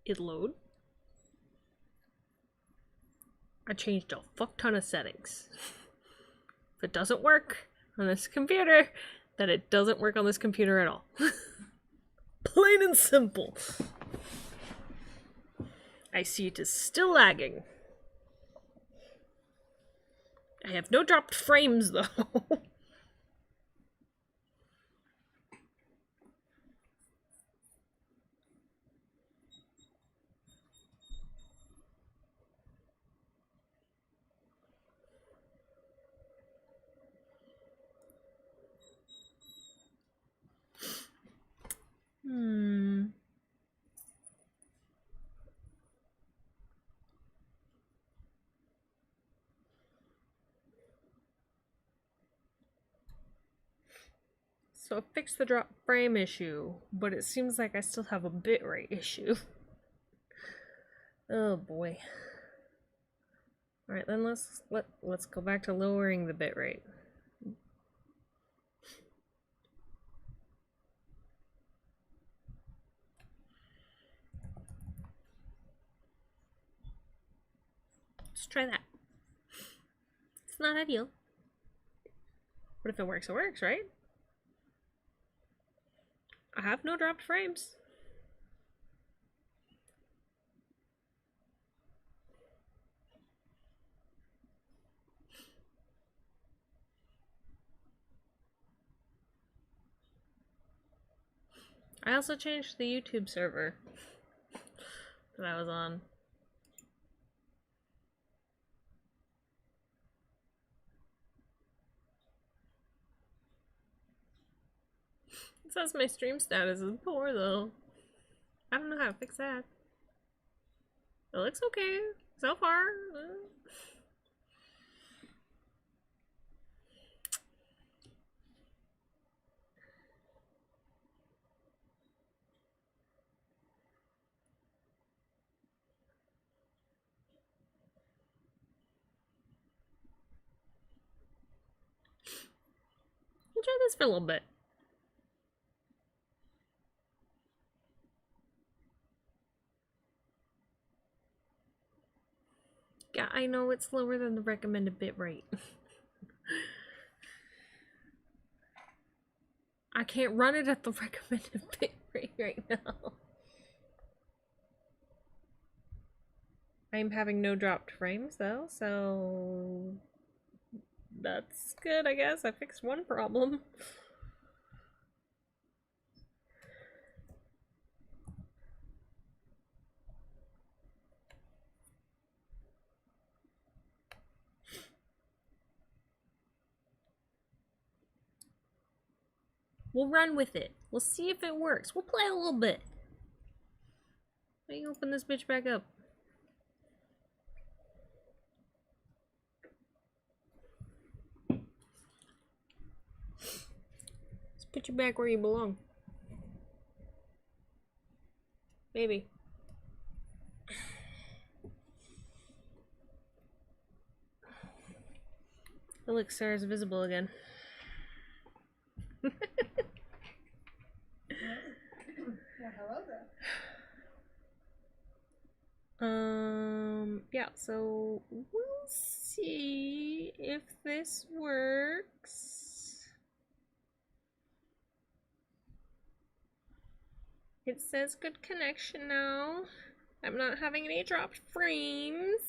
it load. I changed a fuck ton of settings. If it doesn't work on this computer, then it doesn't work on this computer at all. Plain and simple. I see it is still lagging. I have no dropped frames though. So I fixed the drop frame issue, but it seems like I still have a bitrate issue. Oh boy. Alright, then let's go back to lowering the bitrate. Let's try that. It's not ideal. But if it works, right? I have no dropped frames. I also changed the YouTube server that I was on. It says my stream status is poor though. I don't know how to fix that. It looks okay so far. We'll try this for a little bit. Yeah, I know it's lower than the recommended bitrate. I can't run it at the recommended bitrate right now. I'm having no dropped frames though, so that's good, I guess. I fixed one problem. We'll run with it. We'll see if it works. We'll play a little bit. Let me open this bitch back up. Let's put you back where you belong. Maybe. Elixir is visible again. Yeah, hello there. Yeah, so we'll see if this works. It says good connection now. I'm not having any dropped frames.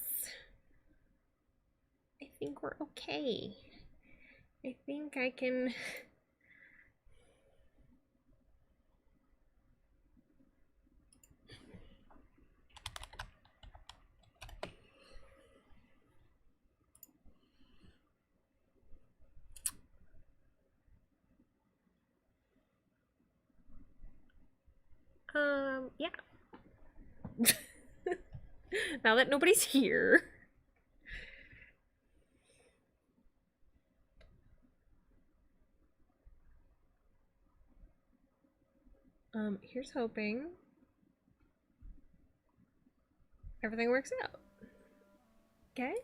I think we're okay. I think I can... yeah. Now that nobody's here. Here's hoping everything works out. Okay?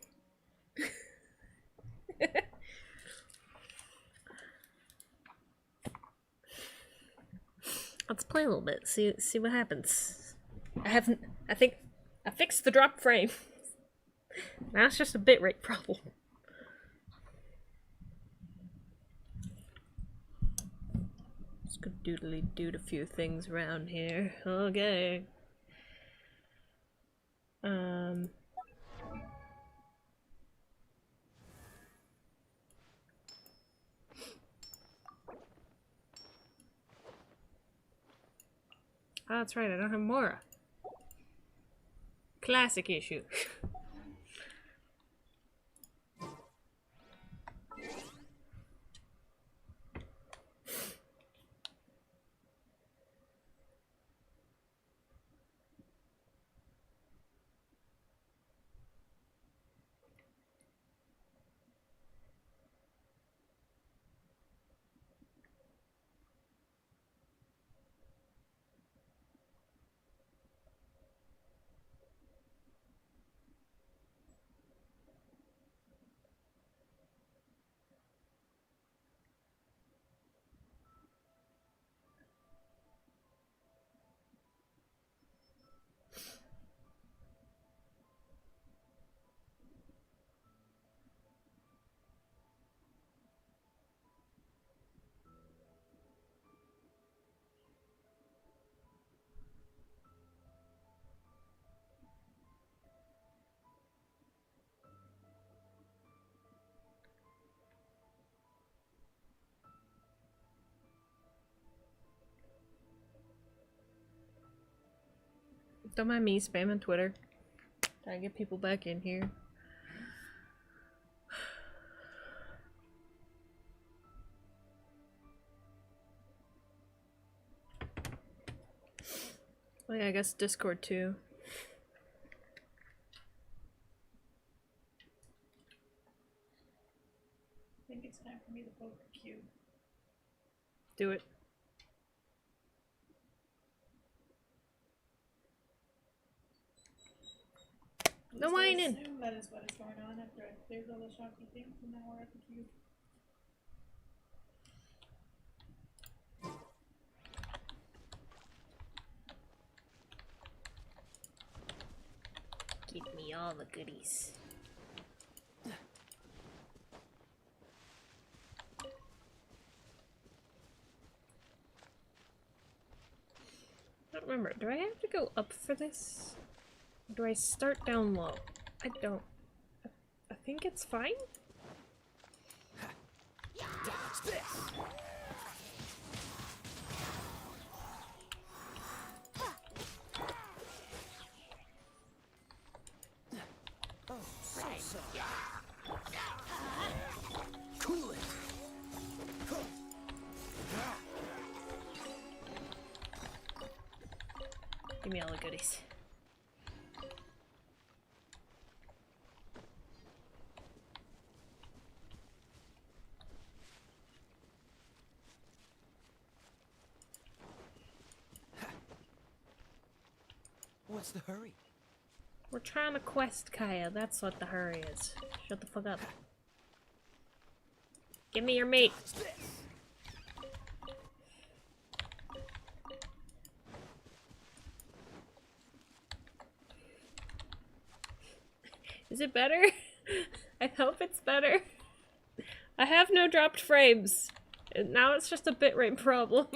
Let's play a little bit, see what happens. I think I fixed the drop frame. Now it's just a bitrate problem. Just gonna doodly-doo a few things around here. Okay. Oh, that's right, I don't have Mora. Classic issue. Don't mind me spamming Twitter. Trying to get people back in here. Oh yeah, I guess Discord too. I think it's time for me to vote for Q. Do it. No whining! I assume that is what is going on after I cleared all the shocking things and now we're at the Q. Give me all the goodies. I don't remember. Do I have to go up for this? Or do I start down low? I don't. I think it's fine. Dodge this. Oh, so. Cool it. Give me all the goodies. What's the hurry? We're trying to quest Kaya, that's what the hurry is. Shut the fuck up. Give me your mate. Dodge this. Is it better? I hope it's better. I have no dropped frames. And now it's just a bitrate problem.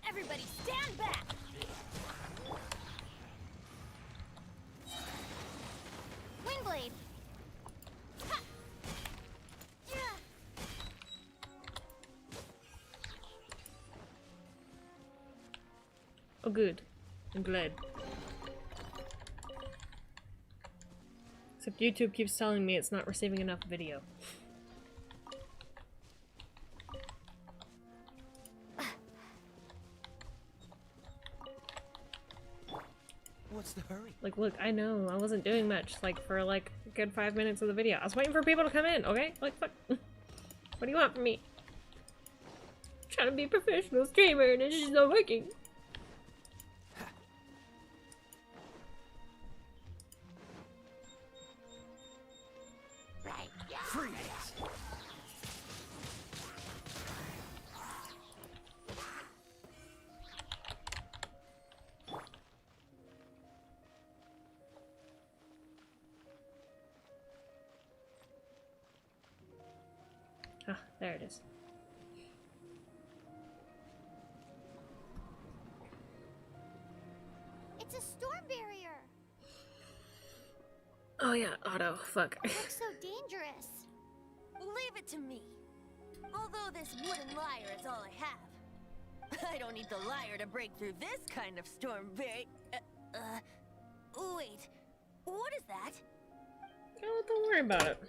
Everybody stand back! Windblade! Ha! Yeah. Oh good. I'm glad. Except YouTube keeps telling me it's not receiving enough video. What's the hurry? Like, look, I know, I wasn't doing much, like, for, like, a good 5 minutes of the video. I was waiting for people to come in, okay? Like, fuck. What do you want from me? I'm trying to be a professional streamer and it's just not working. Greetings. Ah, there it is. It's a storm barrier. Oh yeah, auto. Fuck. It looks so dangerous. Leave it to me. Although this wooden lyre is all I have, I don't need the lyre to break through this kind of storm wait. What is that? Oh, don't worry about it.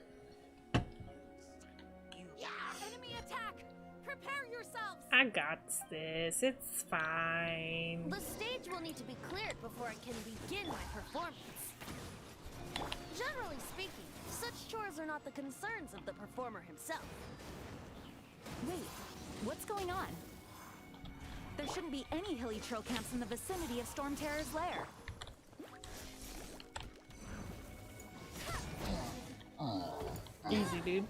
Enemy attack! Prepare yourselves! I got this. It's fine. The stage will need to be cleared before I can begin my performance. Generally speaking, such chores are not the concerns of the performer himself. Wait, what's going on? There shouldn't be any hilly trail camps in the vicinity of Storm Terror's lair. Easy, dude.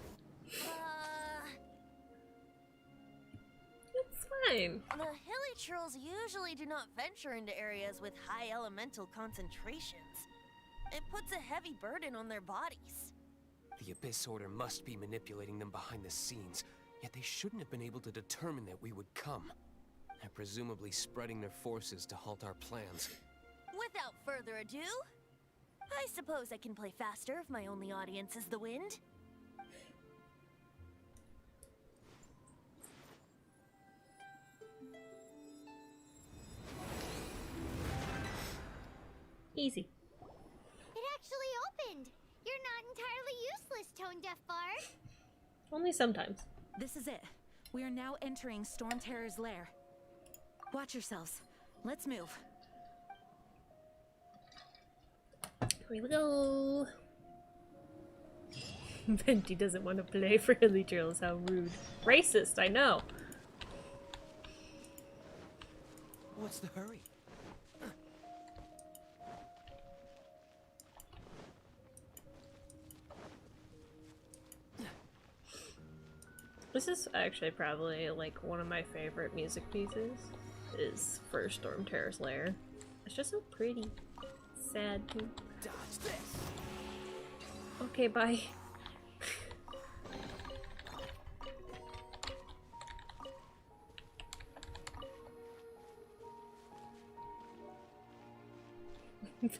It's fine. The hilly trolls usually do not venture into areas with high elemental concentrations. It puts a heavy burden on their bodies. The Abyss Order must be manipulating them behind the scenes, yet they shouldn't have been able to determine that we would come. They're presumably spreading their forces to halt our plans. Without further ado, I suppose I can play faster if my only audience is the wind. Easy. It actually opened. You're not entirely useless, Tone Deaf Bard. Only sometimes. This is it. We are now entering Storm Terror's lair. Watch yourselves. Let's move. Here we go. Venti doesn't want to play for hilly trails. How rude. Racist, I know. What's the hurry? This is actually probably like one of my favorite music pieces. Is for Storm Terror's Lair. It's just so pretty. Sad too. Dodge this. Okay, bye.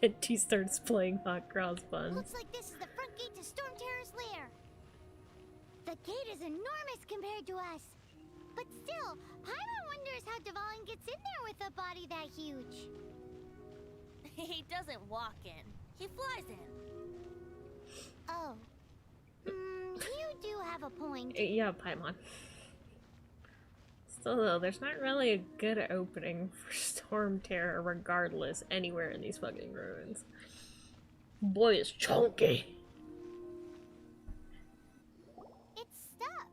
Venti starts playing Hot Cross Buns. Looks like this is the front gate to Storm Terror's lair. The gate is enormous compared to us. But still, Paimon wonders how Dvalin gets in there with a body that huge. He doesn't walk in, he flies in. Oh. You do have a point. Yeah, Paimon. Still though, there's not really a good opening for Storm Terror regardless anywhere in these fucking ruins. Boy, it's chunky. It's stuck.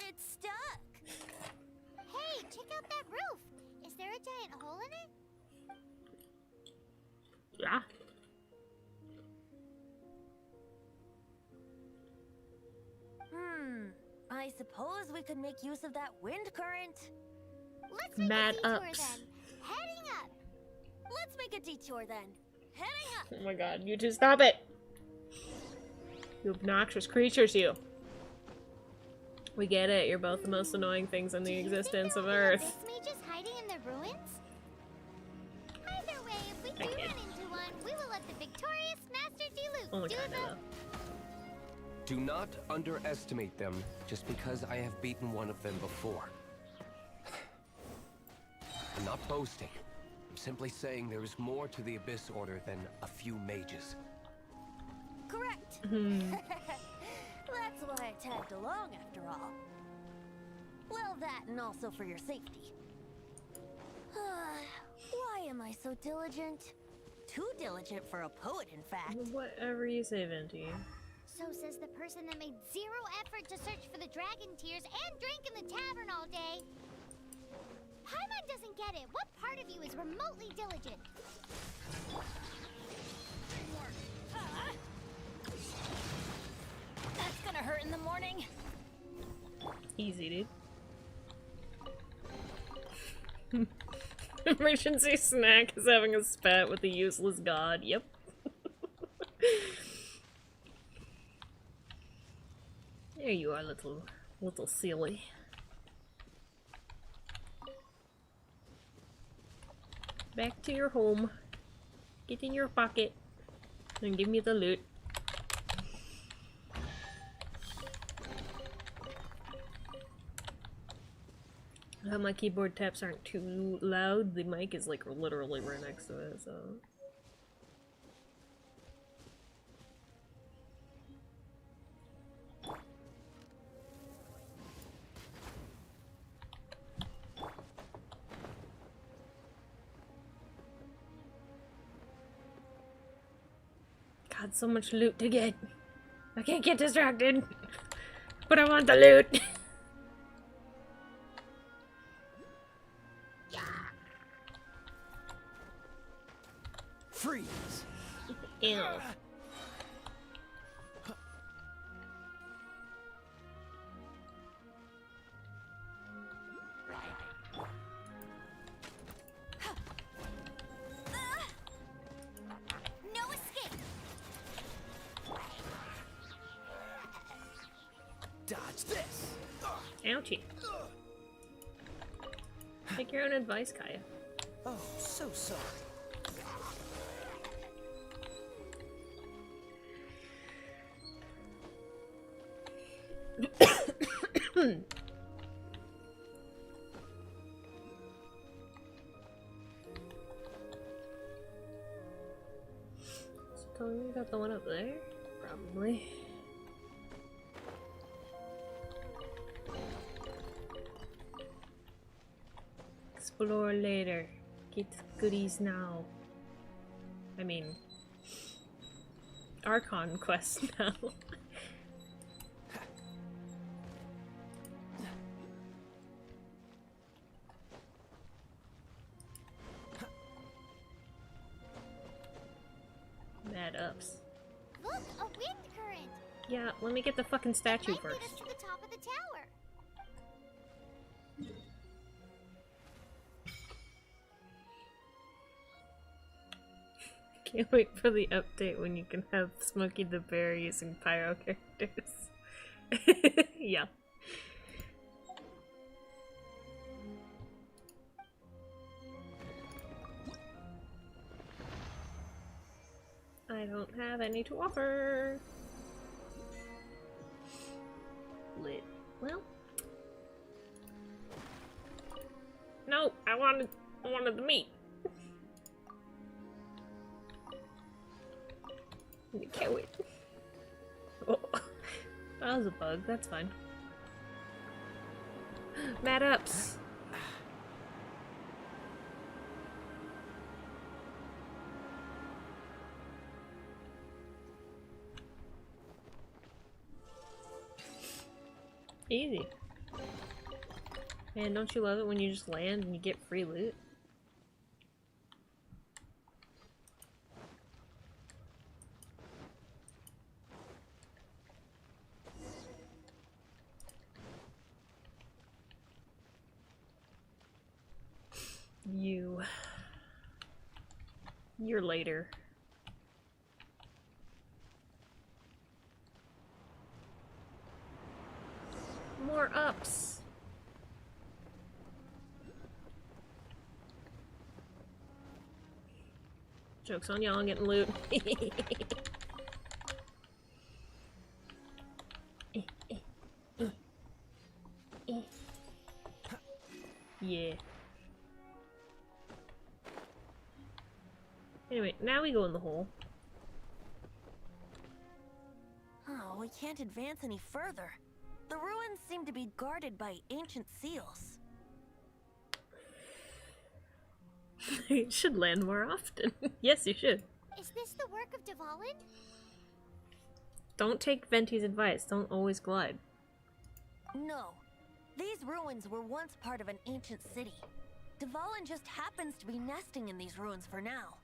It's stuck! Hey, check out that roof. Is there a giant hole in it? Yeah. I suppose we could make use of that wind current. Let's make Mad a detour ups. then. Heading up. Let's make a detour then. Heading up! Oh my god, you two stop it! You obnoxious creatures, you. We get it, you're both the most annoying things in the Do you think existence there of will be Earth. abyss mages hiding in the ruins? Either way, if we I do can't. run into one, we will let the victorious Master Diluc Oh my do god, the... no. Do not underestimate them just because I have beaten one of them before. I'm not boasting. I'm simply saying there is more to the Abyss Order than a few mages. Correct! Hmm. That's why I tagged along after all. Well, that and also for your safety. Why am I so diligent? Too diligent for a poet, in fact. Whatever you say, Venti. So says the person that made zero effort to search for the dragon tears and drank in the tavern all day. Paimon doesn't get it. What part of you is remotely diligent? That's gonna hurt in the morning. Easy, dude. Emergency snack is having a spat with the useless god. Yep. There you are, little silly. Back to your home. Get in your pocket and give me the loot. I hope my keyboard taps aren't too loud. The mic is like literally right next to it, so. God, so much loot to get. I can't get distracted. But I want the loot. Freeze! Ew. No escape. Dodge this! Ouchie. Take your own advice, Kaya. Oh, so sorry. So tell me we got the one up there? Probably. Explore later. Get goodies now. I mean, Archon quest now. Mad ups. Look, a wind current. Yeah, let me get the fucking statue Might first. lead us to the top of the tower. Can't wait for the update when you can have Smokey the Bear using pyro characters. Yeah. I don't have any to offer. Lit. Well. No, I wanted the meat. Can't wait. Oh, that was a bug. That's fine. Mad ups. Easy. Man, don't you love it when you just land and you get free loot? You're later. More ups. Joke's on y'all, I'm getting loot. Yeah. Anyway, now we go in the hole. Oh, we can't advance any further. The ruins seem to be guarded by ancient seals. You should land more often. Yes, you should. Is this the work of Dvalin? Don't take Venti's advice. Don't always glide. No. These ruins were once part of an ancient city. Dvalin just happens to be nesting in these ruins for now.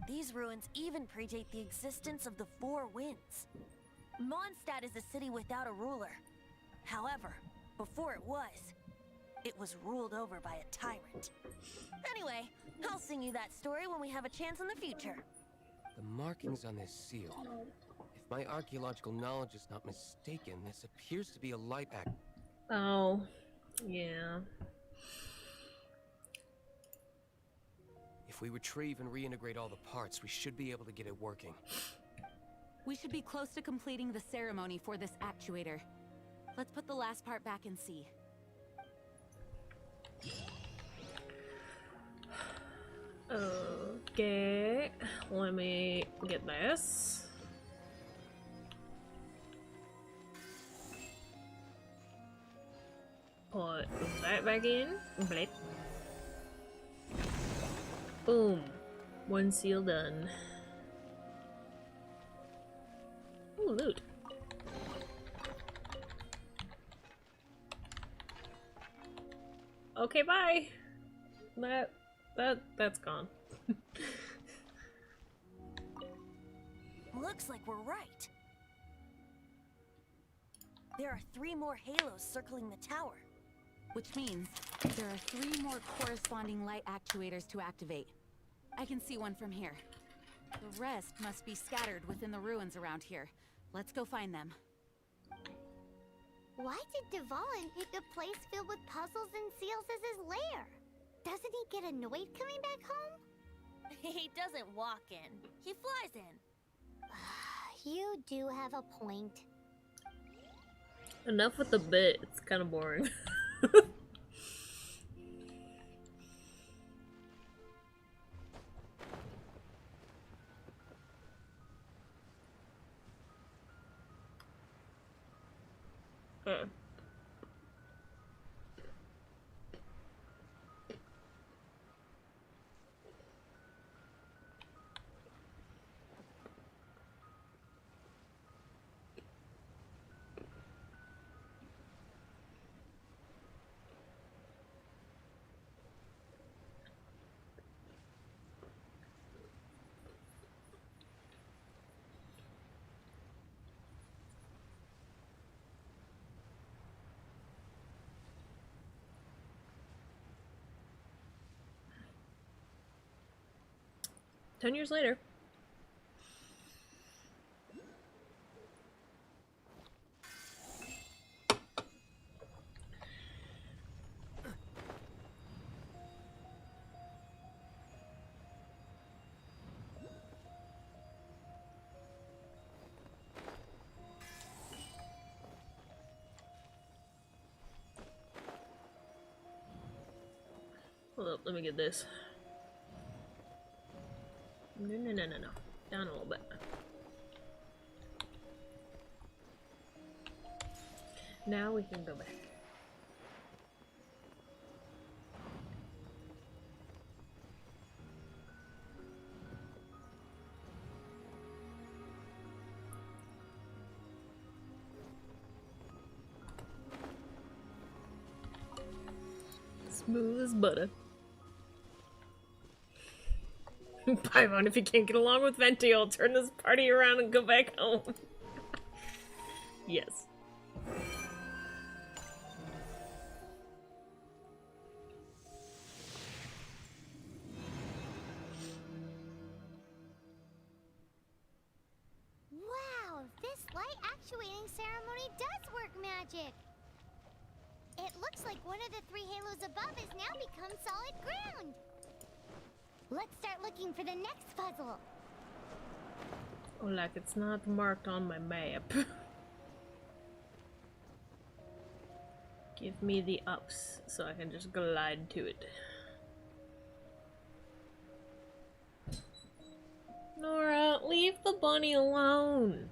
These ruins even predate the existence of the Four Winds. Mondstat is a city without a ruler. However, before it was ruled over by a tyrant. Anyway, I'll sing you that story when we have a chance in the future. The markings on this seal. If my archaeological knowledge is not mistaken, this appears to be a light act. Oh, yeah. If we retrieve and reintegrate all the parts, we should be able to get it working. We should be close to completing the ceremony for this actuator. Let's put the last part back and see. Okay, let me get this. Put that back in. Blip. Boom. One seal done. Ooh, loot. Okay, bye. That's gone. Looks like we're right. There are 3 more halos circling the tower. Which means there are 3 more corresponding light actuators to activate. I can see one from here. The rest must be scattered within the ruins around here. Let's go find them. Why did Dvalin pick a place filled with puzzles and seals as his lair? Doesn't he get annoyed coming back home? He doesn't walk in. He flies in. You do have a point. Enough with the bit. It's kind of boring. Ten years later. Hold up, let me get this. No. Down a little bit. Now we can go back. Smooth as butter. Paimon, if you can't get along with Venti, I'll turn this party around and go back home. Yes. Wow, this light actuating ceremony does work magic. It looks like one of the 3 halos above has now become solid ground. Let's start looking for the next puzzle. Oh, like it's not marked on my map. Give me the ups so I can just glide to it. Nora, leave the bunny alone.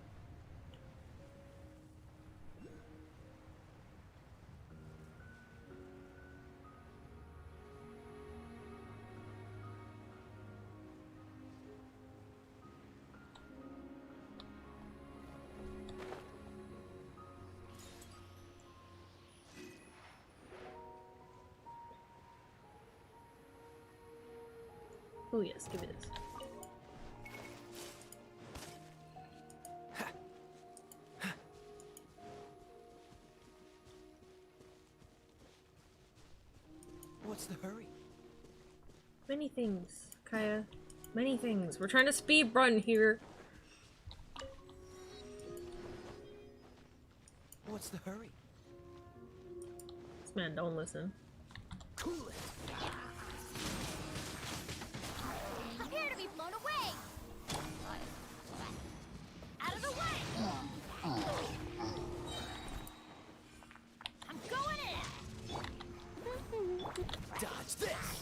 Oh yes, give me this. Many things, Kaya. Many things. We're trying to speed run here. What's the hurry? This man don't listen. Cool it. Prepare to be blown away! Out of the way! I'm going in! Dodge this.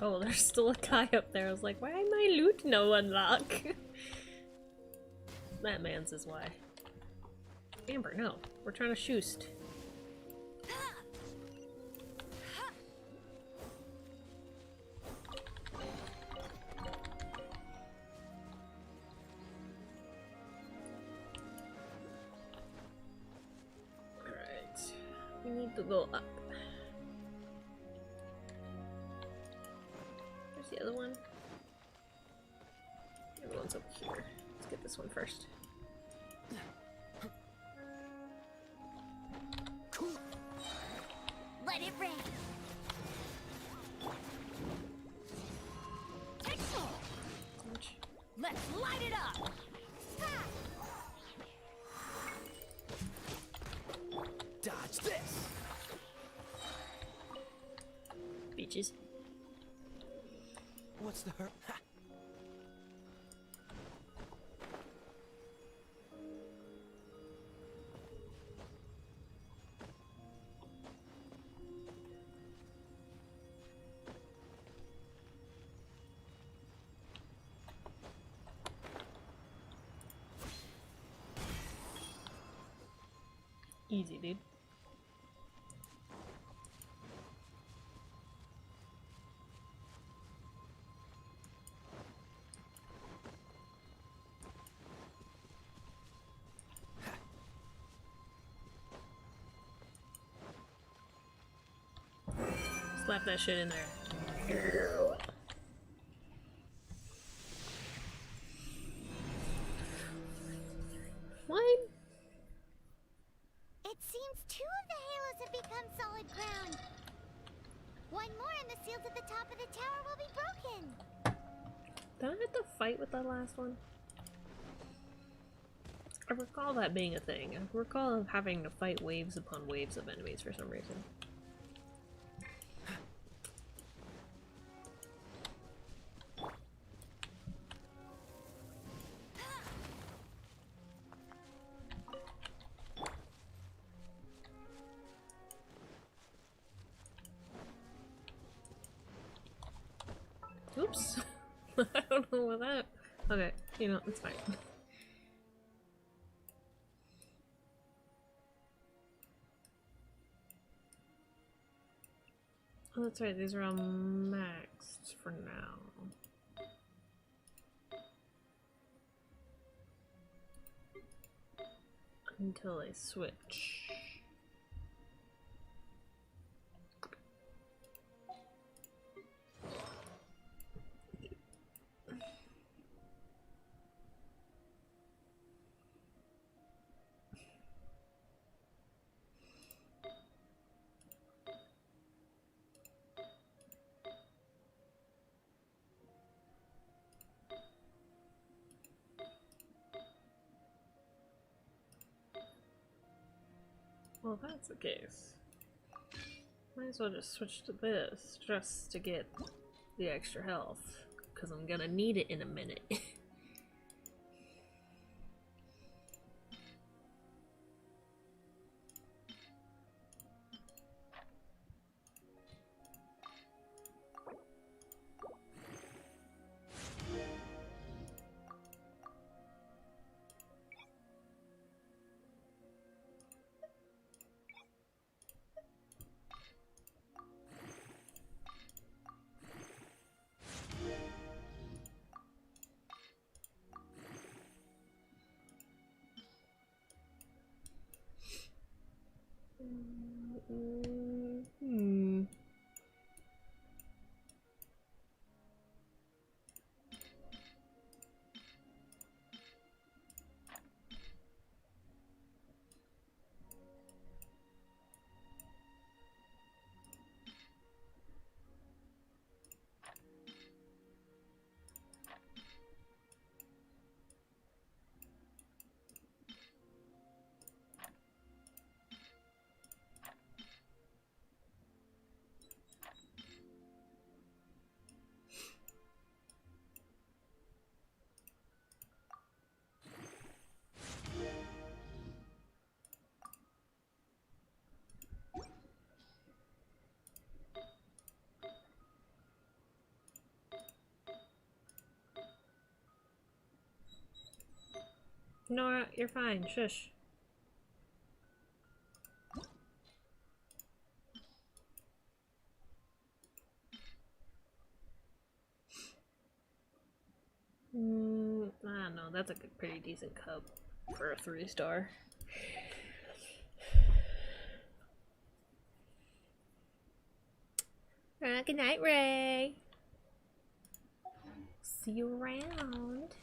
Oh, there's still a guy up there. I was like, why am I loot no unlock? That man's is why. Amber, no. We're trying to shoost. Alright. We need to go up. Where's the other one? The other one's up here. Let's get this one first. Let it rain! Take some! Let's light it up! Ha! Dodge this. Beaches. What's the hurry? Easy, dude. Slap that shit in there. What? It seems 2 of the halos have become solid ground. One more and the seal to the top of the tower will be broken. Did I have to fight with that last one? I recall that being a thing. I recall having to fight waves upon waves of enemies for some reason. Oops. I don't know what that. Okay, you know, it's fine. Oh, that's right, these are all maxed for now. Until I switch. Well, if that's the case, might as well just switch to this, just to get the extra health, because I'm gonna need it in a minute. No, you're fine. Shush. I don't know. That's a pretty decent cup for a 3-star. Good night, Ray. See you around.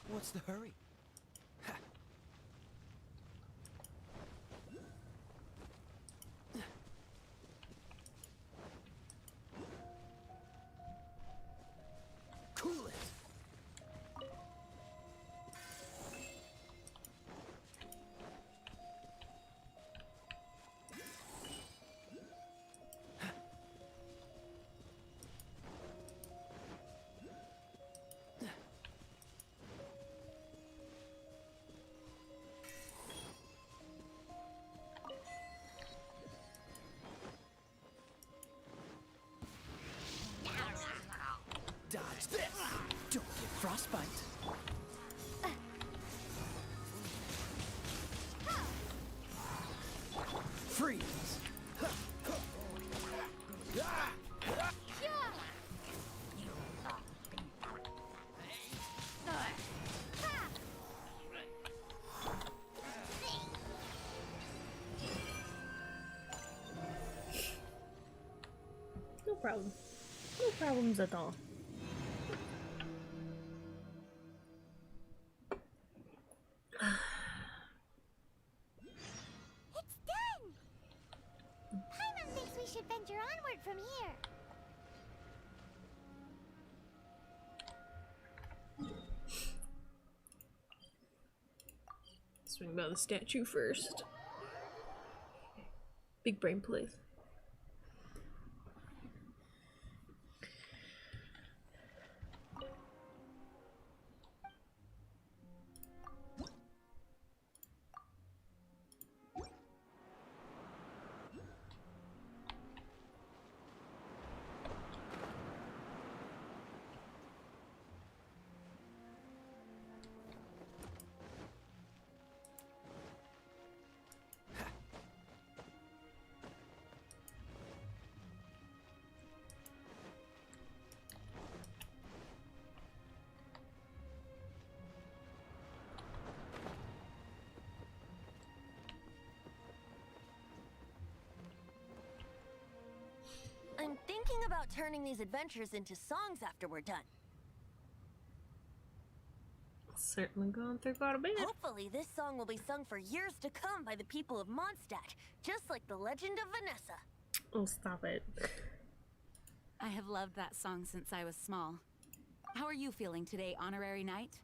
What's the hurry? Ha. Cool it. Dodge this! Don't get frostbite. Freeze! No problem. No problems at all. It's done! Paimon thinks we should venture onward from here. Swing by the statue first. Big brain plays. I'm thinking about turning these adventures into songs after we're done. Certainly going through quite a bit. Hopefully, this song will be sung for years to come by the people of Mondstat, just like the legend of Vanessa. Oh, stop it. I have loved that song since I was small. How are you feeling today, Honorary Knight?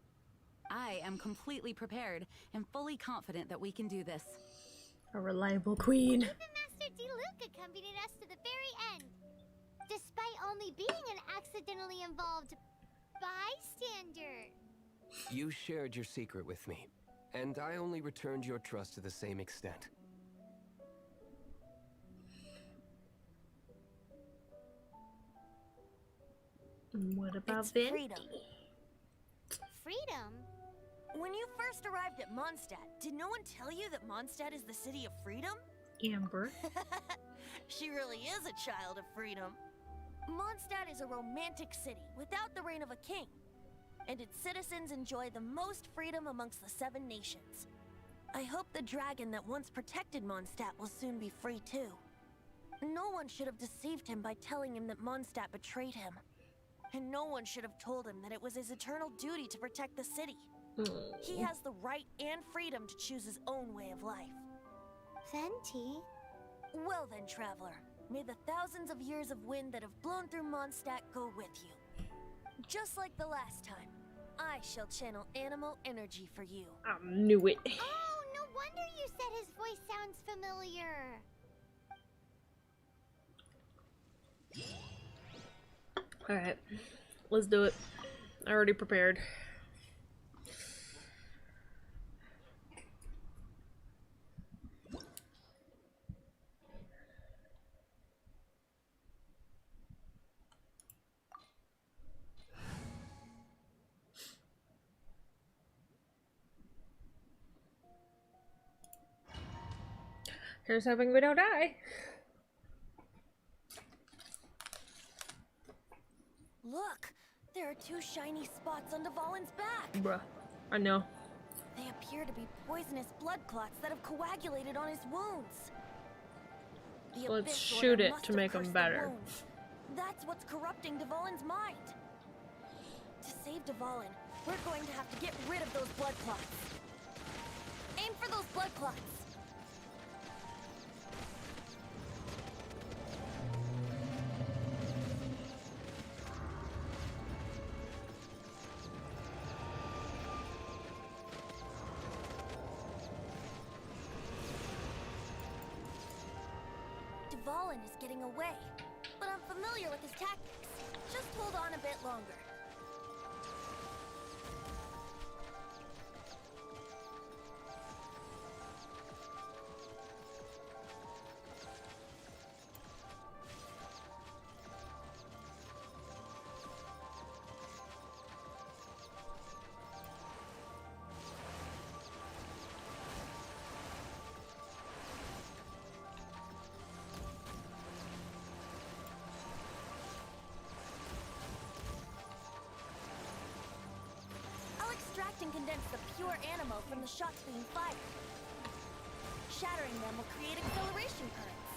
I am completely prepared and fully confident that we can do this. A reliable queen. Even Master Diluc accompanied us to the very end, despite only being an accidentally involved bystander. You shared your secret with me, and I only returned your trust to the same extent. What about It's Vin? freedom. Freedom? When you first arrived at Mondstat, did no one tell you that Mondstat is the city of freedom? Amber. She really is a child of freedom. Mondstadt is a romantic city without the reign of a king, and its citizens enjoy the most freedom amongst the 7 nations. I hope the dragon that once protected Mondstadt will soon be free too. No one should have deceived him by telling him that Mondstadt betrayed him. And no one should have told him that it was his eternal duty to protect the city. He has the right and freedom to choose his own way of life. Venti? Well then, traveler, may the thousands of years of wind that have blown through Mondstadt go with you. Just like the last time, I shall channel animal energy for you. I knew it. Oh, no wonder you said his voice sounds familiar. Alright. Let's do it. I already prepared. Here's hoping we don't die. Look, there are two shiny spots on Dvalin's back. Bruh. I know. They appear to be poisonous blood clots that have coagulated on his wounds. The Let's Abyss shoot Order it must to have make 'em cursed the better. wounds. That's what's corrupting Dvalin's mind. To save Dvalin, we're going to have to get rid of those blood clots. Aim for those blood clots. Dvalin is getting away, but I'm familiar with his tactics. Just hold on a bit longer. Extract and condense the pure animo from the shots being fired. Shattering them will create acceleration currents.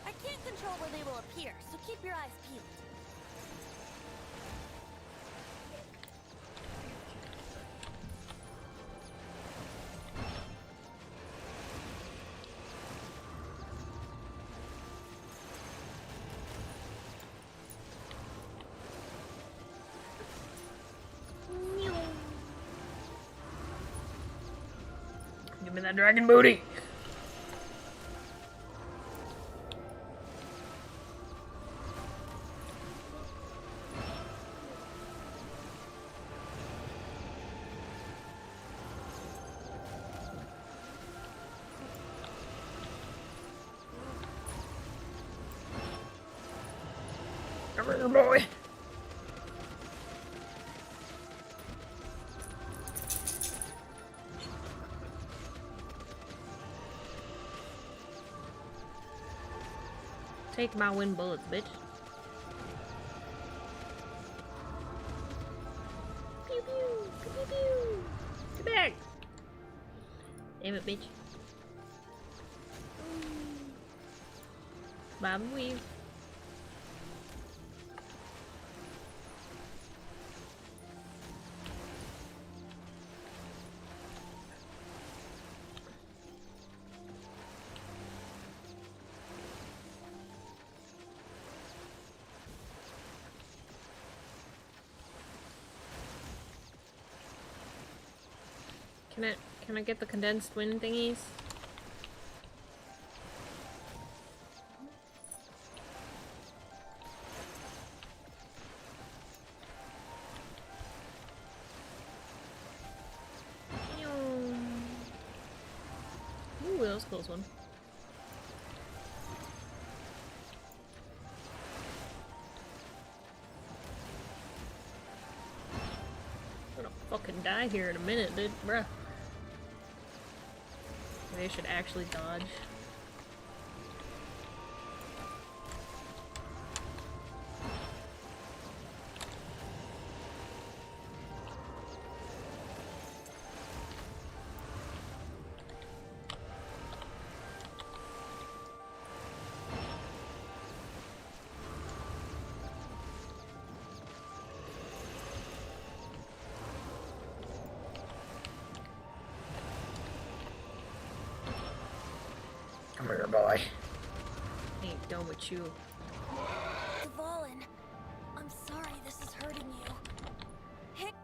I can't control where they will appear, so keep your eyes peeled. Give me that dragon booty. Come here, boy. Take my wind bullets, bitch. Pew pew, pew pew pew. Get back. Damn it, bitch. Bob and weave. Can I get the condensed wind thingies? Ooh, that was a close one. I'm gonna fucking die here in a minute, dude. Bruh. Maybe I should actually dodge. Come here, boy. Ain't done with you. Dvalin, I'm sorry this is hurting you. Hick.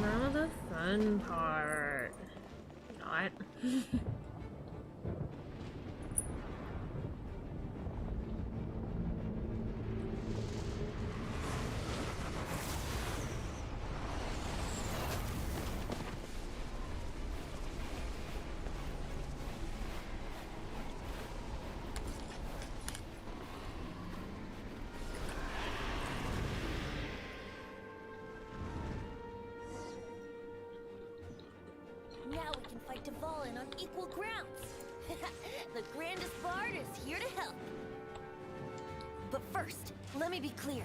Now the fun part. Not. Now we can fight Dvalin on equal grounds. The grandest bard is here to help. But first, let me be clear.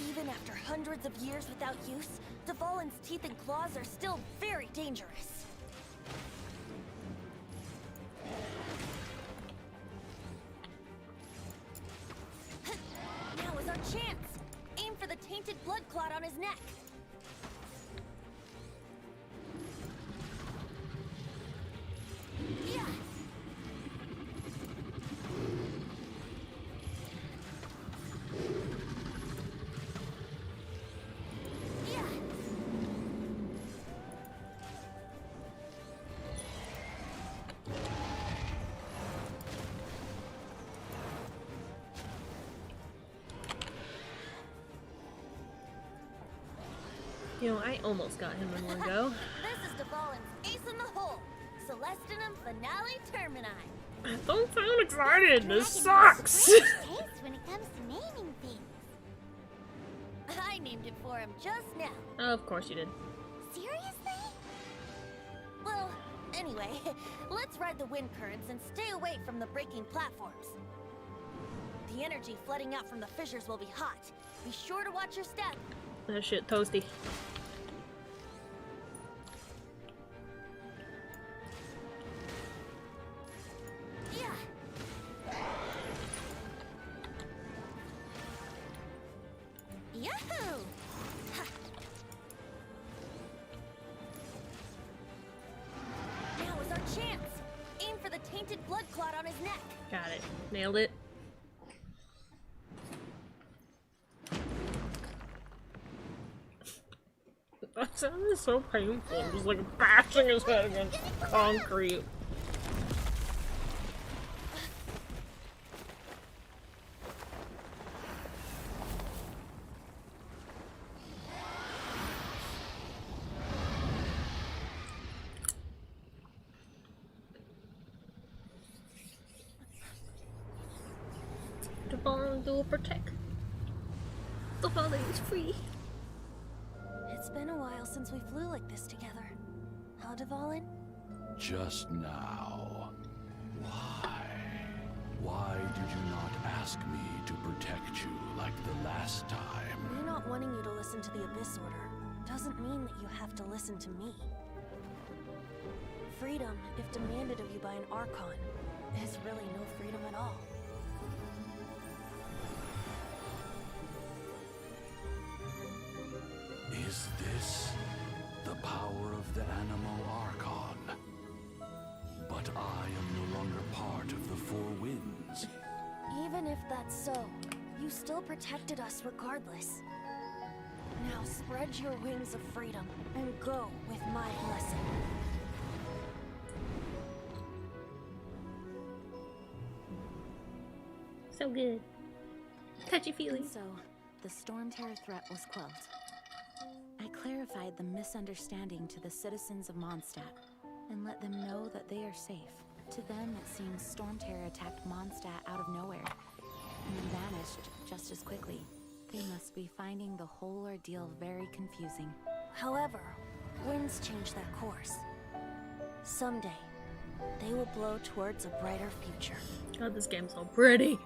Even after hundreds of years without use, Dvalin's teeth and claws are still very dangerous. Now is our chance. Aim for the tainted blood clot on his neck. Yeah. Yeah. You know, I almost got him in one go. This is Dvalin's ace in the hole. Celestinum Finale Termini. Don't sound excited. This Dragon has sucks. strange taste when it comes to naming things. I named it for him just now. Of course you did. Seriously? Well, anyway, let's ride the wind currents and stay away from the breaking platforms. The energy flooding out from the fissures will be hot. Be sure to watch your step. That shit toasty. Yeah. Yahoo! Ha. Now is our chance. Aim for the tainted blood clot on his neck. Got it. Nailed it. That sounded so painful. Just like bashing his head against concrete. Dvalin will protect. Dvalin is free. It's been a while since we flew like this together. Huh, Dvalin? Just now. Why? Why did you not ask me to protect you like the last time? Me not wanting you to listen to the Abyss Order doesn't mean that you have to listen to me. Freedom, if demanded of you by an Archon, is really no freedom at all. Is this the power of the Animo Archon? But I am no longer part of the Four Winds. Even if that's so, you still protected us regardless. Now spread your wings of freedom and go with my blessing. So good. Touchy feely. So, the Storm Terror threat was quelled. I clarified the misunderstanding to the citizens of Mondstat and let them know that they are safe. To them, it seems Storm Terror attacked Mondstat out of nowhere and then vanished just as quickly. They must be finding the whole ordeal very confusing. However, winds change their course. Someday, they will blow towards a brighter future. God, this game's so pretty.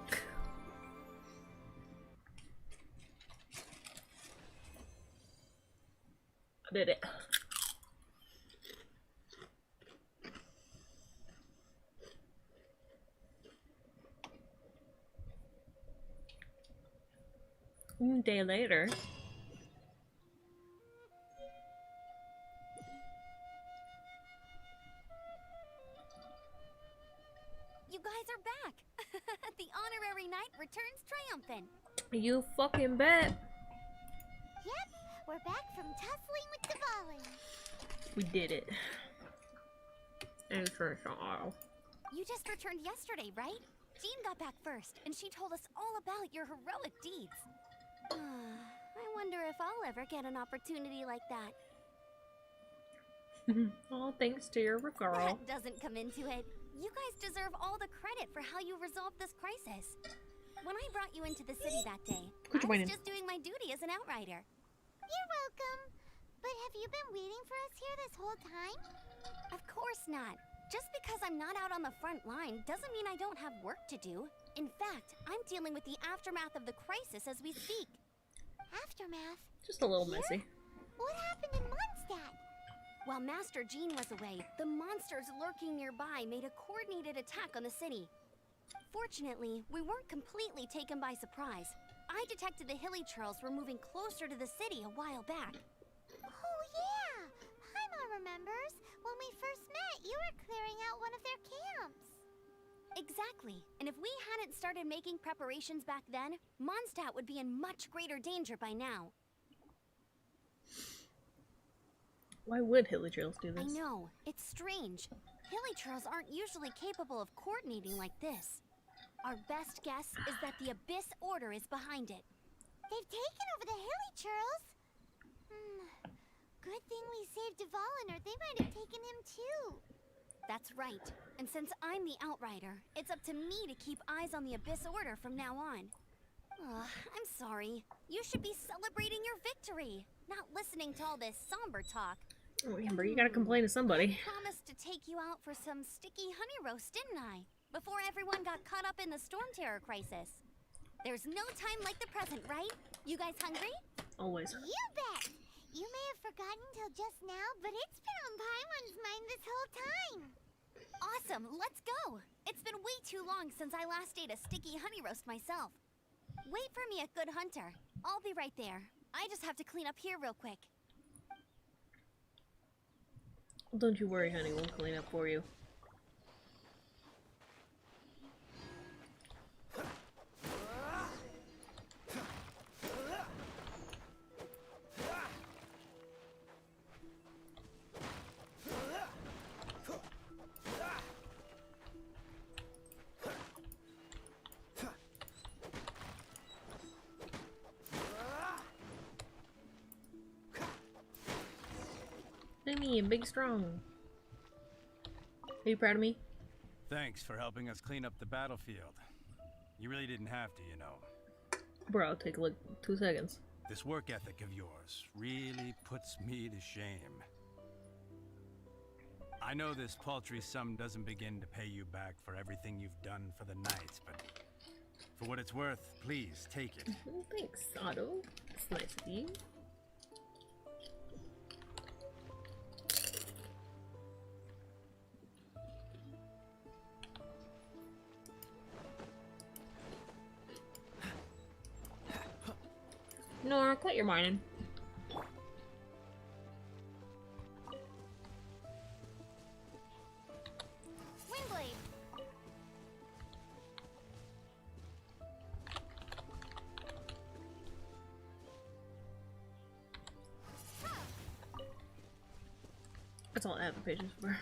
I did it. A day later. You guys are back! The honorary knight returns triumphant. You fucking bet. Yep, we're back from tussling with Dvalin. We did it. And for a while. You just returned yesterday, right? Jean got back first, and she told us all about your heroic deeds. I wonder if I'll ever get an opportunity like that. All thanks to your referral. That doesn't come into it. You guys deserve all the credit for how you resolved this crisis. When I brought you into the city that day, I was just doing my duty as an outrider. You're welcome. But But have you been waiting for us here this whole time? Of course not. Just because I'm not out on the front line doesn't mean I don't have work to do. In fact, I'm dealing with the aftermath of the crisis as we speak. Aftermath? Just a little messy. What happened in Mondstat? While Master Jean was away, the monsters lurking nearby made a coordinated attack on the city. Fortunately, we weren't completely taken by surprise. I detected the hilly churls were moving closer to the city a while back. Oh yeah! Paimon remembers. When we first met, you were clearing out one of their camps. Exactly. And if we hadn't started making preparations back then, Mondstat would be in much greater danger by now. Why would Hillytrails do I this? know. It's strange. Hilly churls aren't usually capable of coordinating like this. Our best guess is that the Abyss Order is behind it. They've taken over the hilly churls. Good thing we saved Duvallin, or they might have taken him too. That's right. And since I'm the Outrider, it's up to me to keep eyes on the Abyss Order from now on. I'm sorry. You should be celebrating your victory, not listening to all this somber talk. Oh, Amber, you gotta complain to somebody. I promised to take you out for some sticky honey roast, didn't I? Before everyone got caught up in the storm terror crisis. There's no time like the present, right? You guys hungry? Always. You bet! You may have forgotten till just now, but it's been on Paimon's mind this whole time. Awesome, let's go! It's been way too long since I last ate a sticky honey roast myself. Wait for me at Good Hunter. I'll be right there. I just have to clean up here real quick. Don't you worry, honey. We'll clean up for you. Me and big strong. Are you proud of me? Thanks for helping us clean up the battlefield. You really didn't have to, you know. Bro, take like 2 seconds. This work ethic of yours really puts me to shame. I know this paltry sum doesn't begin to pay you back for everything you've done for the Knights, but for what it's worth, please take it. Thanks, Otto. It's nice of you. Nora, cut your mining. Windblade! That's all I have the patience for.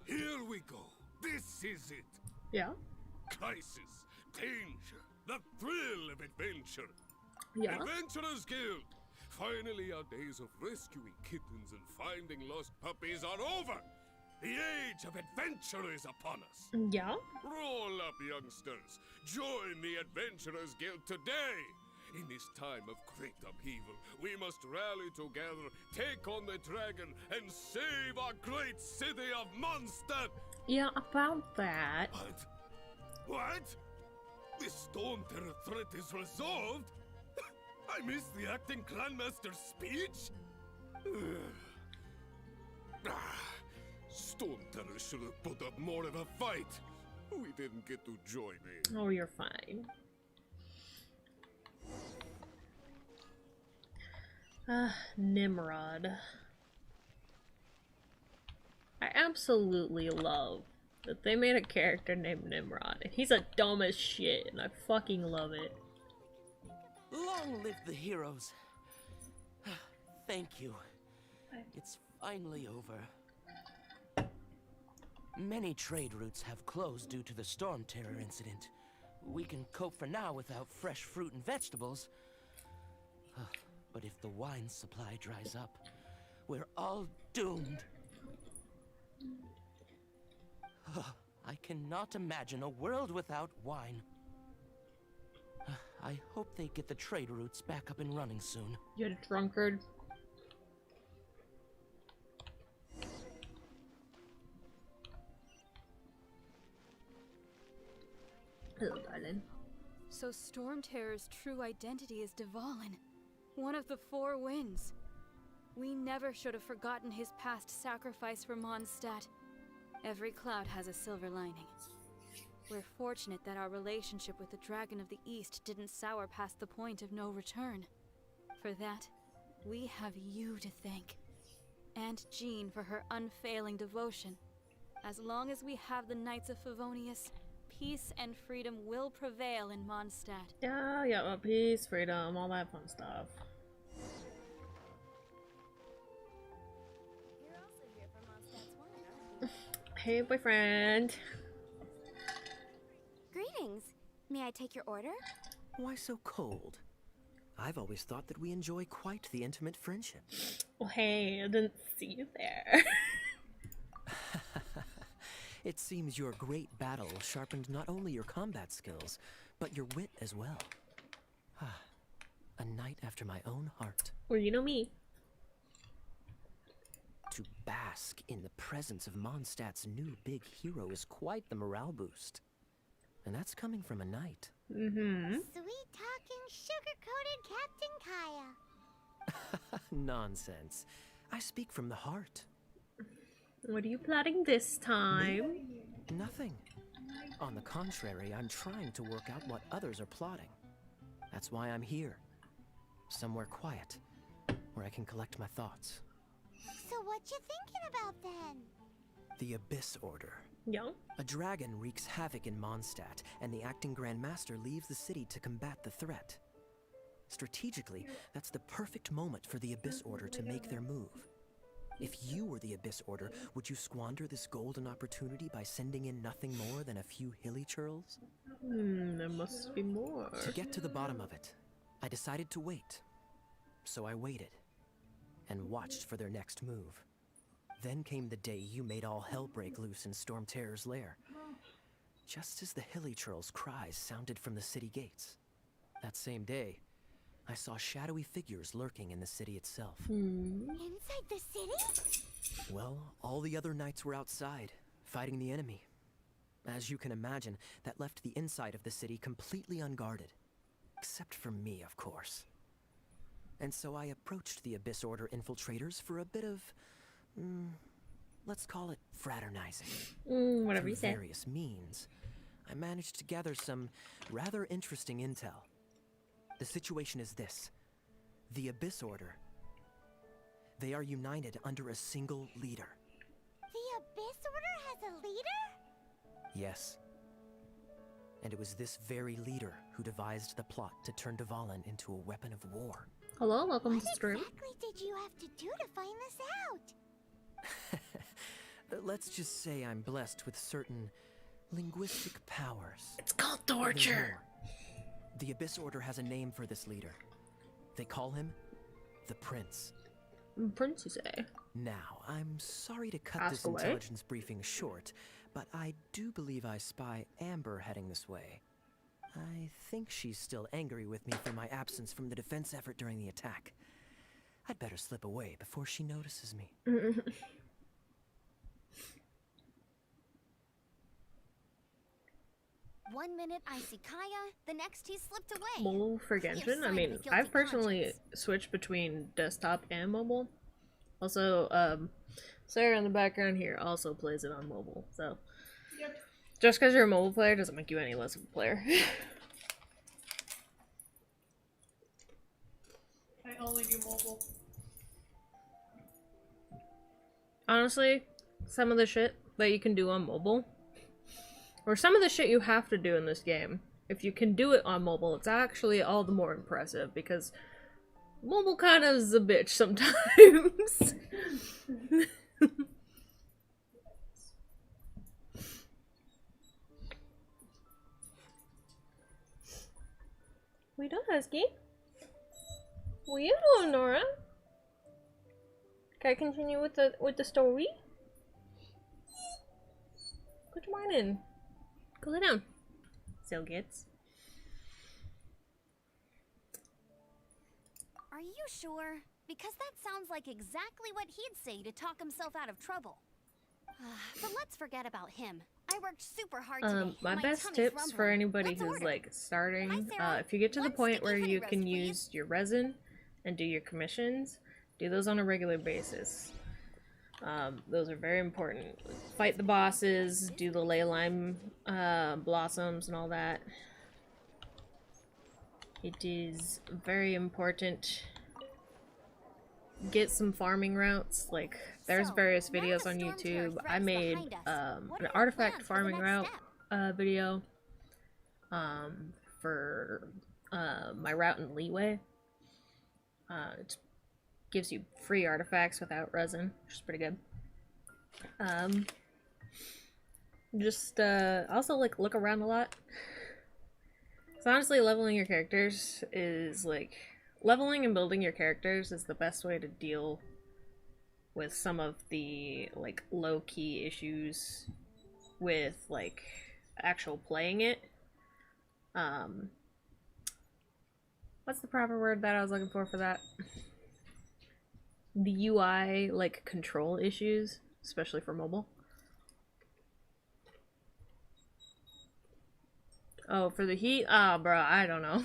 Here we go. This is it. Yeah? Crisis, danger, the thrill of adventure. Yeah? Adventurers Guild. Finally, our days of rescuing kittens and finding lost puppies are over. The age of adventure is upon us. Yeah? Roll up, youngsters. Join the Adventurers Guild today. In this time of great upheaval, we must rally together, take on the dragon, and save our great city of Mondstat! Yeah, about that. What? What? The Storm Terror threat is resolved? I missed the acting clanmaster's speech? Storm Terror should have put up more of a fight. We didn't get to join in. Oh, you're fine. Nimrod. I absolutely love that they made a character named Nimrod. And he's a dumb as shit, and I fucking love it. Long live the heroes. Thank you. It's finally over. Many trade routes have closed due to the Storm Terror incident. We can cope for now without fresh fruit and vegetables. But if the wine supply dries up, we're all doomed. I cannot imagine a world without wine. I hope they get the trade routes back up and running soon. You drunkard. Hello, darling. So Storm Terror's true identity is Dvalin, one of the four winds. We never should have forgotten his past sacrifice for Mondstat. Every cloud has a silver lining. We're fortunate that our relationship with the Dragon of the East didn't sour past the point of no return. For that, we have you to thank. And Jean for her unfailing devotion. As long as we have the Knights of Favonius, peace and freedom will prevail in Mondstat. Yeah, peace, freedom, all that fun stuff. You're also here for Mondstat's one, aren't you? Hey, boyfriend. Greetings. May I take your order? Why so cold? I've always thought that we enjoy quite the intimate friendship. Oh, hey, I didn't see you there. It seems your great battle sharpened not only your combat skills, but your wit as well. A knight after my own heart. Well, you know me. To bask in the presence of Mondstat's new big hero is quite the morale boost. And that's coming from a knight. Mm-hmm. Sweet-talking, sugar-coated Captain Kaya. Nonsense. I speak from the heart. What are you plotting this time? Nothing. On the contrary, I'm trying to work out what others are plotting. That's why I'm here. Somewhere quiet, where I can collect my thoughts. So what you thinking about then? The Abyss Order. Yeah. A dragon wreaks havoc in Mondstat, and the acting Grand Master leaves the city to combat the threat. Strategically, that's the perfect moment for the Abyss Order to make their move. If you were the Abyss Order, would you squander this golden opportunity by sending in nothing more than a few hilly churls? There must be more. To get to the bottom of it, I decided to wait. So I waited, and watched for their next move. Then came the day you made all hell break loose in Storm Terror's lair. Just as the hilly churls' cries sounded from the city gates. That same day, I saw shadowy figures lurking in the city itself. Inside the city? Well, all the other knights were outside, fighting the enemy. As you can imagine, that left the inside of the city completely unguarded. Except for me, of course. And so I approached the Abyss Order infiltrators for a bit of, let's call it fraternizing. Whatever Through you say. various means, I managed to gather some rather interesting intel. The situation is this. The Abyss Order. They are united under a single leader. The Abyss Order has a leader? Yes. And it was this very leader who devised the plot to turn Dvalin into a weapon of war. Hello, welcome to stream. What exactly did you have to do to find this out? Let's just say I'm blessed with certain linguistic powers. It's called There's torture. more. The Abyss Order has a name for this leader. They call him the Prince. Prince, you say? Now, I'm sorry to cut Ask this away. intelligence briefing short, but I do believe I spy Amber heading this way. I think she's still angry with me for my absence from the defense effort during the attack. I'd better slip away before she notices me. 1 minute I see Kaya, the next he slipped away. Mobile for Clear Genshin? I sign mean, of a guilty I've personally conscience. switched between desktop and mobile. Also, Sarah in the background here also plays it on mobile, so. Yep. Just because you're a mobile player doesn't make you any less of a player. I only do mobile. Honestly, some of the shit that you can do on mobile, or some of the shit you have to do in this game, if you can do it on mobile, it's actually all the more impressive, because mobile kind of is a bitch sometimes. We done, Husky? What you doing, Nora? Can I continue with the story? Put your mind in. Go lay down. So gets. Are you sure? Because that sounds like exactly what he'd say to talk himself out of trouble. But let's forget about him. I worked super hard today. My best tummy's tips for rumbling. anybody Let's who's order. like starting, Hi, Sarah. if you get to the One point sticky where honey you roast, can please. use your resin and do your commissions, do those on a regular basis. Those are very important. Fight the bosses, do the ley lime blossoms and all that. It is very important. Get some farming routes. Like, there's various videos on YouTube. I made an artifact farming route video for my route in Leeway. It gives you free artifacts without resin, which is pretty good. Just also like look around a lot. So honestly, leveling your characters is like leveling and building your characters is the best way to deal with some of the like low-key issues with like actual playing it. What's the proper word that I was looking for that? The UI like control issues, especially for mobile. Oh, for the heat? Ah, bro, I don't know.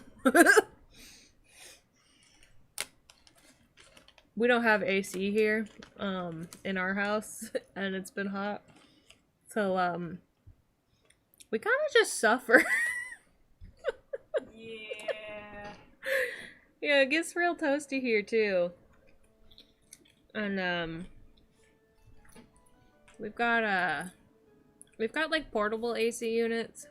We don't have AC here, in our house, and it's been hot. So, we kind of just suffer. Yeah. Yeah, it gets real toasty here, too. And, we've got like portable AC units.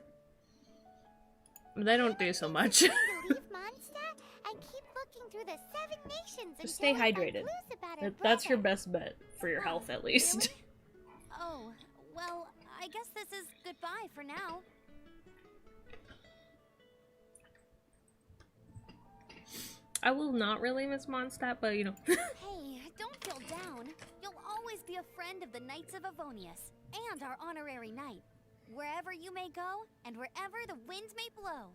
They don't do so much. Leave Mondstat and keep looking through the 7 nations Just stay until we find hydrated. clues about our That's your brother. best bet for your health, at least. Really? Oh, well, I guess this is goodbye for now. I will not really miss Mondstat, but you know. Hey, don't feel down. You'll always be a friend of the Knights of Avonius and our honorary knight. Wherever you may go, and wherever the winds may blow.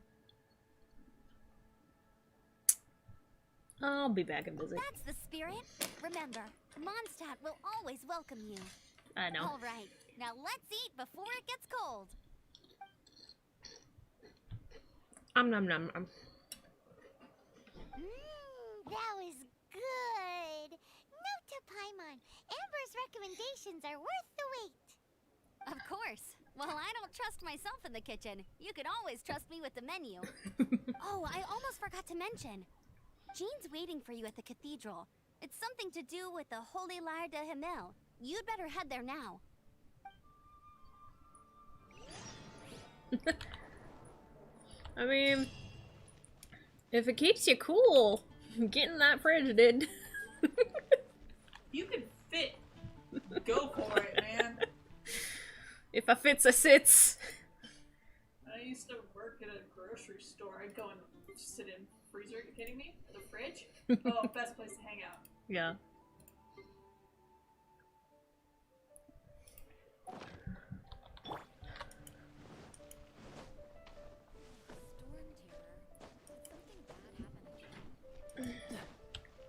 I'll be back and visit. That's the spirit. Remember, Mondstat will always welcome you. I know. All right, now let's eat before it gets cold. Nom nom. That was good. Note to Paimon, Amber's recommendations are worth the wait. Of course. Well, I don't trust myself in the kitchen. You can always trust me with the menu. Oh, I almost forgot to mention. Jean's waiting for you at the cathedral. It's something to do with the Holy Lyre de Himmel. You'd better head there now. I mean, if it keeps you cool, getting that fridge did. You can fit. Go for it, man. If I fits, I sits. I used to work at a grocery store. I'd go and sit in the freezer. Are you kidding me? The fridge? Oh, best place to hang out. Yeah.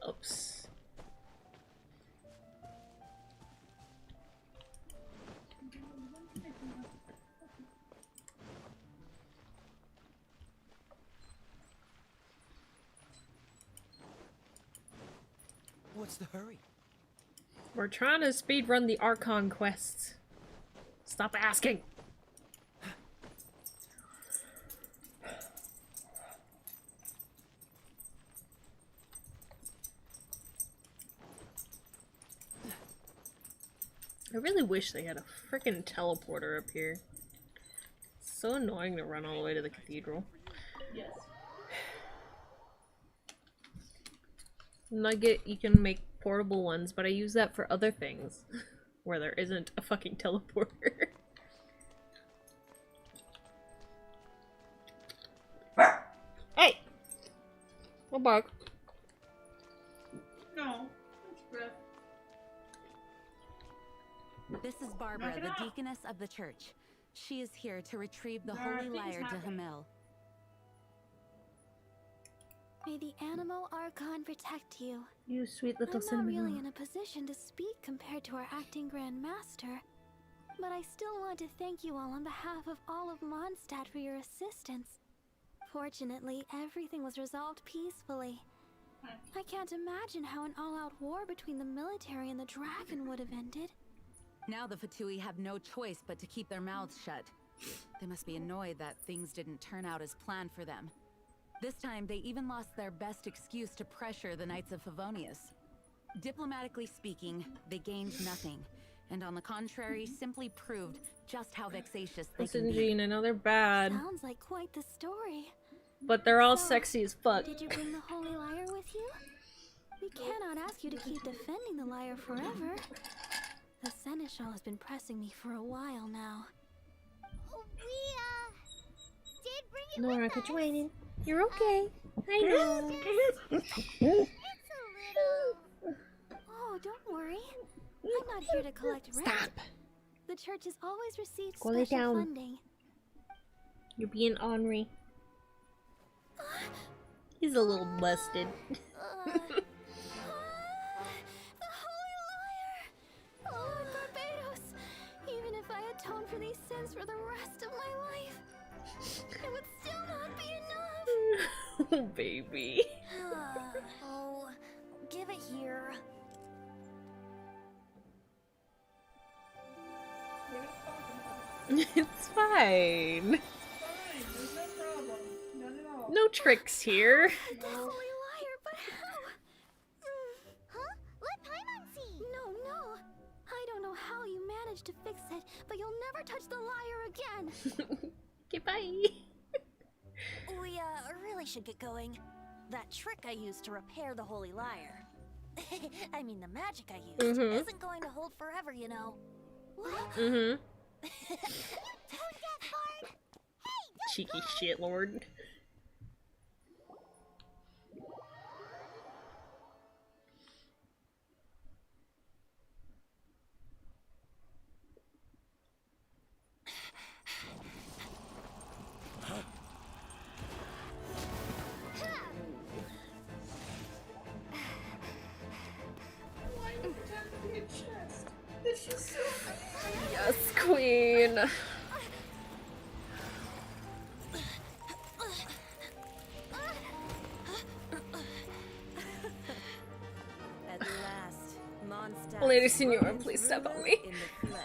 Oops. What's the hurry? We're trying to speedrun the Archon quests. Stop asking. I really wish they had a freaking teleporter up here. It's so annoying to run all the way to the cathedral. Yes. And I get you can make portable ones, but I use that for other things where there isn't a fucking teleporter. Hey! Go back. No. That's breath. This is Barbara, Knock it the off. deaconess of the church. She is here to retrieve the There are Holy things Lyre de happening. Himmel. May the Animo Archon protect you. You sweet little I'm not cinnamon really roll. in a position to speak compared to our acting Grand Master, but I still want to thank you all on behalf of all of Mondstat for your assistance. Fortunately, everything was resolved peacefully. I can't imagine how an all-out war between the military and the dragon would have ended. Now the Fatui have no choice but to keep their mouths shut. They must be annoyed that things didn't turn out as planned for them. This time, they even lost their best excuse to pressure the Knights of Favonius. Diplomatically speaking, they gained nothing, and on the contrary, simply proved just how vexatious they can Listen, be. Jean, I know they're bad, Sounds like quite the story. but they're all So, sexy as fuck. Did you bring the Holy Lyre with you? We cannot ask you to keep defending the lyre forever. The Seneschal has been pressing me for a while now. Oh, we, did bring it Nora, with could us. you wait in? You're okay. I know. It's a little... Oh, don't worry. I'm not here to collect rent. Stop. The church has always received Go lay special down. funding. You're being ornery. He's a little busted. The Holy Lyre! Lord Barbados! Even if I atone for these sins for the rest of my life, it would still not be enough! Oh, baby. Oh, give it here. It's fine. Fine, there's no problem. None at all. No tricks here. The Holy Lyre, but how? Huh? Let Paimon see! No. I don't know how you managed to fix it, but you'll never touch the lyre again! Goodbye. We, really should get going. That trick I used to repair the Holy Lyre. I mean, the magic I used isn't going to hold forever, you know. What? Mm-hmm. Don't get bored! Hey, Cheeky shit, Lord. Why would it have to be a chest? This is so Yes, queen. At last, Mondstat. Lady Senora, please step on me. In the flesh.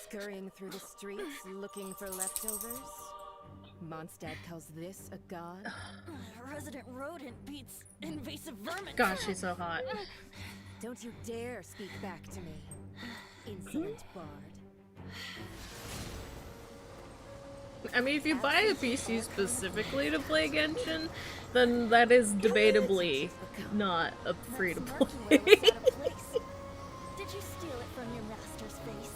Scurrying through the streets looking for leftovers? Mondstadt calls this a god? Resident rodent beats invasive vermin. Gosh, she's so hot. Don't you dare speak back to me, insolent bard. I mean, if you buy a PC specifically to play Genshin, then that is debatably not a free-to-play. Did you steal it from your master's face?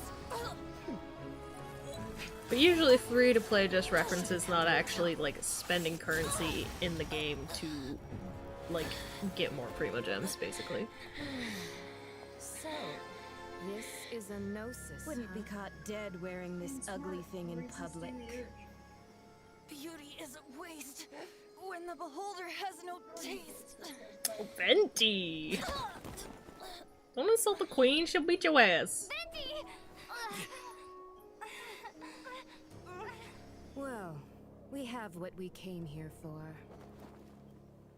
But usually free-to-play just references not actually, like, spending currency in the game to, like, get more Primo Gems, basically. So, this is a gnosis. Wouldn't be caught dead wearing this ugly thing in public. Beauty is a waste when the beholder has no taste. Oh, Venti! Don't insult the queen, she'll beat your ass. Venti! Well, we have what we came here for.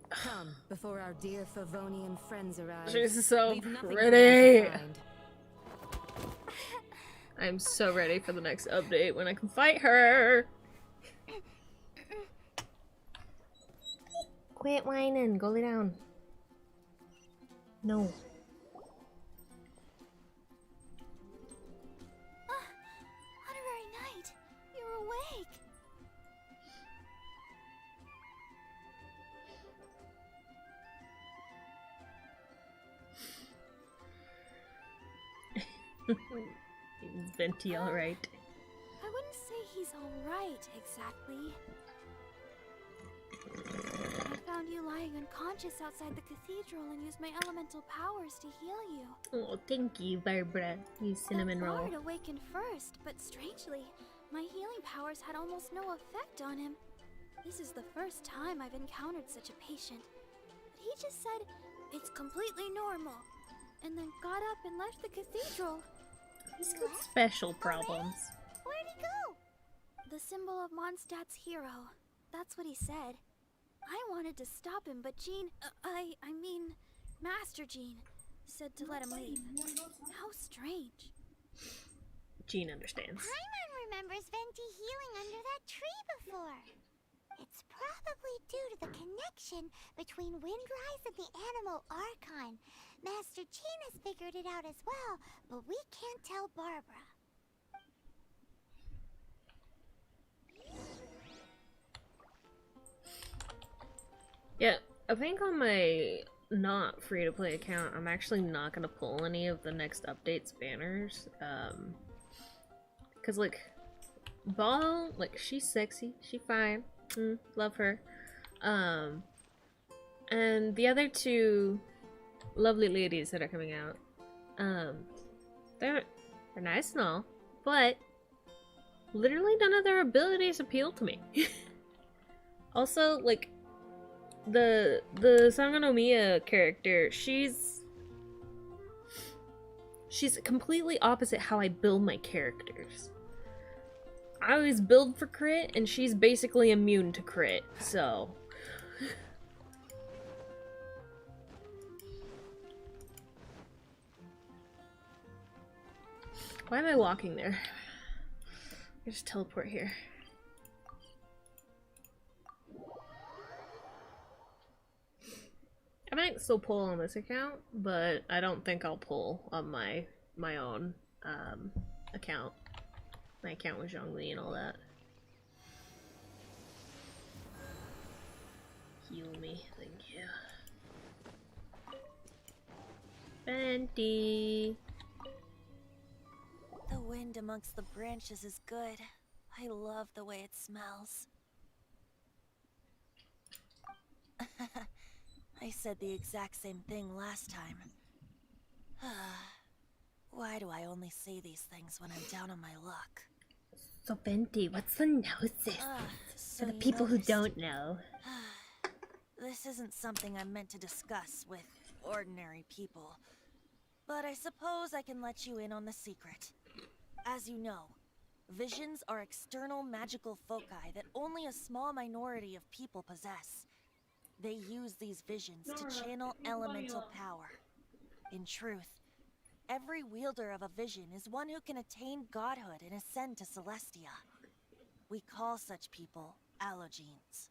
Come, before our dear Favonian friends arrive. She's so Leave nothing for pretty. them to find. I'm so ready for the next update when I can fight her. Quit whining, go lay down. No. What a very night! You're awake! Is Venti alright? I wouldn't say he's alright, exactly. I found you lying unconscious outside the cathedral and used my elemental powers to heal you. Oh, thank you, Barbara. You cinnamon The roll. bard awakened first, but strangely, My healing powers had almost no effect on him. This is the first time I've encountered such a patient. But he just said, it's completely normal, and then got up and left the cathedral. He's got special problems. Where'd he go? The symbol of Mondstat's hero. That's what he said. I wanted to stop him, but Jean, I mean, Master Jean, said to let him leave. How strange. Jean understands. Paimon remembers Venti healing under that tree before. It's probably due to the connection between Windrise and the Animal Archon. Master Jean has figured it out as well, but we can't tell Barbara. Yeah, I think on my not free-to-play account, I'm actually not gonna pull any of the next update's banners. Cause like, Ball, like, she's sexy, she fine, love her. And the other two lovely ladies that are coming out, they're nice and all, but literally none of their abilities appeal to me. Also, like, the Sangonomiya character, she's completely opposite how I build my characters. I always build for crit, and she's basically immune to crit, so... Why am I walking there? I just teleport here. I might still pull on this account, but I don't think I'll pull on my own account. My account with Zhongli and all that. Heal me, thank you. Venti. The wind amongst the branches is good. I love the way it smells. I said the exact same thing last time. Why do I only say these things when I'm down on my luck? So Venti, what's the gnosis? So For the people who noticed. don't know. This isn't something I'm meant to discuss with ordinary people. But I suppose I can let you in on the secret. As you know, visions are external magical foci that only a small minority of people possess. They use these visions to channel elemental power. In truth, every wielder of a vision is one who can attain godhood and ascend to Celestia. We call such people allogenes.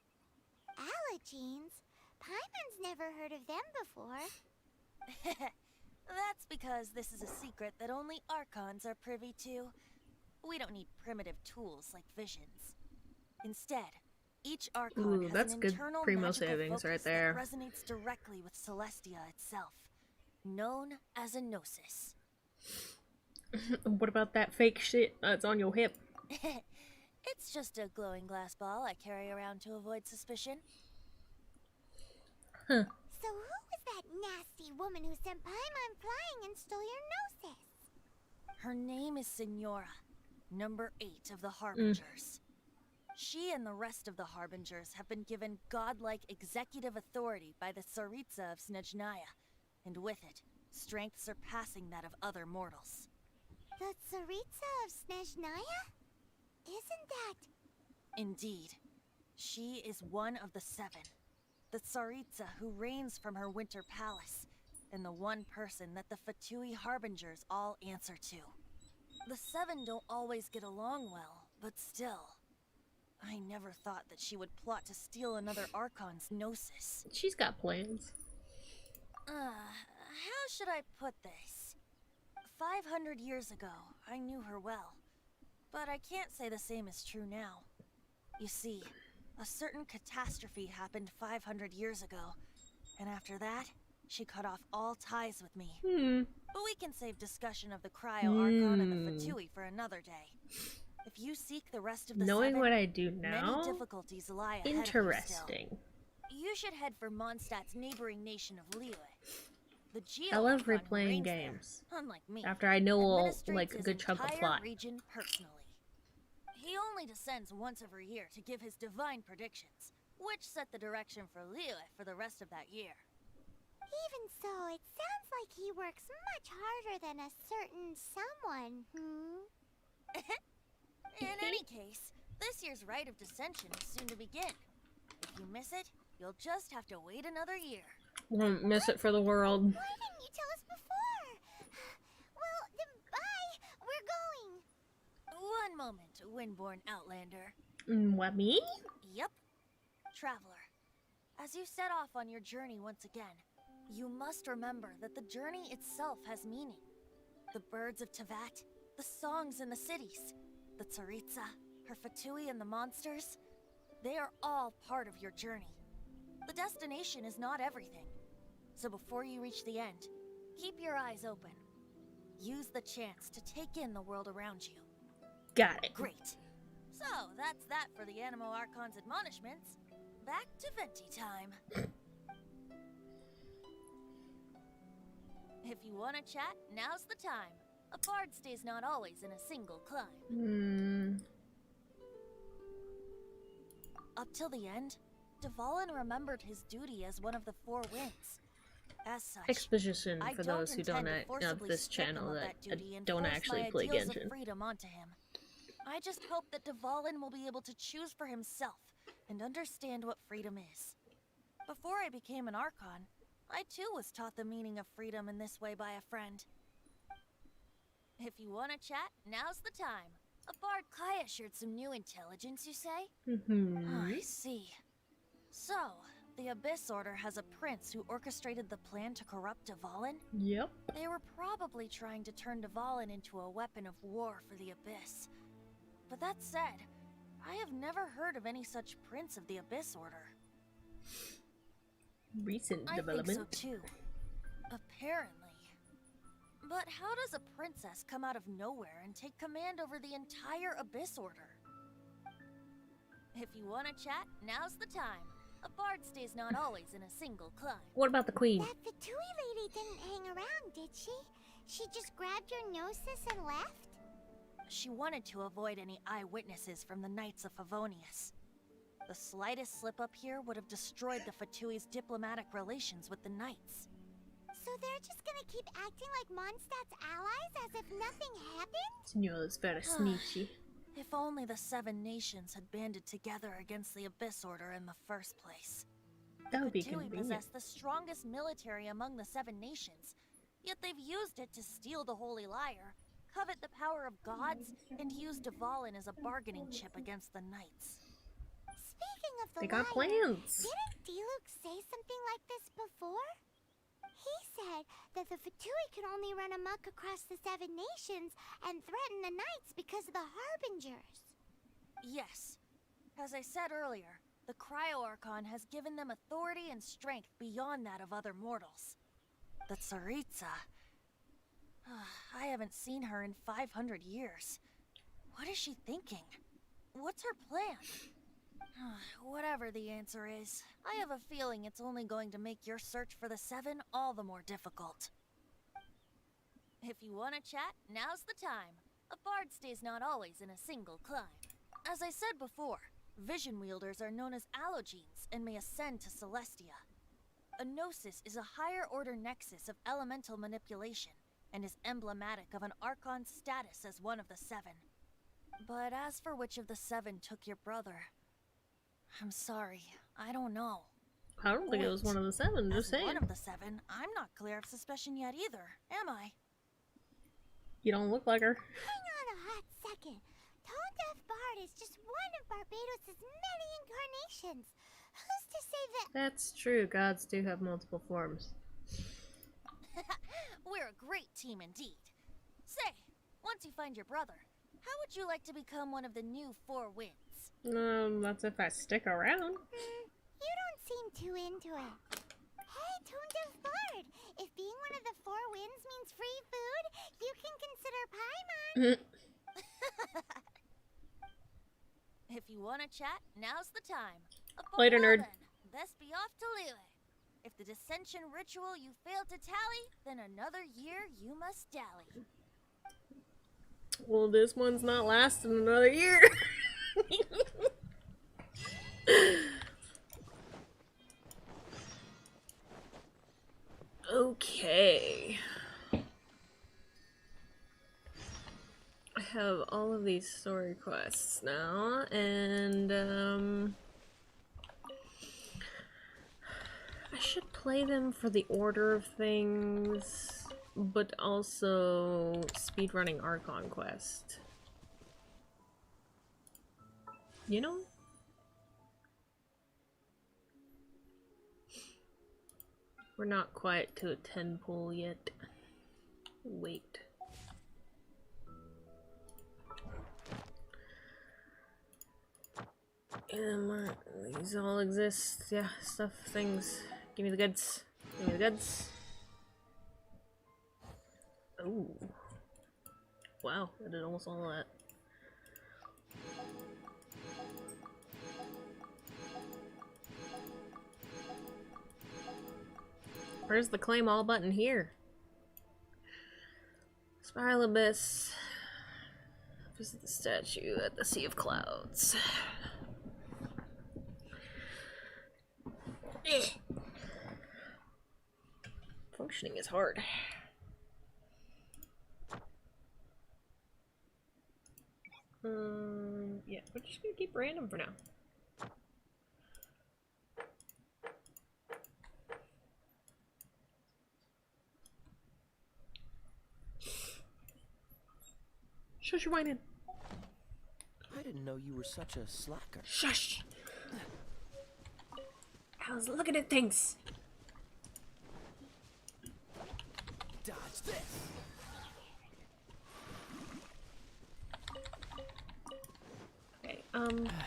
Allogenes? Paimon's never heard of them before. That's because this is a secret that only Archons are privy to. We don't need primitive tools like visions. Instead, each Archon Ooh, has that's an good internal primo magical savings focus right there. that resonates directly with Celestia itself, known as a gnosis. What about that fake shit that's on your hip? It's just a glowing glass ball I carry around to avoid suspicion. Huh. So who was that nasty woman who sent Paimon flying and stole your gnosis? Her name is Signora, number 8 of the Harbingers. She and the rest of the Harbingers have been given godlike executive authority by the Tsaritsa of Snezhnaya, and with it, strength surpassing that of other mortals. The Tsaritsa of Snezhnaya? Isn't that... Indeed. She is one of the 7. The Tsaritsa who reigns from her winter palace, and the one person that the F2P Harbingers all answer to. The 7 don't always get along well, but still. I never thought that she would plot to steal another Archon's gnosis. She's got plans. How should I put this? 500 years ago, I knew her well. But I can't say the same is true now. You see, a certain catastrophe happened 500 years ago, and after that, she cut off all ties with me. But we can save discussion of the Cryo-Archon and the F2P for another day. If you seek the rest of the Knowing 7, what I do now, many difficulties lie ahead interesting. of you still. You should head for Mondstat's neighboring nation of Liyue. The I love Geo-Archon who replaying reigns games. There, unlike me, after I know all, administrates like, a his good chunk of entire plot. region personally. He only descends once every year to give his divine predictions, which set the direction for Liyue for the rest of that year. Even so, it sounds like he works much harder than a certain someone, In any case, this year's rite of descension is soon to begin. If you miss it, you'll just have to wait another year. Won't miss it for the world. Why didn't you tell us before? Well, then bye. We're going. One moment, Windborn Outlander. What, me? Yep. Traveler, as you set off on your journey once again, you must remember that the journey itself has meaning. The birds of Tevat, the songs in the cities, the Tsaritsa, her Fatui and the monsters, they are all part of your journey. The destination is not everything. So before you reach the end, keep your eyes open. Use the chance to take in the world around you. Got it. Great. So, that's that for the Animo Archon's admonishments. Back to Venti time. If you want to chat, now's the time. A bard stays not always in a single climb. Up till the end, Dvalin remembered his duty as one of the Four Winds. As such, Exposition I for those who don't intend to have forcibly this strip him channel of that duty and don't force actually my play ideals Genshin. of freedom onto him. I just hope that Dvalin will be able to choose for himself and understand what freedom is. Before I became an Archon, I too was taught the meaning of freedom in this way by a friend. If you want to chat, now's the time. A bard Kaya shared some new intelligence, you say? Oh, I see. So, the Abyss Order has a prince who orchestrated the plan to corrupt Dvalin? Yep. They were probably trying to turn Dvalin into a weapon of war for the Abyss. But that said, I have never heard of any such prince of the Abyss Order. Recent I development. think so too. Apparently. But how does a princess come out of nowhere and take command over the entire Abyss Order? If you want to chat, now's the time. A bard stays not always in a single climb. What about the queen? That Fatui lady didn't hang around, did she? She just grabbed your gnosis and left? She wanted to avoid any eyewitnesses from the Knights of Favonius. The slightest slip up here would have destroyed the Fatui's diplomatic relations with the Knights. So they're just gonna keep acting like Mondstadt's allies as if nothing happened? Senor is very sneaky. If only the Seven Nations had banded together against the Abyss Order in the first place. That would be Fatui convenient. possess the strongest military among the Seven Nations, yet they've used it to steal the Holy Lyre, covet the power of gods, and use Dvalin as a bargaining chip against the Knights. Speaking of the They got lyre, plans. didn't Diluc say something like this before? He said that the Fatui could only run amok across the Seven Nations and threaten the Knights because of the Harbingers. Yes. As I said earlier, the Cryo-Archon has given them authority and strength beyond that of other mortals. The Tsaritsa... I haven't seen her in 500 years. What is she thinking? What's her plan? Whatever the answer is, I have a feeling it's only going to make your search for the Seven all the more difficult. If you want to chat, now's the time. A bard stays not always in a single climb. As I said before, vision wielders are known as allogenes and may ascend to Celestia. A gnosis is a higher order nexus of elemental manipulation and is emblematic of an Archon's status as one of the Seven. But as for which of the Seven took your brother, I'm sorry, I don't know. I don't think it was one of the Seven, just saying. One of the Seven, I'm not clear of suspicion yet either, am I? You don't look like her. Hang on a hot second. Tone Deaf Bard is just one of Barbados' many incarnations. Who's to say that— That's true. Gods do have multiple forms. We're a great team indeed. Say, once you find your brother, how would you like to become one of the new Four Winds? That's if I stick around. You don't seem too into it. Hey, Tone Deaf Bard, if being one of the Four Winds means free food, you can consider Paimon. If you want to chat, now's the time. Later, nerd. Then, best be off to Liyue. If the dissension ritual you failed to tally, then another year you must dally. Well, this one's not lasting another year. Okay. I have all of these story quests now, and I should play them for the order of things, but also speedrunning Archon quest. You know? We're not quite to a 10 pull yet. Wait. These all exist. Yeah, stuff, things. Give me the goods. Give me the goods. Ooh. Wow, I did almost all of that. Where's the claim all button here? Spiral Abyss. Visit the statue at the Sea of Clouds. Functioning is hard. Yeah, we're just gonna keep random for now. Shush your whining. I didn't know you were such a slacker. Shush! I was looking at things. Dodge this. Okay,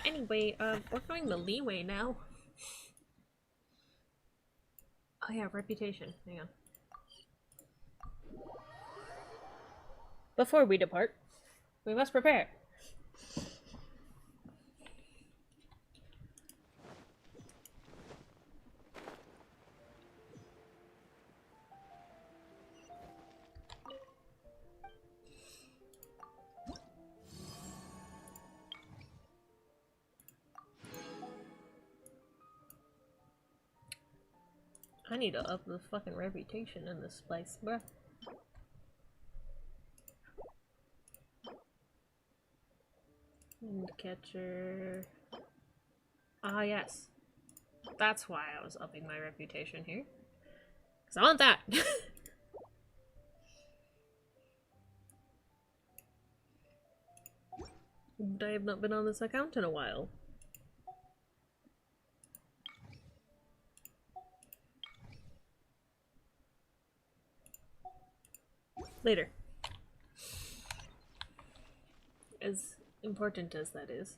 anyway, we're going the leeway now. Oh yeah, reputation. Hang on. Before we depart, we must prepare. I need to up the fucking reputation in this place, bruh. Wind catcher. Ah, yes. That's why I was upping my reputation here. Because I want that! But I have not been on this account in a while. Later. As important as that is.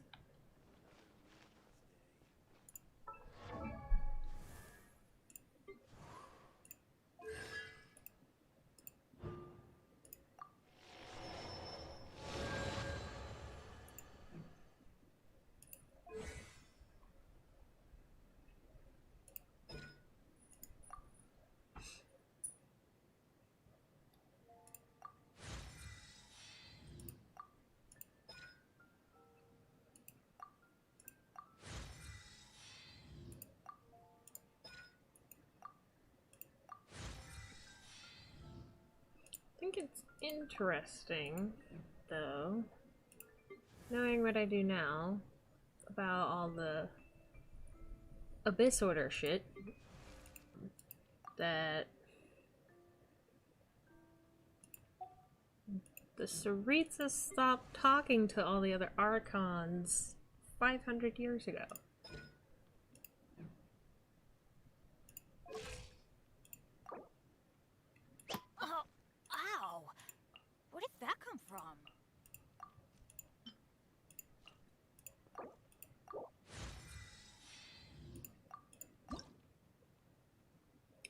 I think it's interesting, though, knowing what I do now about all the Abyss Order shit, that the Saritsa stopped talking to all the other Archons 500 years ago. Ow! Where did that come from?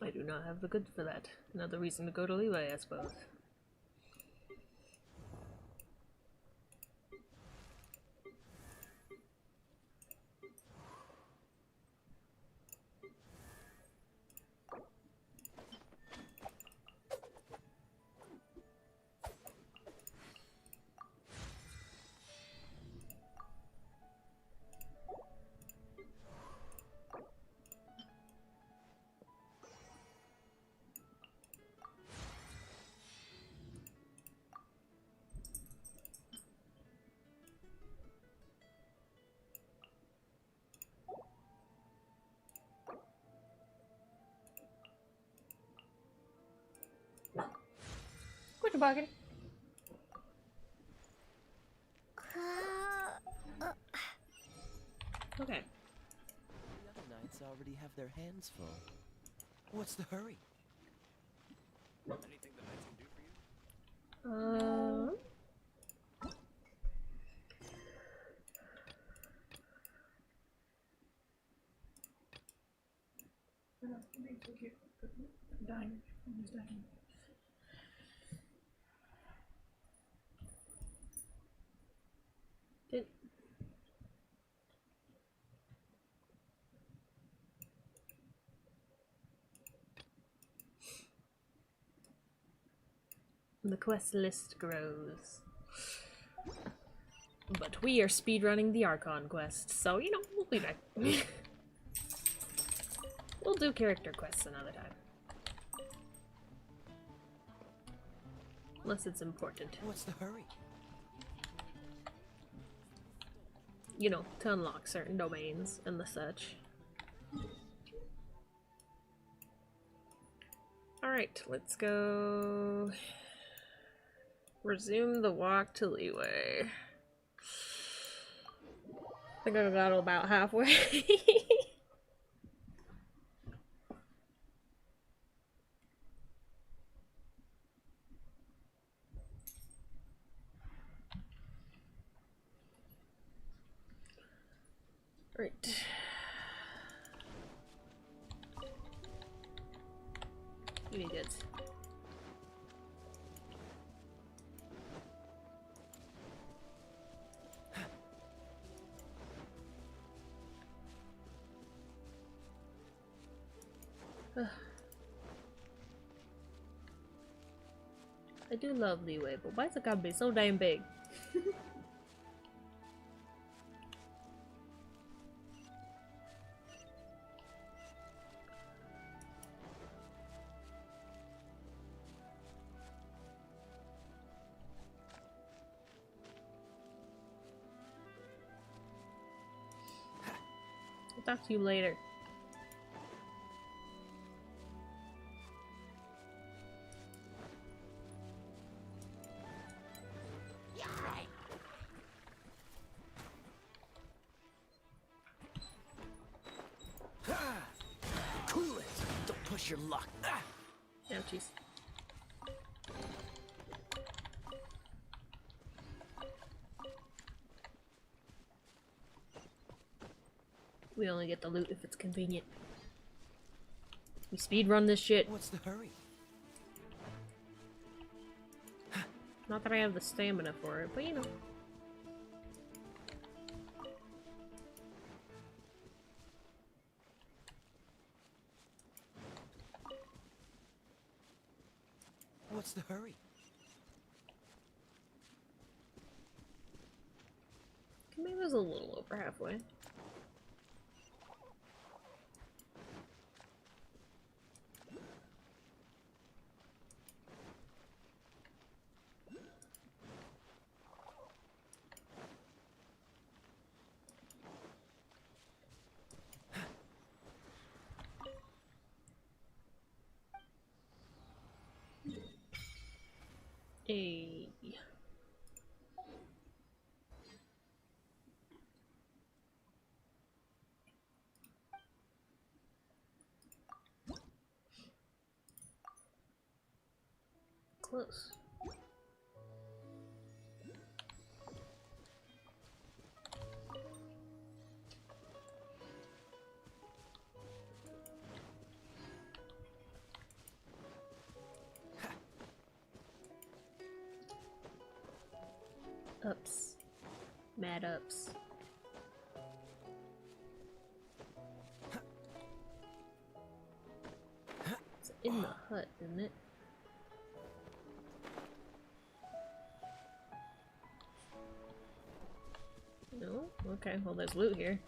I do not have the goods for that. Another reason to go to Leeway, I suppose. Quit your barking. Okay. The other knights already have their hands full. What's the hurry? Anything the knights can do for you? Dying. Almost dying. The quest list grows. But we are speedrunning the Archon quest, so you know, we'll be back. We'll do character quests another time. Unless it's important. What's the hurry? You know, to unlock certain domains and the such. Alright, let's go resume the walk to Leeway. I think I got about halfway. Right. Give me goods. I do love Leeway, but why's it gotta be so damn big? I'll talk to you later. Cool it! Don't push your luck. Ouchies. We only get the loot if it's convenient. We speedrun this shit. What's the hurry? Not that I have the stamina for it, but you know. What's the hurry? Maybe it was a little over halfway. Hey. Close. Ups. Mad ups. It's in the hut, isn't it? No? Okay, well there's loot here.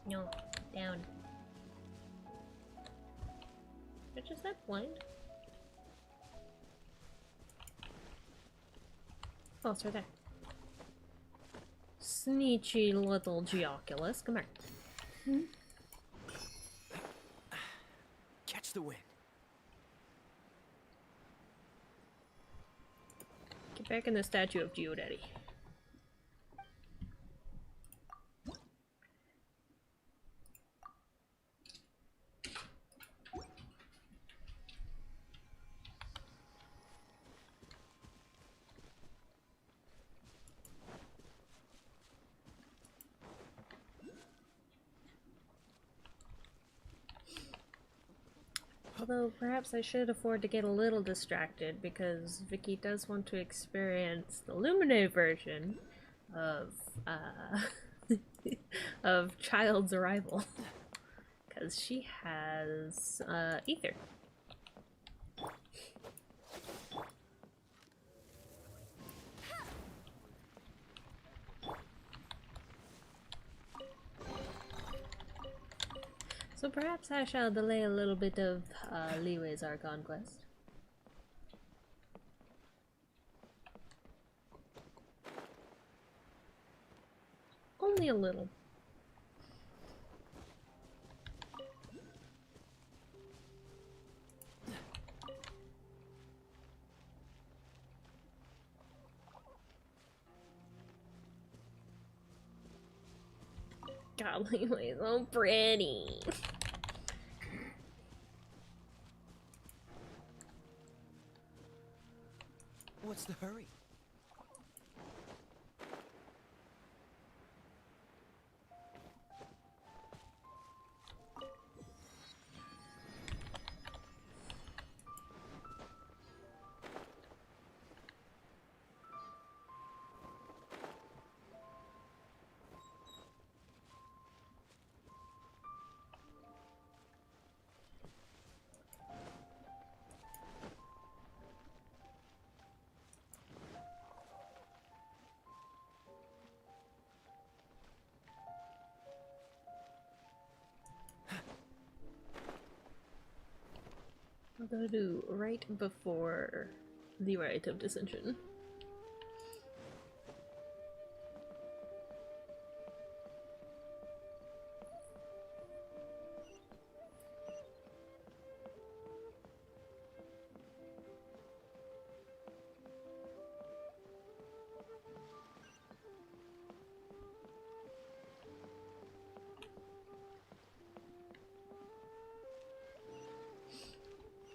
No. Down. Which is that blind? Oh, it's right there. Sneaky little Geoculus. Come here. Catch the wind. Get back in the statue of Geodaddy. Although, perhaps I should afford to get a little distracted, because Vicky does want to experience the Lumine version of, of Child's Arrival. Because she has, Ether. So perhaps I shall delay a little bit of Liwei's Archon quest. Only a little. God, Liwei's so pretty. What's the hurry? I'll go to right before the Rite of Dissension.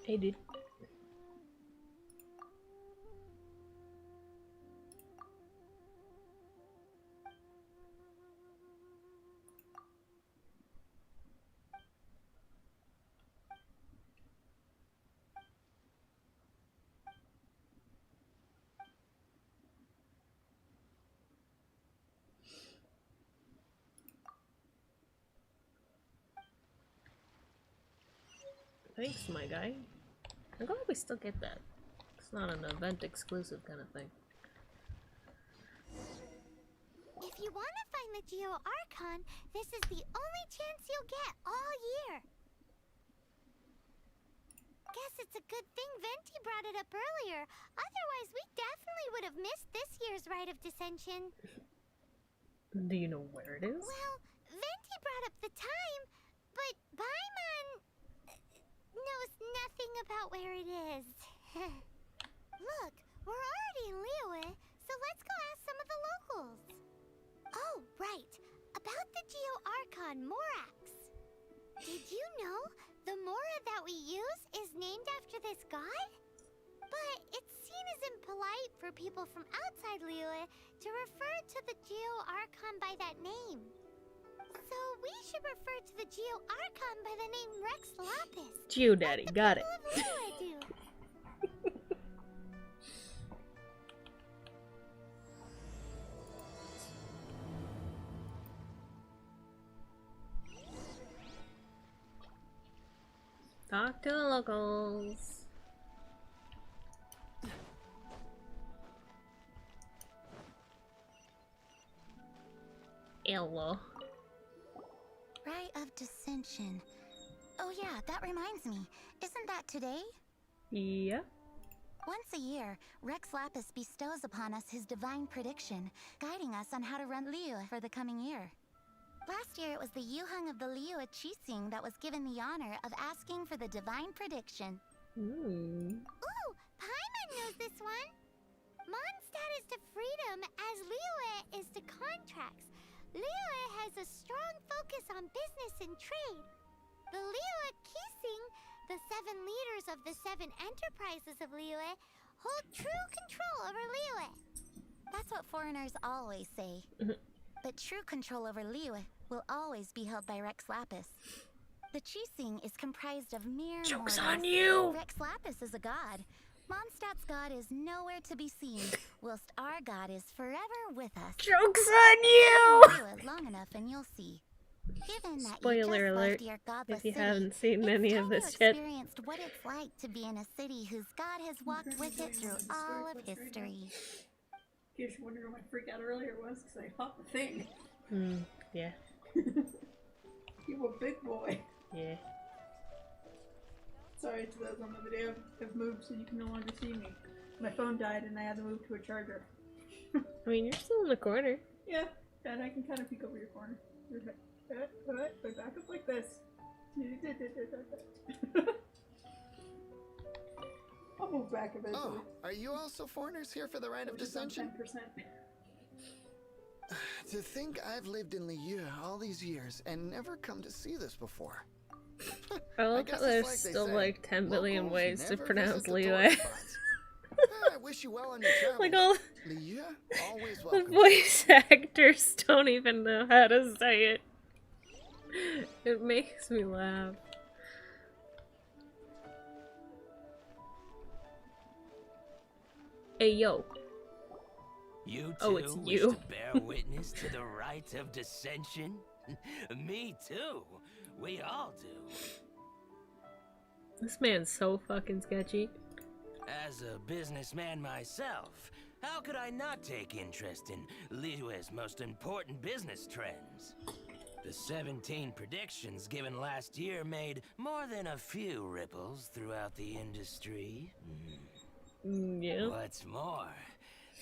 Hey, dude. Thanks, my guy. I'm glad we still get that. It's not an event exclusive kind of thing. If you want to find the Geo Archon, this is the only chance you'll get all year. Guess it's a good thing Venti brought it up earlier. Otherwise, we definitely would have missed this year's Rite of Dissension. Do you know where it is? Well, Venti brought up the time, but Paimon knows nothing about where it is. Look, we're already in Liyue, so let's go ask some of the locals. Oh, right. About the Geo Archon Morax. Did you know the Mora that we use is named after this god? But it's seen as impolite for people from outside Liyue to refer to the Geo Archon by that name. So we should refer to the Geo Archon by the name Rex Lapis. Geodaddy, got it. Talk to the locals. Hello. Rite of Dissension. Oh yeah, that reminds me. Isn't that today? Yeah. Once a year, Rex Lapis bestows upon us his divine prediction, guiding us on how to run Liyue for the coming year. Last year, it was the Yuheng of the Liyue Qixing that was given the honor of asking for the divine prediction. Ooh. Ooh, Paimon knows this one! Mondstat is to freedom as Liyue is to contracts. Liyue has a strong focus on business and trade. The Liyue Qixing, the 7 leaders of the 7 enterprises of Liyue, hold true control over Liyue. That's what foreigners always say. But true control over Liyue will always be held by Rex Lapis. The Qixing is comprised of mere Joke's mortals. on you! Rex Lapis is a god. Mondstat's god is nowhere to be seen, whilst our god is forever with us. Joke's on you! Liyue long enough and you'll see. Given that Spoiler you just alert, left your godless if you city, haven't seen any of this you yet. experienced what it's like to be in a city whose god has walked with it through all of history. In case you wondered what my freak out earlier was, because I popped the thing. Yeah. You a big boy. Yeah. Sorry to those on the video. I've moved so you can no longer see me. My phone died and I had to move to a charger. I mean, you're still in the corner. Yeah, and I can kind of peek over your corner. I back up like this. I'll move back eventually. Oh, are you also foreigners here for the Rite of Dissension? 10%. To think I've lived in Liyue all these years and never come to see this before. I love guess how there's it's like they still say, like 10 billion locals ways to never pronounce visit the Liyue. tourist spots. I wish you well on your travels. Like all Liyue, always the welcome. voice actors don't even know how to say it. It makes me laugh. Hey yo. You Oh, too it's wish you. to bear witness to the rite of dissension? Me too. We all do. This man's so fucking sketchy. As a businessman myself, how could I not take interest in Liyue's most important business trends? The 17 predictions given last year made more than a few ripples throughout the industry. Yeah. What's more,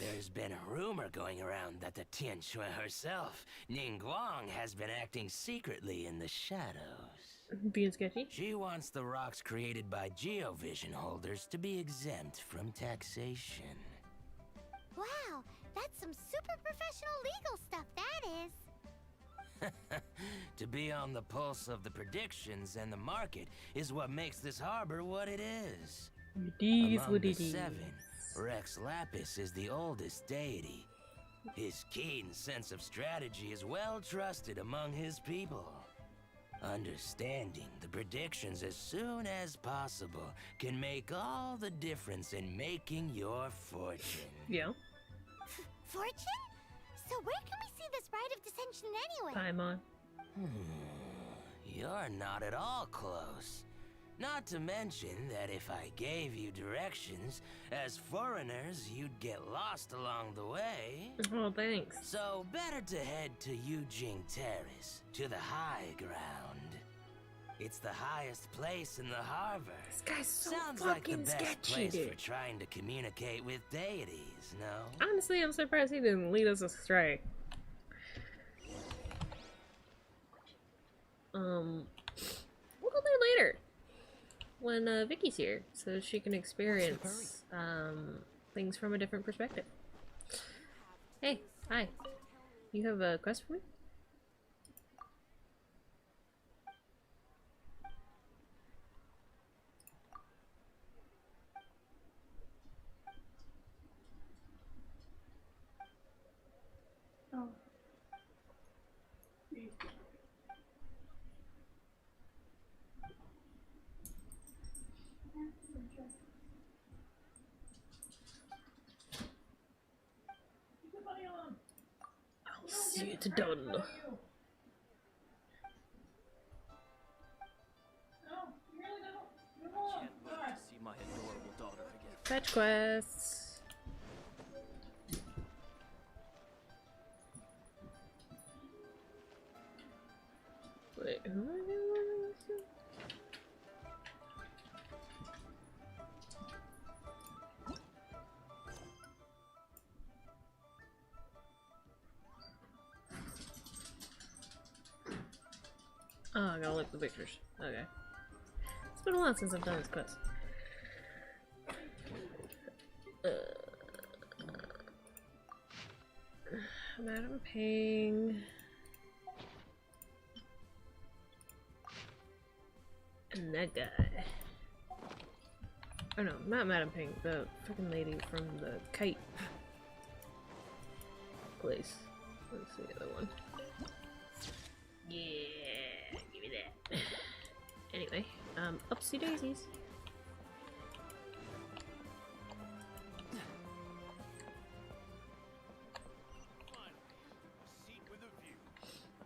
there's been a rumor going around that the Tianshui herself, Ningguang, has been acting secretly in the shadows. Being sketchy? She wants the rocks created by Geovision holders to be exempt from taxation. Wow, that's some super professional legal stuff, that is. To be on the pulse of the predictions and the market is what makes this harbor what it is. Among the 7, Rex Lapis is the oldest deity. His keen sense of strategy is well trusted among his people. Understanding the predictions as soon as possible can make all the difference in making your fortune. Yeah. Fortune? So where can we see this Rite of Dissension anyway? Paimon. You're not at all close. Not to mention that if I gave you directions, as foreigners, you'd get lost along the way. Oh, thanks. So better to head to Yujing Terrace, to the high ground. It's the highest place in the harbor. This guy's so Sounds like the fucking best sketchy, place dude. for trying to communicate with deities, no? Honestly, I'm surprised he didn't lead us astray. We'll go there later. When Vicky's here, so she can experience things from a different perspective. Hey, hi. You have a quest for me? Oh. I'll see it done. See my adorable daughter again. Fetch quests. Wait, who am I doing this to? Oh, I gotta look at the pictures. Okay. It's been a while since I've done this quest. Madam Ping. And that guy. Oh no, not Madam Ping, the freaking lady from the kite place. Let's see the other one. Yeah, give me that. Anyway, upsy daisies.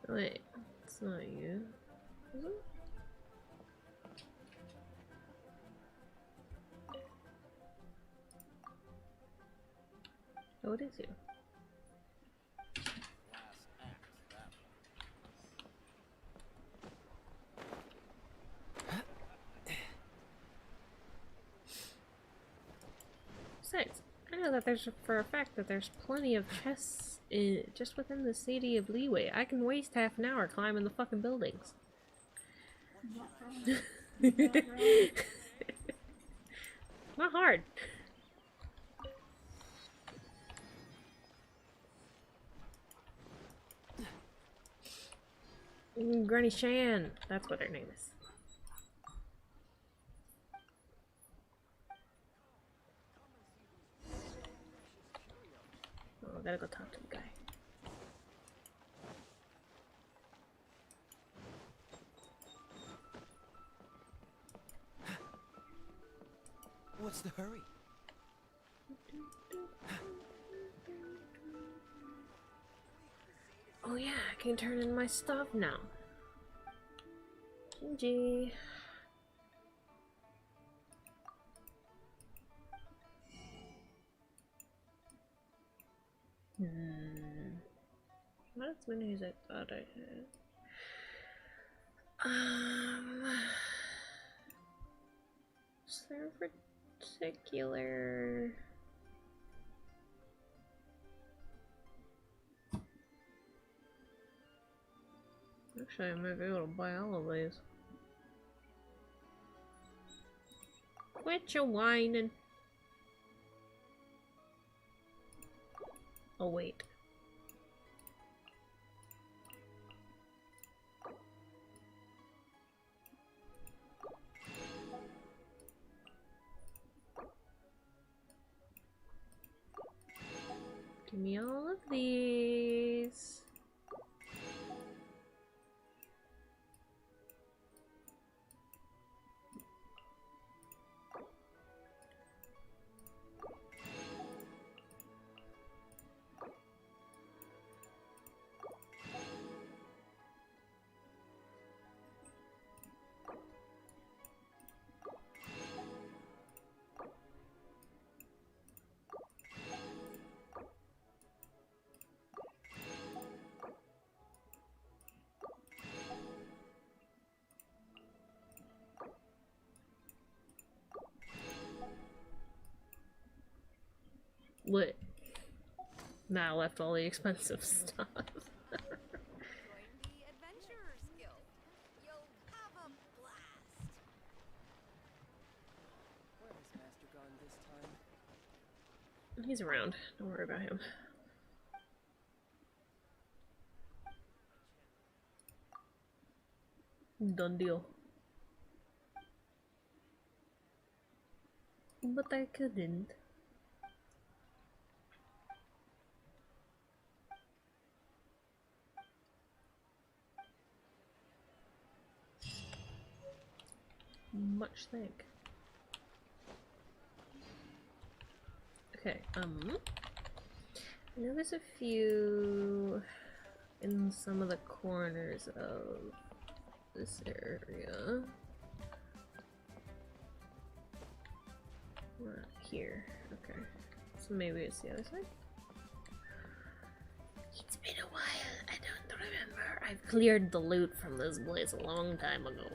Wait, it's not you. Is it? Oh, it is you. Besides, I know that there's for a fact that there's plenty of chests just within the city of Leeway. I can waste half an hour climbing the fucking buildings. Not hard. Granny Shan, that's what her name is. Oh, I gotta go talk to the guy. What's the hurry? Oh yeah, I can turn in my stuff now. GG. Not as many as I thought I had. Is there a particular... Actually, I might be able to buy all of these. Quit your whining. Oh, wait. Give me all of these. Lit. Now I left all the expensive stuff. Join the Adventurers Guild. You'll have a blast. Where has Master gone this time? He's around. Don't worry about him. Done deal. But I couldn't. Much think. Okay, I know there's a few in some of the corners of this area. Not here. Okay. So maybe it's the other side? It's been a while. I don't remember. I've cleared the loot from this place a long time ago.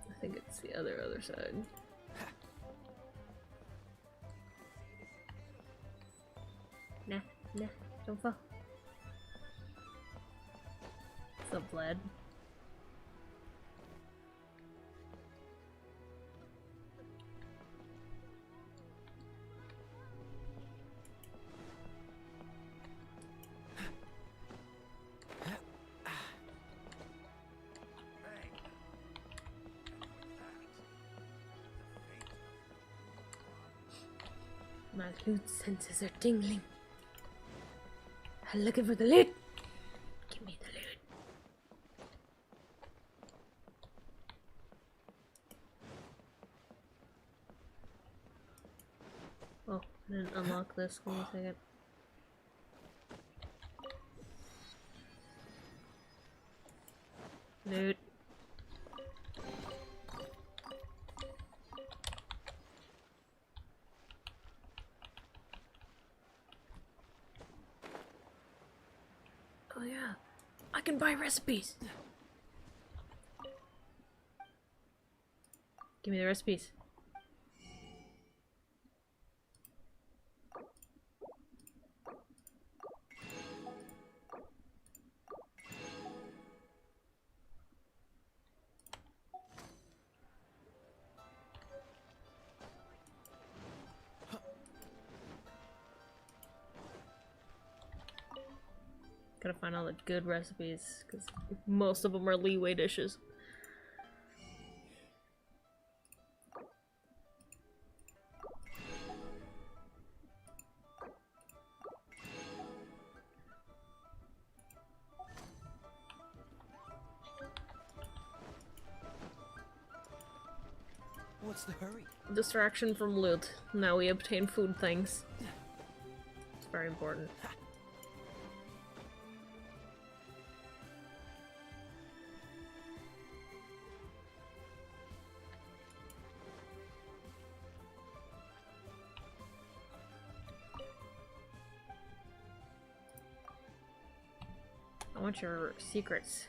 I think it's the other side. Nah. The bled. My loot senses are tingling. I'm looking for the loot. Give me the loot. Oh, I didn't unlock this. Give me a second. Loot. Oh yeah, I can buy recipes. Give me the recipes. Gotta find all the good recipes, because most of them are leeway dishes. What's the hurry? Distraction from loot. Now we obtain food things. It's very important. I want your secrets.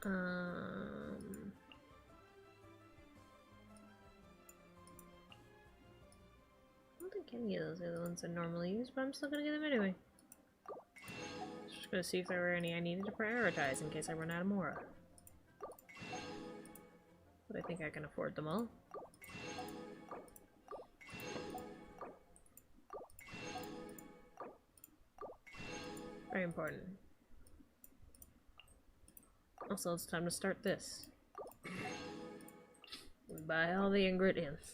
I don't think any of those are the ones I normally use, but I'm still gonna get them anyway. Just gonna see if there were any I needed to prioritize in case I run out of more. But I think I can afford them all. Very important. Also, it's time to start this. Buy all the ingredients.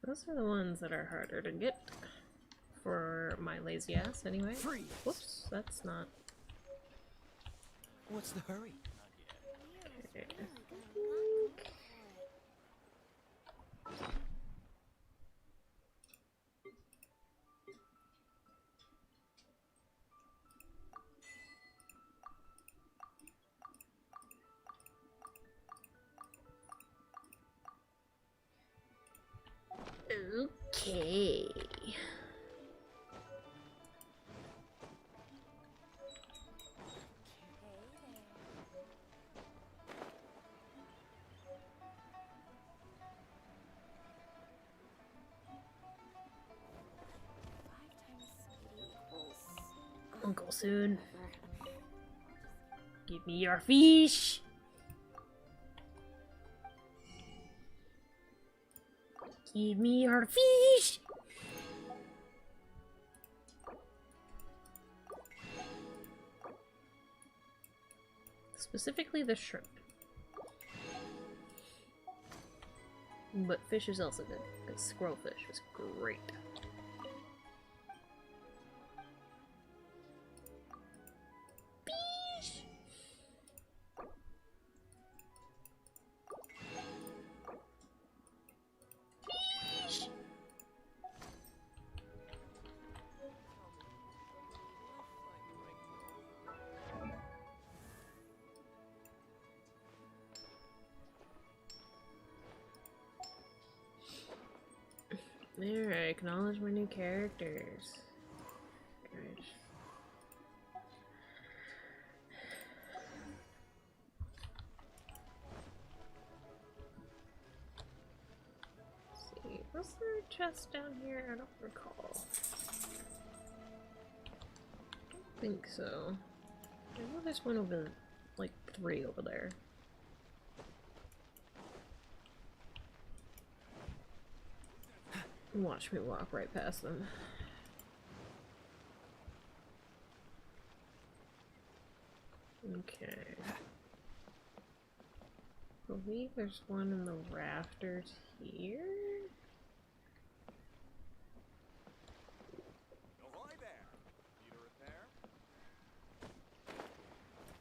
Those are the ones that are harder to get. For my lazy ass, anyway. Freeze. Whoops, that's not. What's the hurry? Okay. Okay. Uncle soon. Give me your fish. Give me your fish. Specifically the shrimp. But fish is also good, because squirrel fish is great. Fish! Fish! Alright, acknowledge my new characters. Great. See, was there a chest down here? I don't recall. Don't think so. I know there's one over, like 3 over there. Watch me walk right past them. Okay. I believe there's one in the rafters here.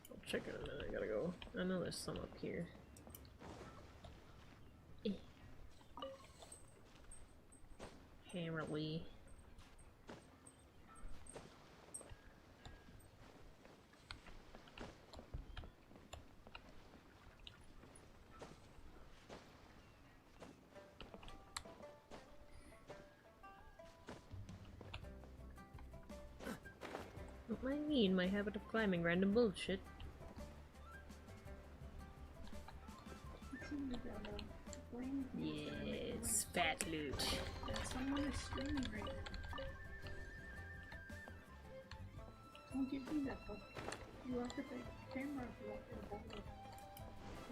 I'll check it in a minute. I gotta go. I know there's some up here. Hammerly. What might mean my habit of climbing random bullshit. Yes, fat loot. Someone is streaming right now. Don't give me that book. You look at the camera if you look at the book.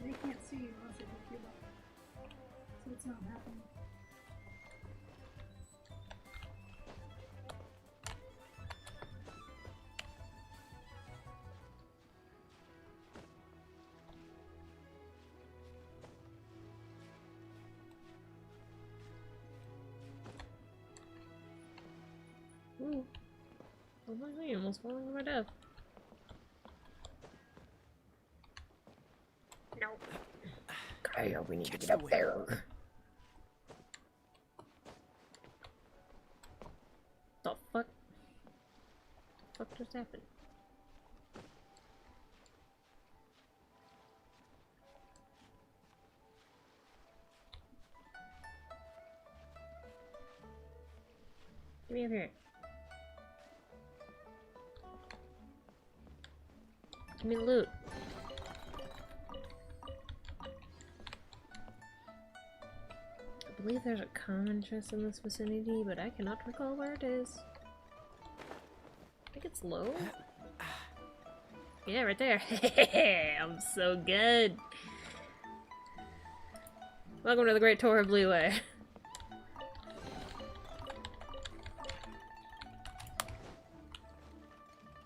They can't see you unless they look you up. So it's not happening. Ooh. Oh my god, almost falling to my death. No. Kyle, we need to get up there. The fuck? What just happened? Get me up here. Give me the loot. I believe there's a common chest in this vicinity, but I cannot recall where it is. I think it's low. Yeah, right there. I'm so good. Welcome to the Great Tour of Leeway.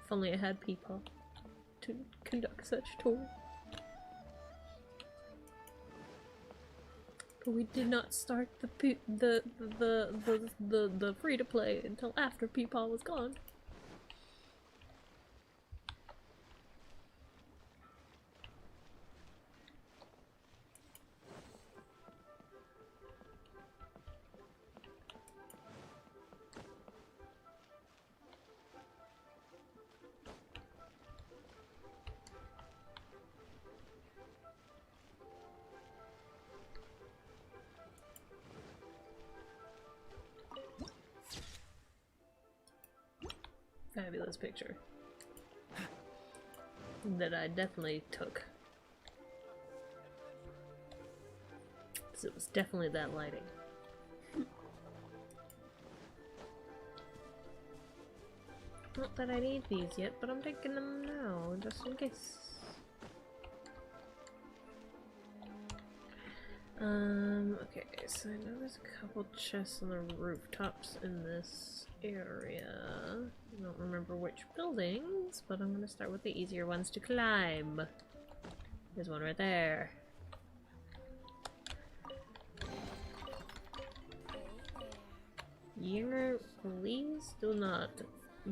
If only I had people to conduct such tour. But we did not start the free to play until after Peepaw was gone. Fabulous picture that I definitely took. Because it was definitely that lighting. Not that I need these yet, but I'm taking them now, just in case. Okay, so I know there's a couple chests on the rooftops in this area. I don't remember which buildings, but I'm gonna start with the easier ones to climb. There's one right there. Yinger, please do not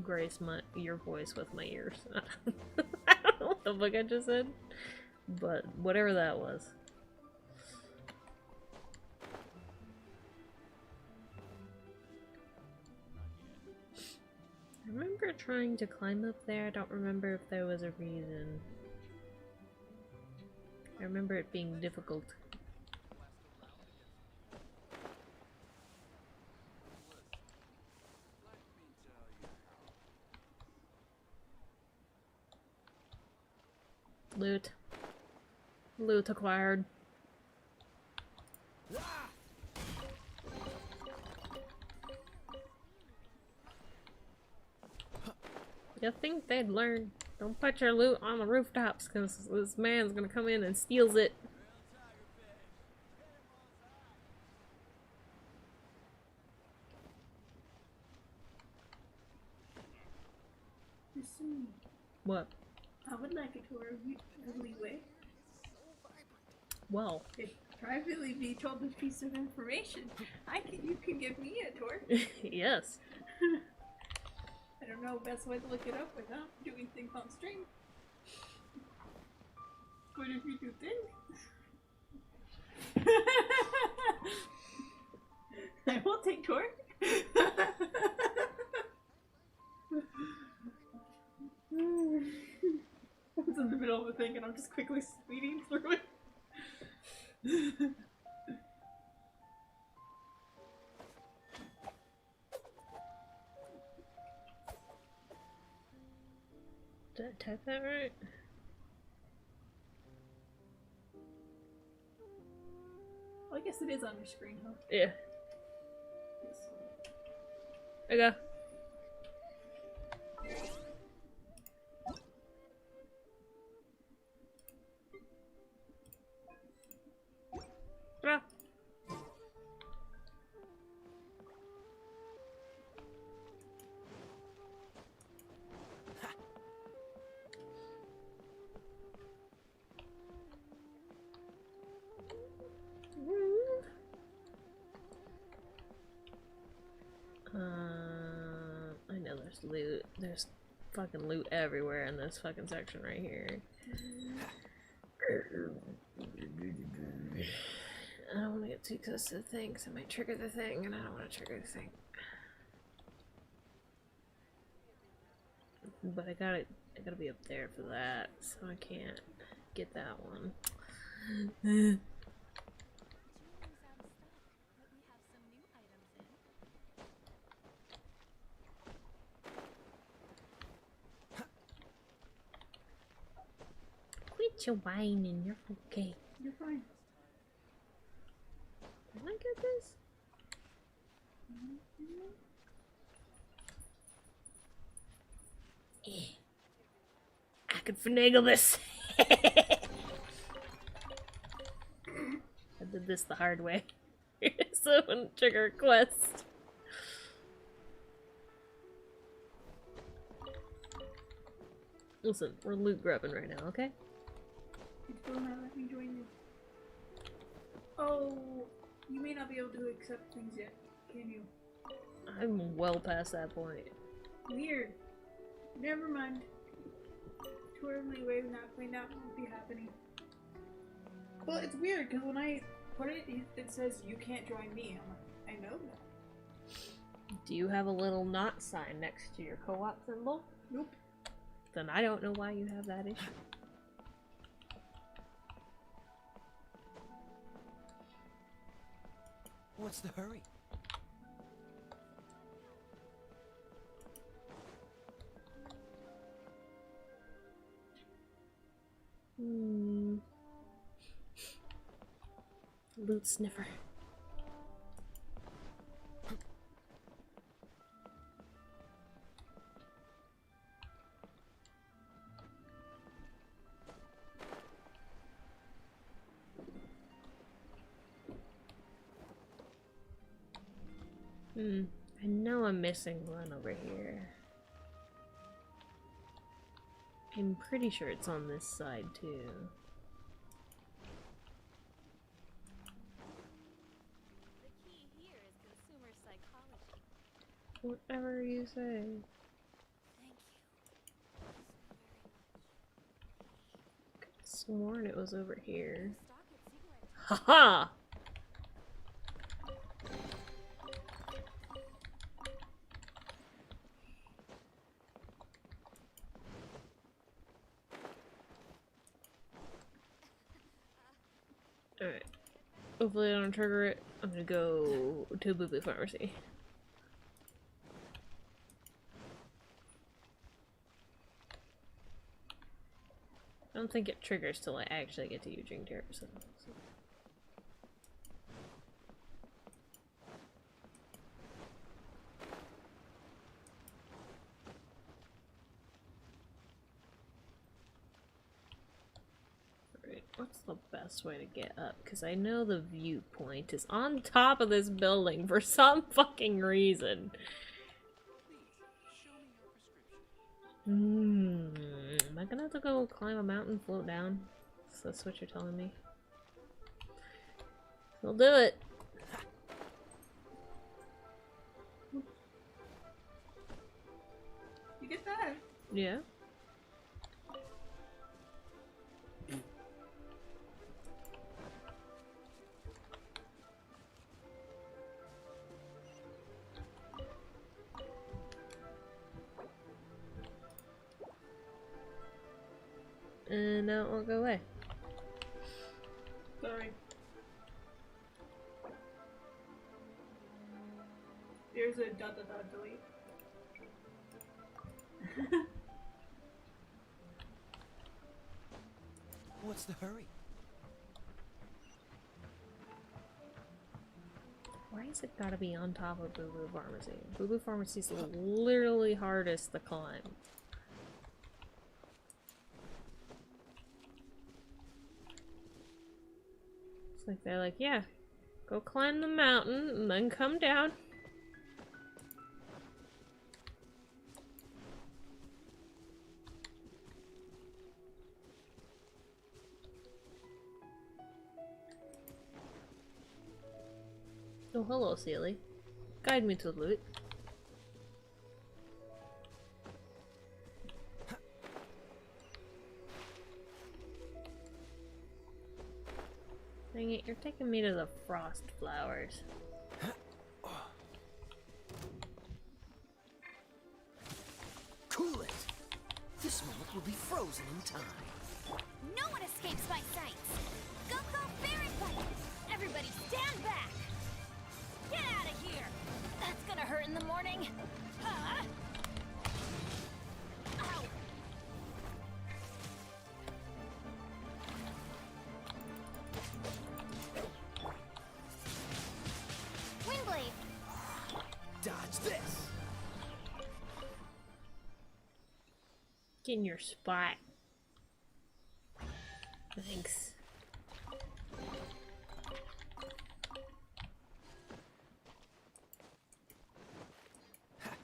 grace your voice with my ears. I don't know what the fuck I just said, but whatever that was. I remember trying to climb up there. I don't remember if there was a reason. I remember it being difficult. Loot. Loot acquired. You think they'd learn? Don't put your loot on the rooftops, because this man's gonna come in and steals it. Sumi, What? I would like a tour of Ugly Way. Well. If privately be told this piece of information, you can give me a tour. Yes. I don't know best way to look it up without doing things on stream. But if you do things, I will take tour. I was in the middle of a thing and I'm just quickly speeding through it. Did I type that right? Well, I guess it is on your screen, huh? Yeah. There you go. Ah. I know there's loot. There's fucking loot everywhere in this fucking section right here. I don't want to get too close to the thing because I might trigger the thing, and I don't want to trigger the thing. But I gotta be up there for that, so I can't get that one. Quit your whining, you're okay. You're fine. Can I get this? I could finagle this. I did this the hard way. So I wouldn't trigger a quest. Listen, we're loot grubbing right now, okay? You still not let me join you. Oh, you may not be able to accept things yet, can you? I'm well past that point. Weird. Never mind. Tour of my way not cleaned out won't be happening. Well, it's weird because when I put it, it says you can't join me. I'm like, I know that. Do you have a little not sign next to your co-op symbol? Nope. Then I don't know why you have that issue. What's the hurry? Loot sniffer. I know I'm missing one over here. I'm pretty sure it's on this side too. The key here is consumer psychology. Whatever you say. Thank you so very much. Sworn it was over here. Haha! Alright. Hopefully I don't trigger it. I'm gonna go to Boo Boo Pharmacy. don't think it triggers till I actually get to Eugene Terrace. So. Alright, what's the best way to get up? Because I know the viewpoint is on top of this building for some fucking reason. Am I gonna have to go climb a mountain, float down? So that's what you're telling me. We'll do it. You get that? Yeah. And now it won't go away. Sorry. There's a delete. What's the hurry? Why is it gotta be on top of Boo Boo Pharmacy? Boo Boo Pharmacy's literally hardest to climb. It's like they're like, yeah, go climb the mountain and then come down. Oh, hello, Sealy. Guide me to the loot. Dang it, you're taking me to the frost flowers. Cool it! This moment will be frozen in time. No one escapes my sights! Go, go, Baron Fight! Everybody stand back! Get out of here! That's gonna hurt in the morning! Huh? Ow! Windblade! Dodge this! Get in your spot. Thanks.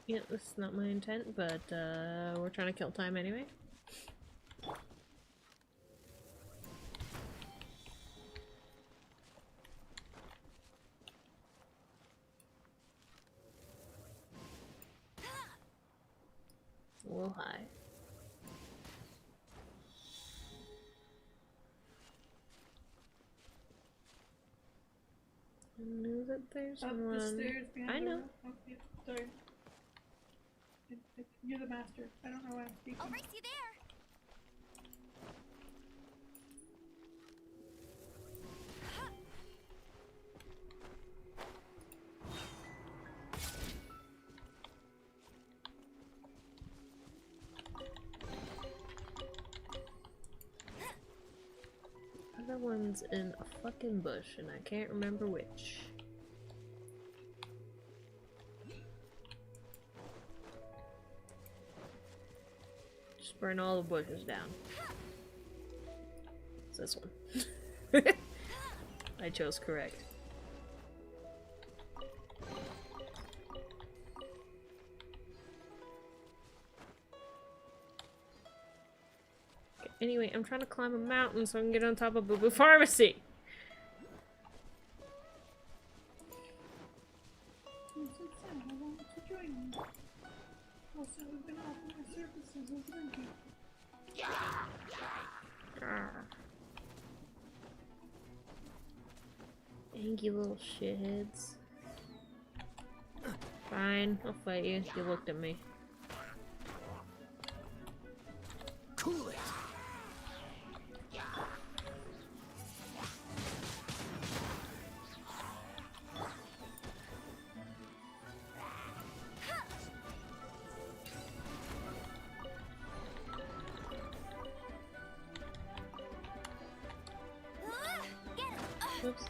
Yeah, this is not my intent, but we're trying to kill time anyway. Whoa, hi. I knew that there's Up one. the stairs behind I know. Oh, yeah, sorry. You're the master. I don't know why I'm speaking. I'll race you there! Other one's in a fucking bush, and I can't remember which. Just burn all the bushes down. It's this one. I chose correct. Anyway, I'm trying to climb a mountain so I can get on top of Boo Boo Pharmacy. I want to join you. Also, we've been offering our services as drinking. Thank you, little shitheads. Fine, I'll fight you. You looked at me. Cool it! Oops.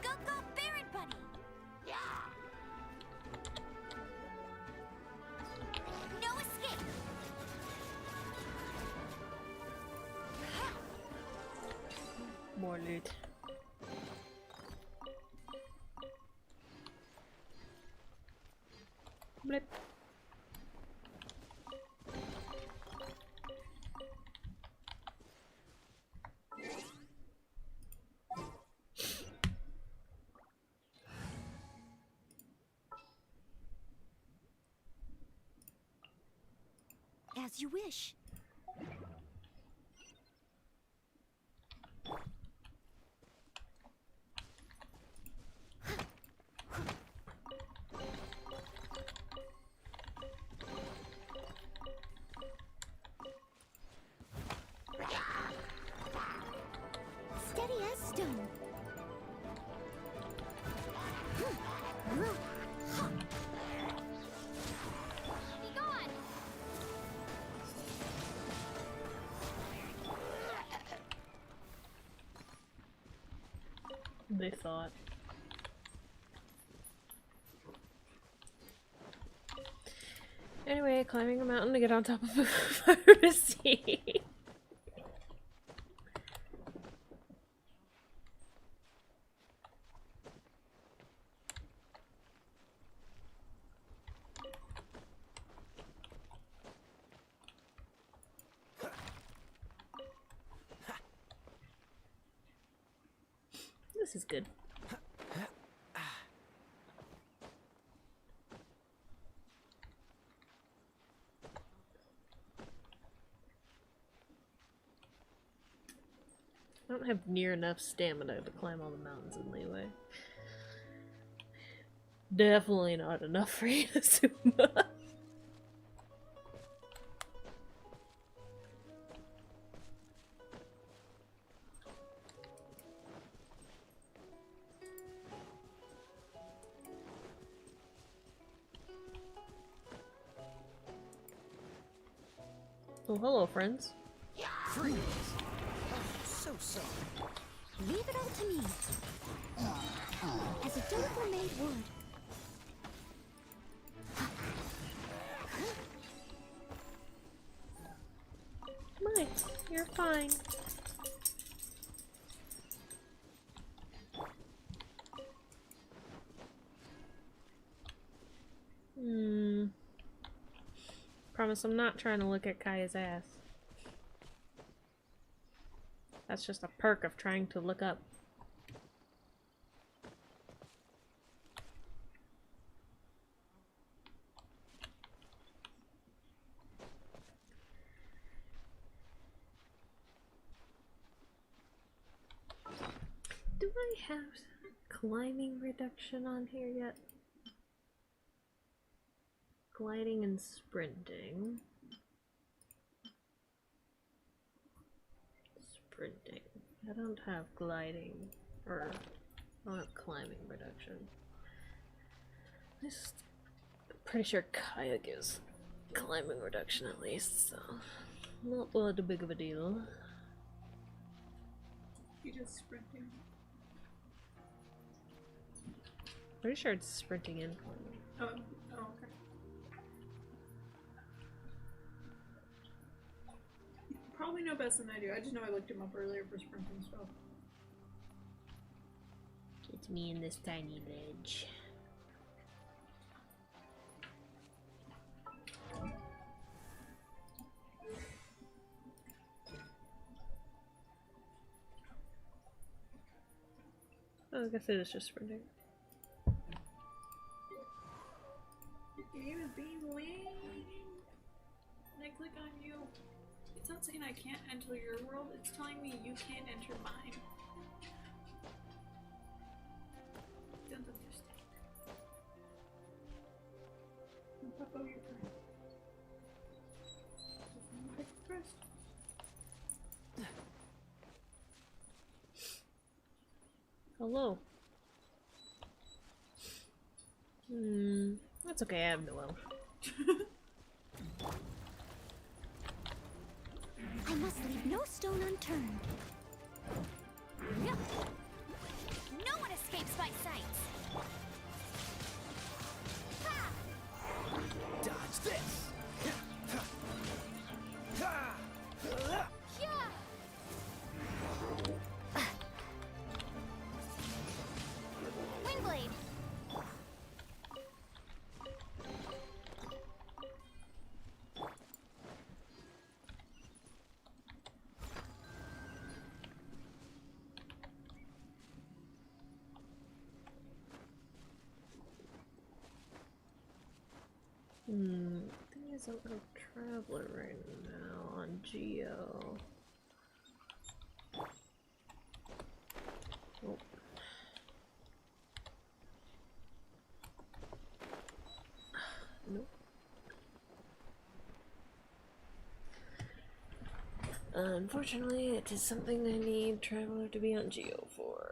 Go, go, Barrett Buddy! No escape! More loot. Blip. As you wish. Steady as stone. Be gone! They thought. Anyway, climbing a mountain to get on top of a pharmacy. This is good. I don't have near enough stamina to climb all the mountains in Leeway. Definitely not enough for Inazuma. Oh, hello, friends. Freeze! So sorry. Leave it all to me. As a gentle maid would. Mike, you're fine. Promise I'm not trying to look at Kaya's ass. That's just a perk of trying to look up. Do I have climbing reduction on here yet? Gliding and sprinting. Sprinting. I don't have gliding, or I don't have climbing reduction. I'm pretty sure Kaya gives climbing reduction at least, so not that big of a deal. You just sprinting. Pretty sure it's sprinting and climbing. Oh, okay. You probably know best than I do. I just know I looked him up earlier for sprinting stuff. It's me in this tiny ledge. Oh, I guess it is just sprinting. The game is being lame. When I click on you, it's not saying I can't enter your world, it's telling me you can't enter mine. Don't understand. Pop over your turn. Pick the crest. Hello. That's okay, I have Noel. I must leave no stone unturned. No one escapes my sight. Dodge this! Windblade. Thing is, I don't have Traveler right now on Geo. Oh. Nope. Unfortunately, it is something I need Traveler to be on Geo for.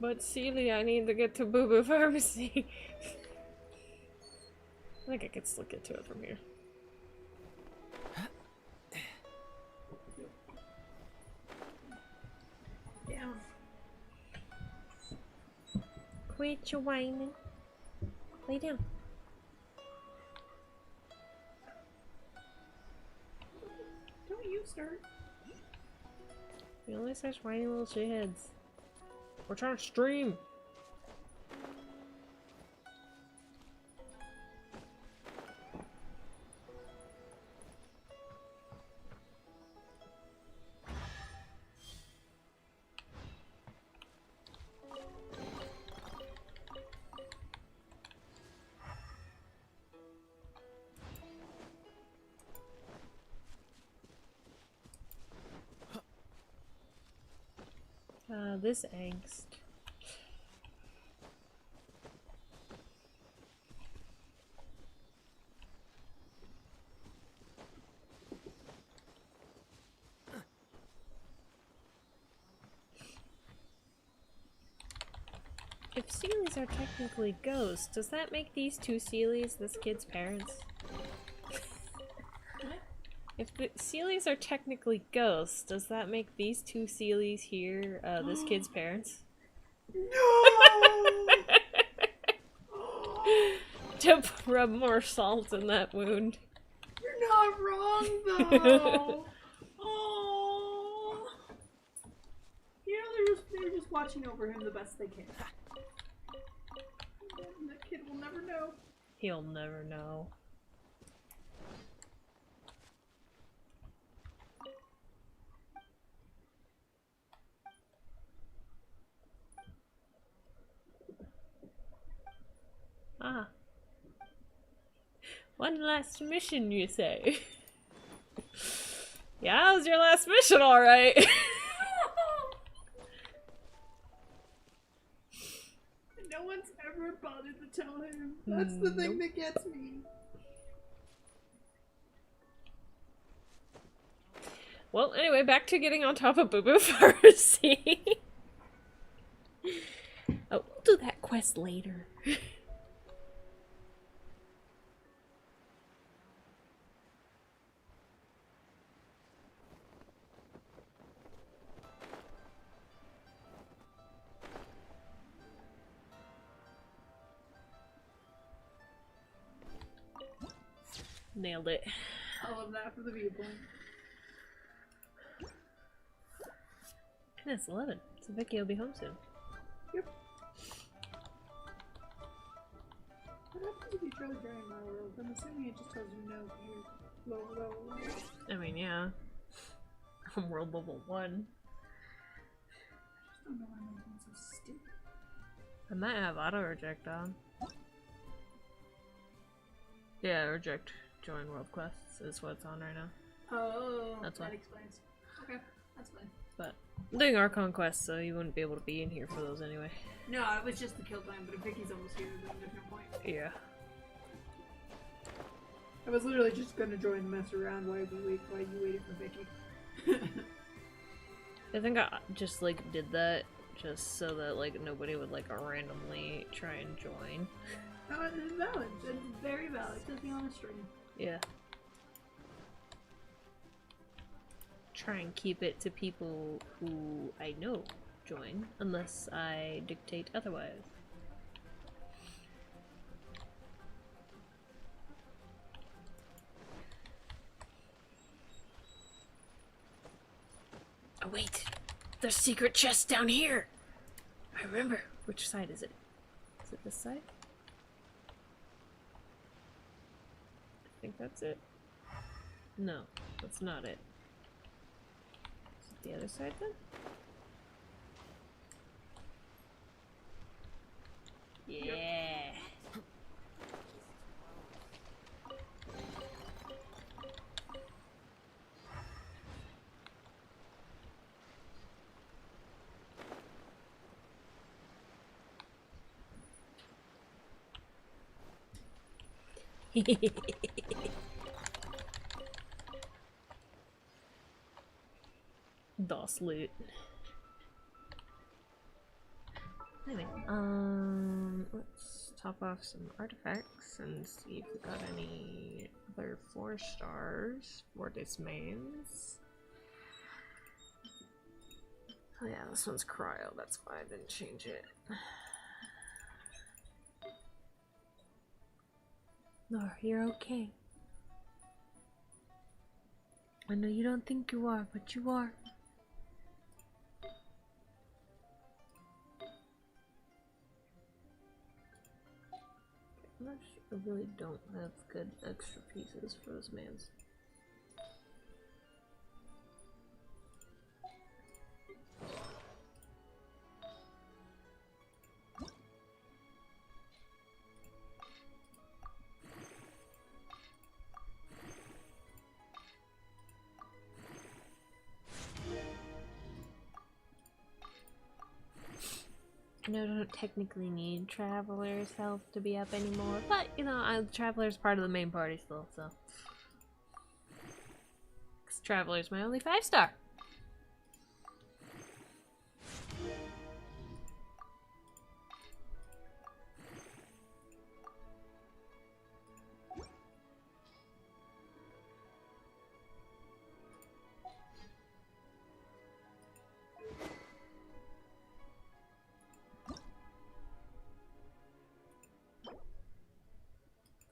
But Celia, I need to get to Boo Boo Pharmacy. I think I could still get to it from here. Yeah. Quit your whining. Lay down. Don't you start. You only such whiny little shitheads. We're trying to stream. This angst. If Sealies are technically ghosts, does that make these two Sealies this kid's parents? If the Sealies are technically ghosts, does that make these two Sealies here this kid's parents? No! To rub more salt in that wound. You're not wrong, though. Oh. You know, they're just watching over him the best they can. And that kid will never know. He'll never know. Ah. One last mission, you say? Yeah, that was your last mission, alright. No one's ever bothered to tell him. That's the thing that gets me. Well, anyway, back to getting on top of Boo Boo Pharmacy. Oh, we'll do that quest later. Nailed it. I love that for the viewpoint. And it's 11, so Vicky will be home soon. Yep. What happens if you try to join my world? I'm assuming it just tells you no, you're low, low, low. I mean, yeah. I'm world level 1. I just don't know why my game's so stupid. I might have auto reject on. Yeah, reject join world quests is what's on right now. Oh, that's that why. explains. Okay, that's fine. But I'm doing Archon quests, so you wouldn't be able to be in here for those anyway. No, it was just the kill time, but if Vicky's almost here, then there's no point. Yeah. I was literally just gonna join and mess around while you waited for Vicky. I think I just like did that just so that like nobody would like randomly try and join. Oh, it's valid. It's very valid. Just be on a string. Yeah. Try and keep it to people who I know join, unless I dictate otherwise. Oh wait! There's secret chests down here! I remember! Which side is it? Is it this side? I think that's it. No, that's not it. Is it the other side then? Yeah! DOS loot. Anyway, let's top off some artifacts and see if we got any other 4 stars for this mains. Oh yeah, this one's cryo, that's why I didn't change it. No, you're okay. I know you don't think you are, but you are. I really don't have good extra pieces for this man's. I know I don't technically need Traveler's health to be up anymore, but you know, Traveler's part of the main party still, so. 'Cause Traveler's my only 5-star.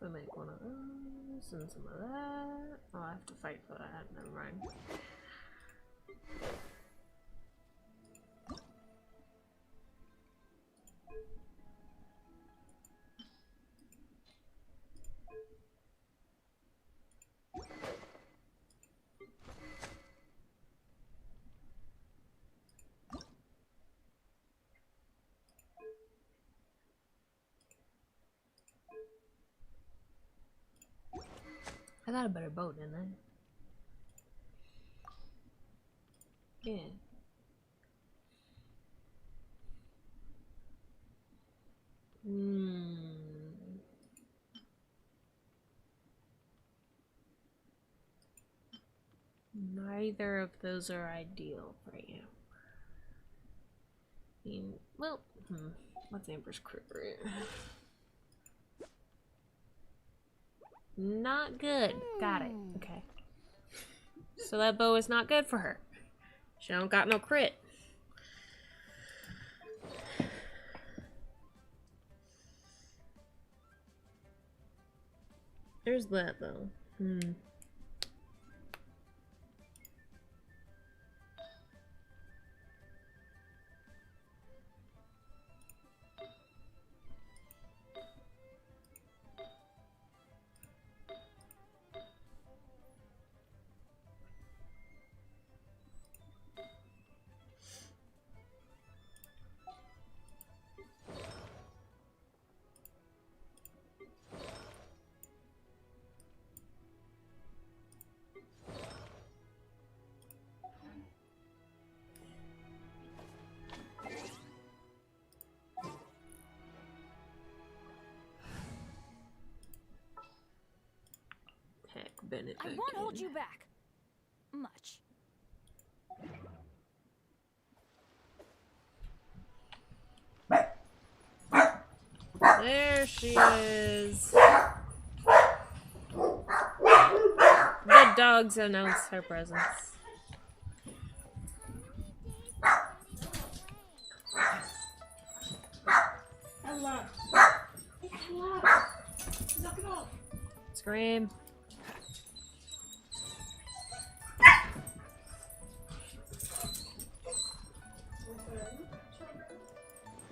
I'll make one of those and some of that. Oh, I have to fight for that. Never mind. I got a better boat, didn't I? Yeah. Neither of those are ideal for you. I mean, well, what's Amber's crit rate? Not good. Got it. Okay. So that bow is not good for her. She don't got no crit. There's that though. Bennett. I won't hold you back. Much. There she is. The dogs announce her presence. Ella! Ella! Knock it off! Scream.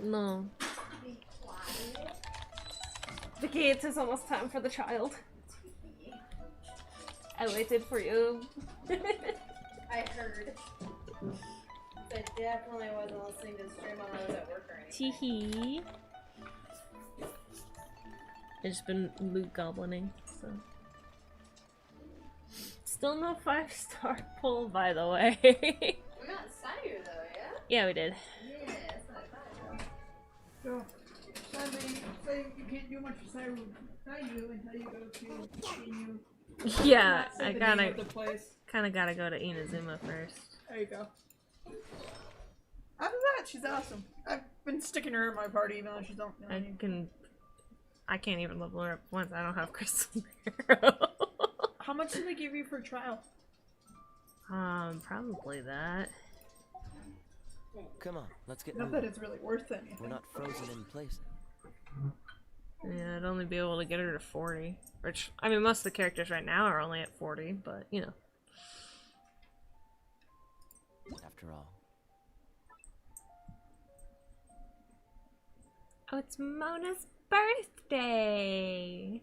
No. Vicky, it is almost time for the child. I waited for you. I heard. But definitely wasn't listening to the stream while I was at work or anything. Teehee. I've just been loot goblining, so. Still no 5-star pull, by the way. We got Sayu though, yeah? Yeah, we did. Yeah, that's not bad. So, sadly, say you can't do much for Sayu until you go to Inu. Yeah, Not say I the gotta name of the place. kinda gotta go to Inazuma first. There you go. After that, she's awesome. I've been sticking her in my party even though she don't know any. I can't even level her up once. I don't have Crystal Arrow. How much did they give you for trial? Probably that. Come on, let's get Not moving. that it's really worth anything. We're not frozen in place. Yeah, I'd only be able to get her to 40. Which, I mean, most of the characters right now are only at 40, but, you know. After all. Oh, it's Mona's birthday!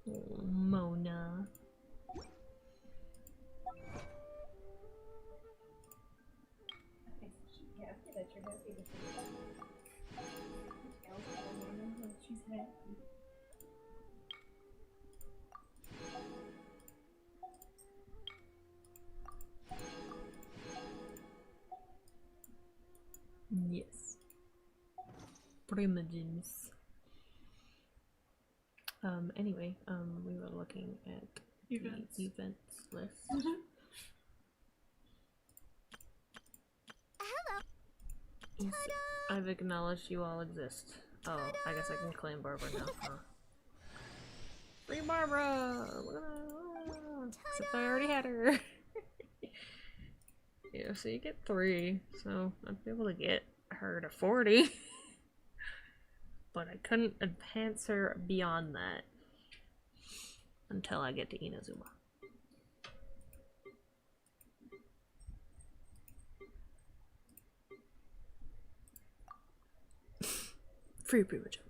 Oh, Mona. Yes. Primogens. Anyway, we were looking at Events. the events list. Hello. Yes, I've acknowledged you all exist. Oh, I guess I can claim Barbara now, huh? Free Barbara! Except I already had her. Yeah, so you get 3, so I'd be able to get her to 40. But I couldn't advance her beyond that until I get to Inazuma. Free privileges.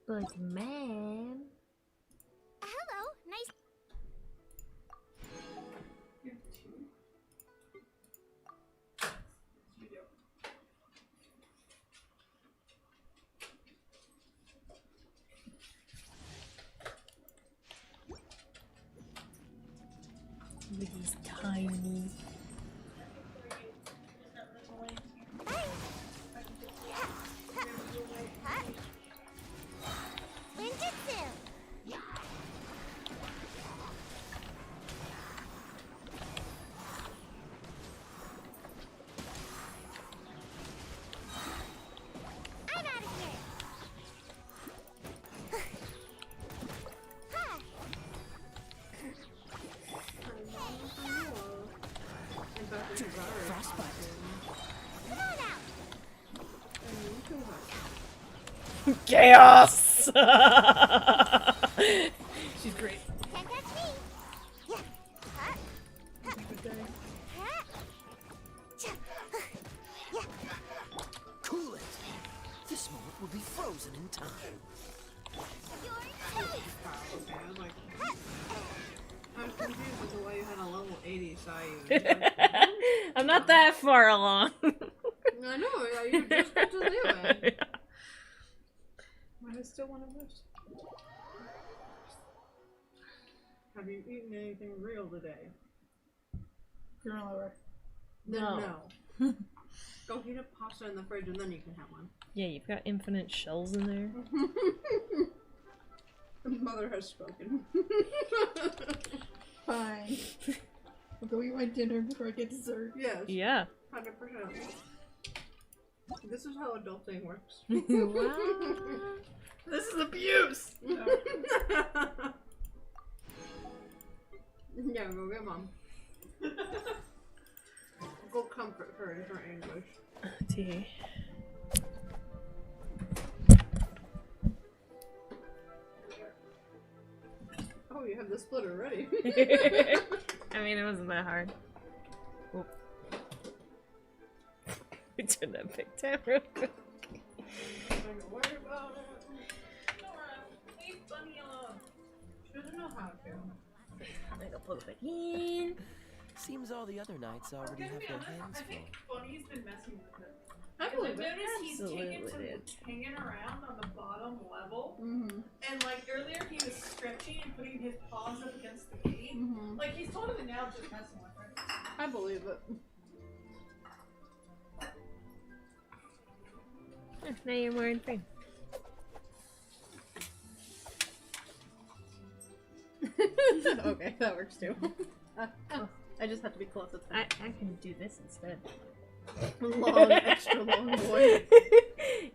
But man. Hello, nice. He's tiny. Ninjutsu. I'm out of here. Frostbite. Come on out. Chaos! She's great. Can't catch me. Yeah. Huh? Huh. Huh? Yeah. Cool it. This moment will be frozen in time. You're toast. I'm confused as to why you had a level 80 Sayu. I'm not that far along. I know, you just got to do it. But I still want to wish. Have you eaten anything real today? Granola bar. Then no. Go heat up pasta in the fridge and then you can have one. Yeah, you've got infinite shells in there. Mother has spoken. Fine. I'll go eat my dinner before I get dessert. Yes. Yeah. 100%. This is how adulting works. Wow. This is abuse! No. Yeah, go get mom. Go comfort her in her anguish. Tea. Oh, you have the splitter ready. I mean, it wasn't that hard. Oop. I turned that big down real quick. Don't worry about it. Leave Bunny alone. She doesn't know how to. I'm gonna pull it back in. Seems all the other knights already have their hands I full. think Bunny's been messing with it. I've believe noticed it. he's taken some hanging around on the bottom level. Mm-hmm. And like earlier he was stretching and putting his paws up against the gate. Mm-hmm. Like he's totally now just messing with her. I believe it. Now you're wearing thing. Okay, that works too. I just have to be close. I can do this instead. Long, extra long boy.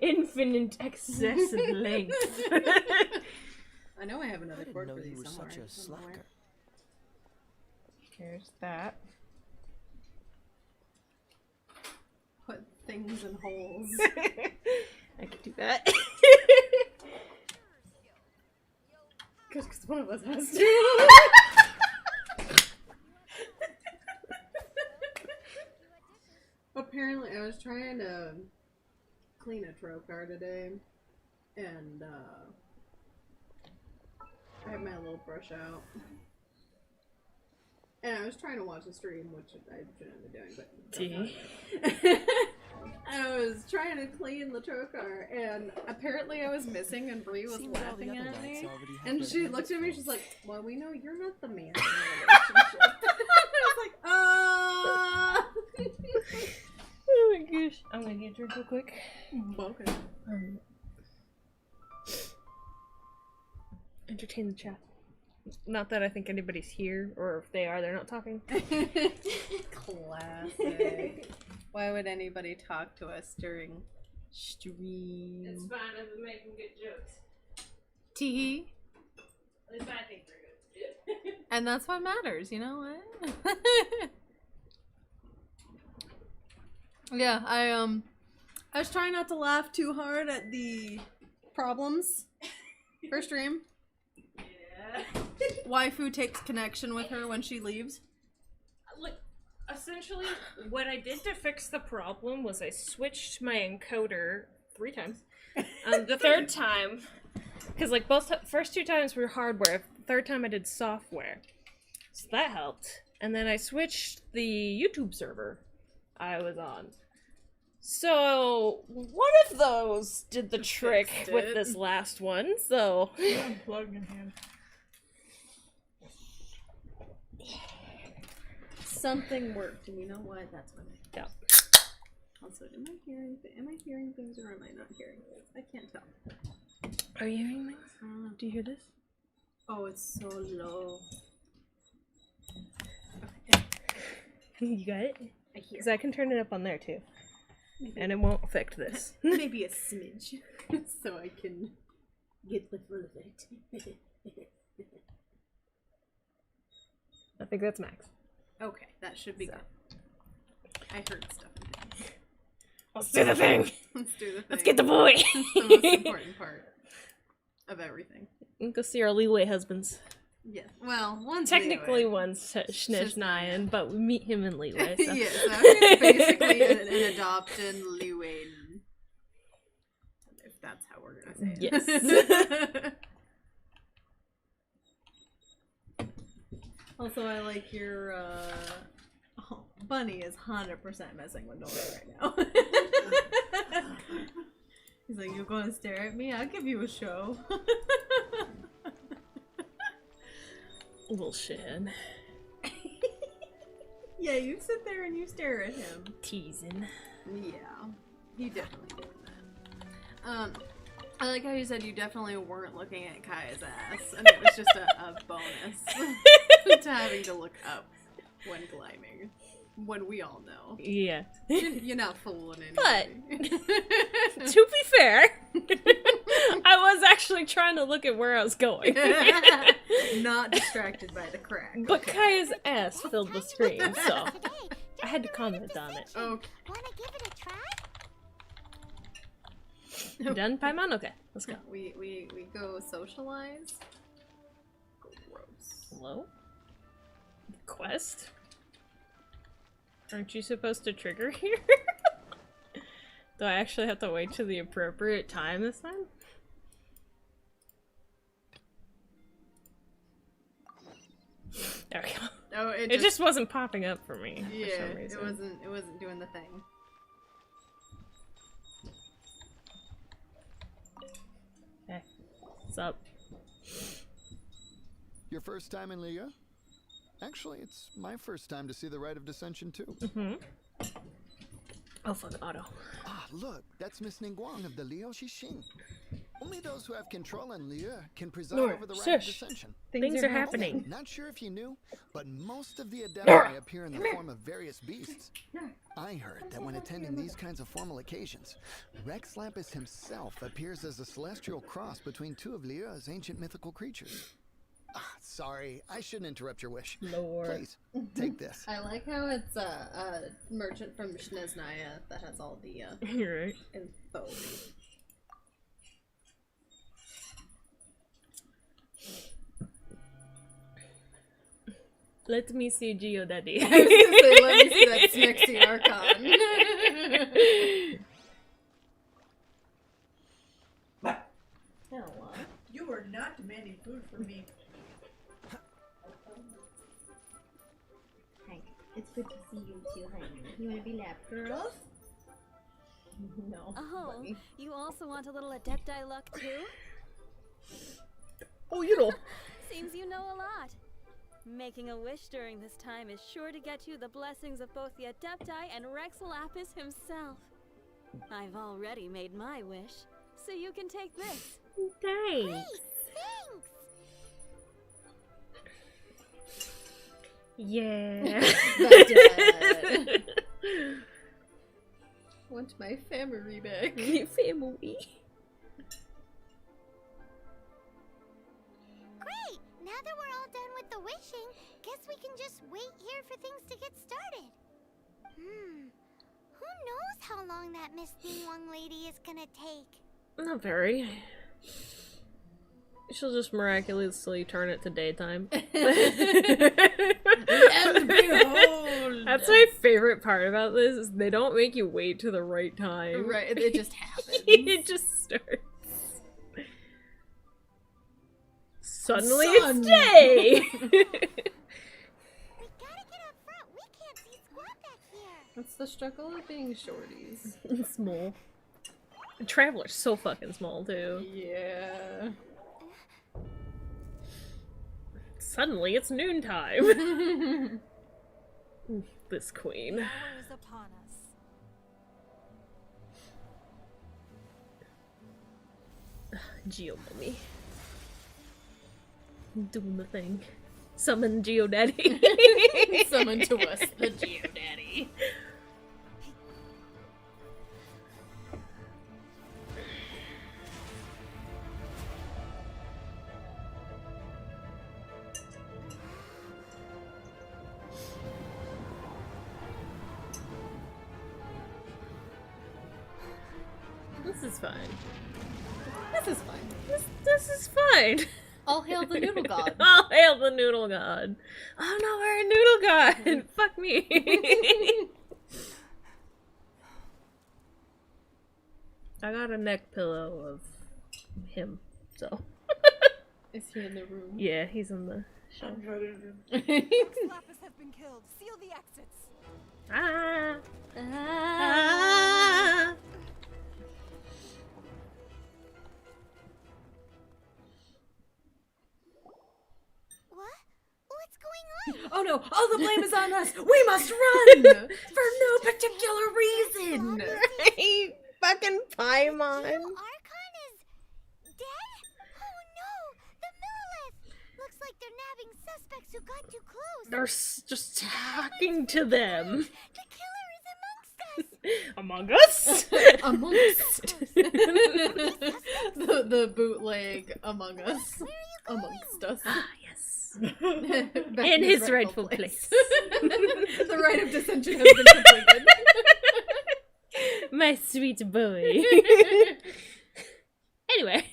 Infinite excess of length. I know I have another cord for you these were somewhere. such a slacker. Here's that. Put things in holes. I could do that. Because one of us has to. Apparently, I was trying to clean a trocar today, and I had my little brush out. And I was trying to watch the stream, which I shouldn't be doing, but... Tea. And I was trying to clean the trocar, and apparently I was missing, and Bree was laughing at me. And she looked at me, she's like, well, we know you're not the man in the relationship. I was like, Oh my gosh. I'm gonna get a drink real quick. Okay. Entertain the chat. Not that I think anybody's here, or if they are, they're not talking. Classic. Why would anybody talk to us during stream? It's fine if we're making good jokes. Tee. At least I think they're good. And that's what matters, you know what? Yeah, I was trying not to laugh too hard at the problems for stream. Yeah. Waifu takes connection with her when she leaves. Look, essentially, what I did to fix the problem was I switched my encoder 3 times. The third time, Because, like, first 2 times were hardware. The 3rd time I did software. So that helped. And then I switched the YouTube server I was on. So, one of those did the trick with this last one, so... Unplug in hand. Something worked, and you know what? That's what I... Yeah. Also, am I hearing things or am I not hearing things? I can't tell. Are you hearing things? Do you hear this? Oh, it's so low. You got it? I hear. Because I can turn it up on there, too. Maybe. And it won't affect this. Maybe a smidge. So I can get the full of it. I think that's max. Okay, that should be good. I heard stuff. Let's do the thing! Let's do the thing. Let's get the boy! That's the most important part of everything. Go see our leeway husbands. Yes. Well, one's technically leeway. one's Snezhnayan, but we meet him in leeway. So. Yeah, so he's basically an adopted leeway. If that's how we're gonna say it. Yes. Also, I like your Bunny is 100% messing with Nora right now. He's like, you're gonna stare at me? I'll give you a show. Bullshit. Yeah, you sit there and you stare at him. Teasing. Yeah, you definitely doing that. I like how you said you definitely weren't looking at Kaya's ass, and it was just a bonus to having to look up when climbing. When we all know. Yeah. You're not fooling anybody. But, to be fair, I was actually trying to look at where I was going. Not distracted by the crack. But Kaya's ass filled the screen, so I had to comment on it. Okay. Wanna give it a try? You done, Paimon? Okay, let's go. We go socialize. Gross. Hello? Quest? Aren't you supposed to trigger here? Do I actually have to wait till the appropriate time this time? There we go. Oh, it just wasn't popping up for me. Yeah, for some reason. it wasn't doing the thing. Hey, what's up? Your first time in Liu? Actually, it's my first time to see the Rite of Dissension too. Mm-hmm. Oh, fuck, Otto. Ah, look, that's Miss Ningguang of the Liu Xixing. Only those who have control in Liu can preside over the Rite of Dissension. Things are happening. Not sure if you knew, but most of the Adepti appear in the form of various beasts. I heard that when attending these kinds of formal occasions, Rex Lapis himself appears as a celestial cross between 2 of Liu's ancient mythical creatures. Ah, sorry, I shouldn't interrupt your wish. Lord. Please, take this. I like how it's a merchant from Snezhnaya that has all the You're right. info. Let me see Geodaddy. I was gonna say, let me see that Smixy Archon. Hello. You are not demanding food from me. Hi, it's good to see you two, honey. You wanna be lap girls? No. Oh, Bunny. you also want a little Adepti luck too? Oh, you know. Seems you know a lot. Making a wish during this time is sure to get you the blessings of both the Adepti and Rex Lapis himself. I've already made my wish, so you can take this. Thanks. Yeah. Want my family back. Family. Great! Now that we're all done with the wishing, guess we can just wait here for things to get started. Who knows how long that Miss Ningguang lady is gonna take? Not very. She'll just miraculously turn it to daytime. And behold! That's my favorite part about this, is they don't make you wait to the right time. Right, it just happens. It just starts. Suddenly it's day! That's the struggle of being shorties. Small. Traveler's so fucking small, too. Yeah. Suddenly it's noontime. This queen. Hour is upon us. Geo-mummy. Doing the thing. Summon Geo-daddy. Summon to us the Geo-daddy. This is fine. This is fine. This is fine. All hail the noodle god. All hail the noodle god. Oh no, we're a noodle god. Fuck me. I got a neck pillow of him, so. Is he in the room? Yeah, he's in the show. Lapis have been killed. Seal the exits. Ah. What's going on? Oh no! All the blame is on us! We must run! For no particular reason! Right? Fucking Paimon. Archon is dead? Oh no! The Millilith! Looks like they're nabbing suspects who got too close. They're just talking to them. The killer is Among us? Amongst the bootleg Among Us. Amongst us. Ah, yes. Back In his rightful place. The rite of dissension has been completed. My sweet boy. Anyway.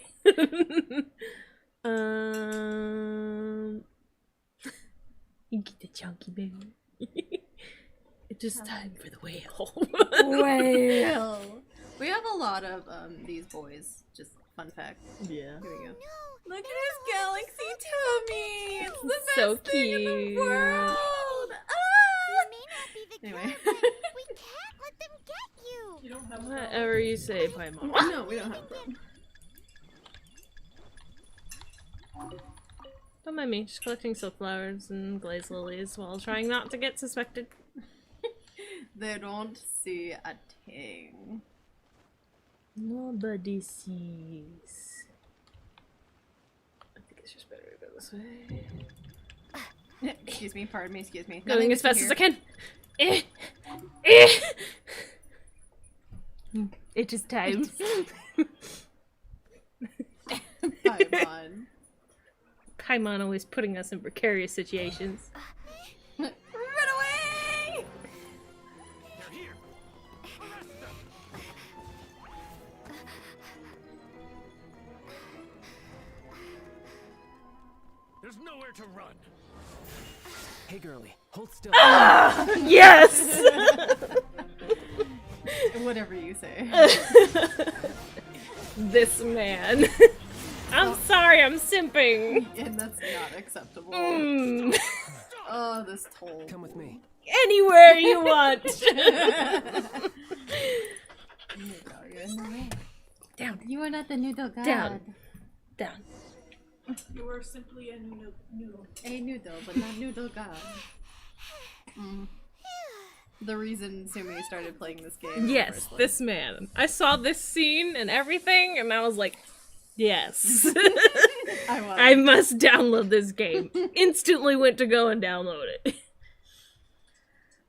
You get the chunky baby. It's just time for the whale. Whale. We have a lot of these boys. Just fun fact. Yeah. Here we go. Look at his galaxy tummy. It's the best So thing in the cute. world. You may not be the Anyway. killer, but we can't let them get you. You don't have Whatever you say, Paimon. No, we don't have a problem. Don't mind me, just collecting silk flowers and glazed lilies while trying not to get suspected. They don't see a thing. Nobody sees. I think it's just better to go this way. Excuse me, pardon me, excuse me. Going as fast as I can. It just times. Paimon. Paimon always putting us in precarious situations. Run away! They're here. Arrest them. There's nowhere to run. Hey, girly, hold still. Ah! Yes! Whatever you say. This man. I'm sorry, I'm simping. And that's not acceptable. Mm. Oh, this toll. Come with me. Anywhere you want. Down. You are not the noodle god. Down. Down. You are simply a noodle. A noodle, but not noodle god. The reason Sumi started playing this game. Yes, this man. I saw this scene and everything, and I was like, yes. I must download this game. Instantly went to go and download it.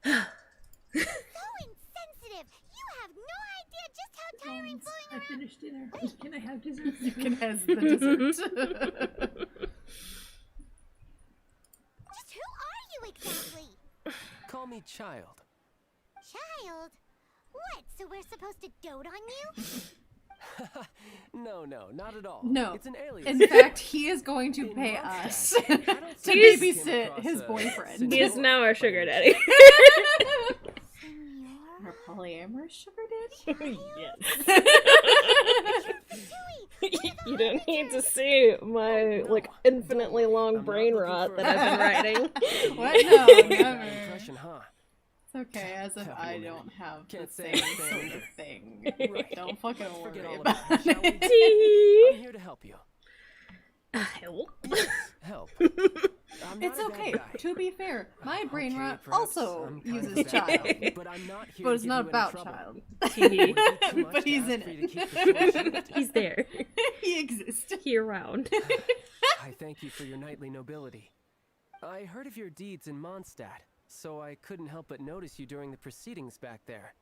So insensitive! You have no idea just how tiring fooling I around. finished dinner. Can I have dessert? You can have the dessert. Just who are you exactly? Call me child. Child? What, so we're supposed to dote on you? No, not at all. No. It's an alien. In fact, he is going to pay us to babysit his boyfriend. He is now our sugar daddy. Our polyamorous sugar daddy? Yes. You don't need to see my, like, infinitely long brain rot that I've been writing. What? No, never. Impression, huh? It's okay, as if I don't have the Can't same say sort anything. of thing. Don't fucking Forget worry all about about it, shall it. we? I'm here to help you. Help? Help. It's okay. To be fair, my brain rot perhaps also I'm kind uses of child. bad, but I'm not here But to it's give not you any about trouble. child. Would it be too much But to he's ask in for you it. to keep the short short? He's there. He exists. He around. I thank you for your knightly nobility. I heard of your deeds in Mondstat, so I couldn't help but notice you during the proceedings back there.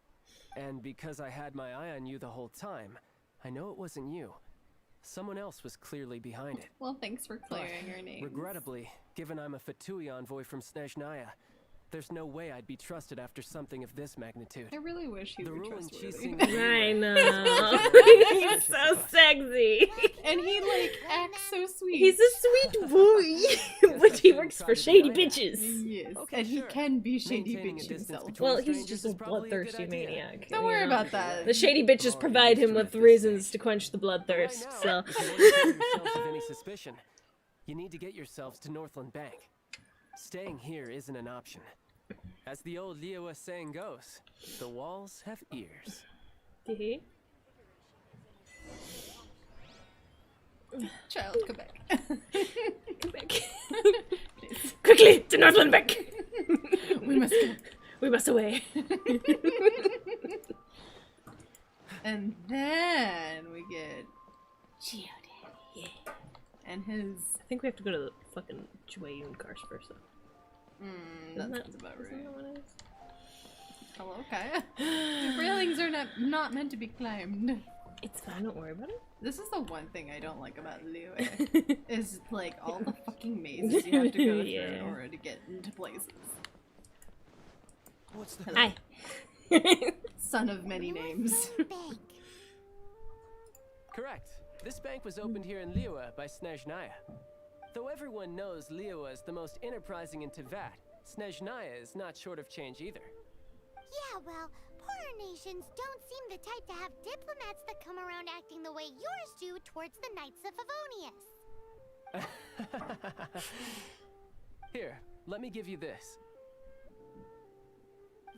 And because I had my eye on you the whole time, I know it wasn't you. Someone else was clearly behind it. Well, thanks for clearing your name. Regrettably, given I'm a F2P envoy from Snezhnaya, there's no way I'd be trusted after something of this magnitude. I really wish he The were ruling trustworthy. I know. He's so sexy. And he, like, acts so sweet. He's a sweet boy. But he works for shady bitches. Yes, Okay, and he sure. can be shady Maintaining a bitch distance himself. between Well, he's strangers just a is probably good bloodthirsty idea. maniac. Don't you worry know? about that. The shady bitches provide him with reasons to quench the bloodthirst, Right so. now, if you want to clear yourselves of any suspicion, you need to get yourselves to Northland Bank. Staying here isn't an option. As the old Liyue saying goes, the walls have ears. Hee Child, come back. Come back. Quickly, to Northland Bank! We must go. We must away. And then we get Geo Daddy. Yeah. And his... I think we have to go to the fucking Jueyun cars first, though. That sounds about right. Isn't that what it is? Hello, Kaya. The railings are not meant to be climbed. It's fine, don't worry about it. This is the one thing I don't like about Liyue. Is like all the fucking mazes you have to go through in order to get into places. What's the... Hi. Son of many names. Correct. This bank was opened here in Liyue by Snezhnaya. Though everyone knows Liyue is the most enterprising in Teyvat, Snezhnaya is not short of change either. Yeah, well, poorer nations don't seem the type to have diplomats that come around acting the way yours do towards the Knights of Favonius. Here, let me give you this.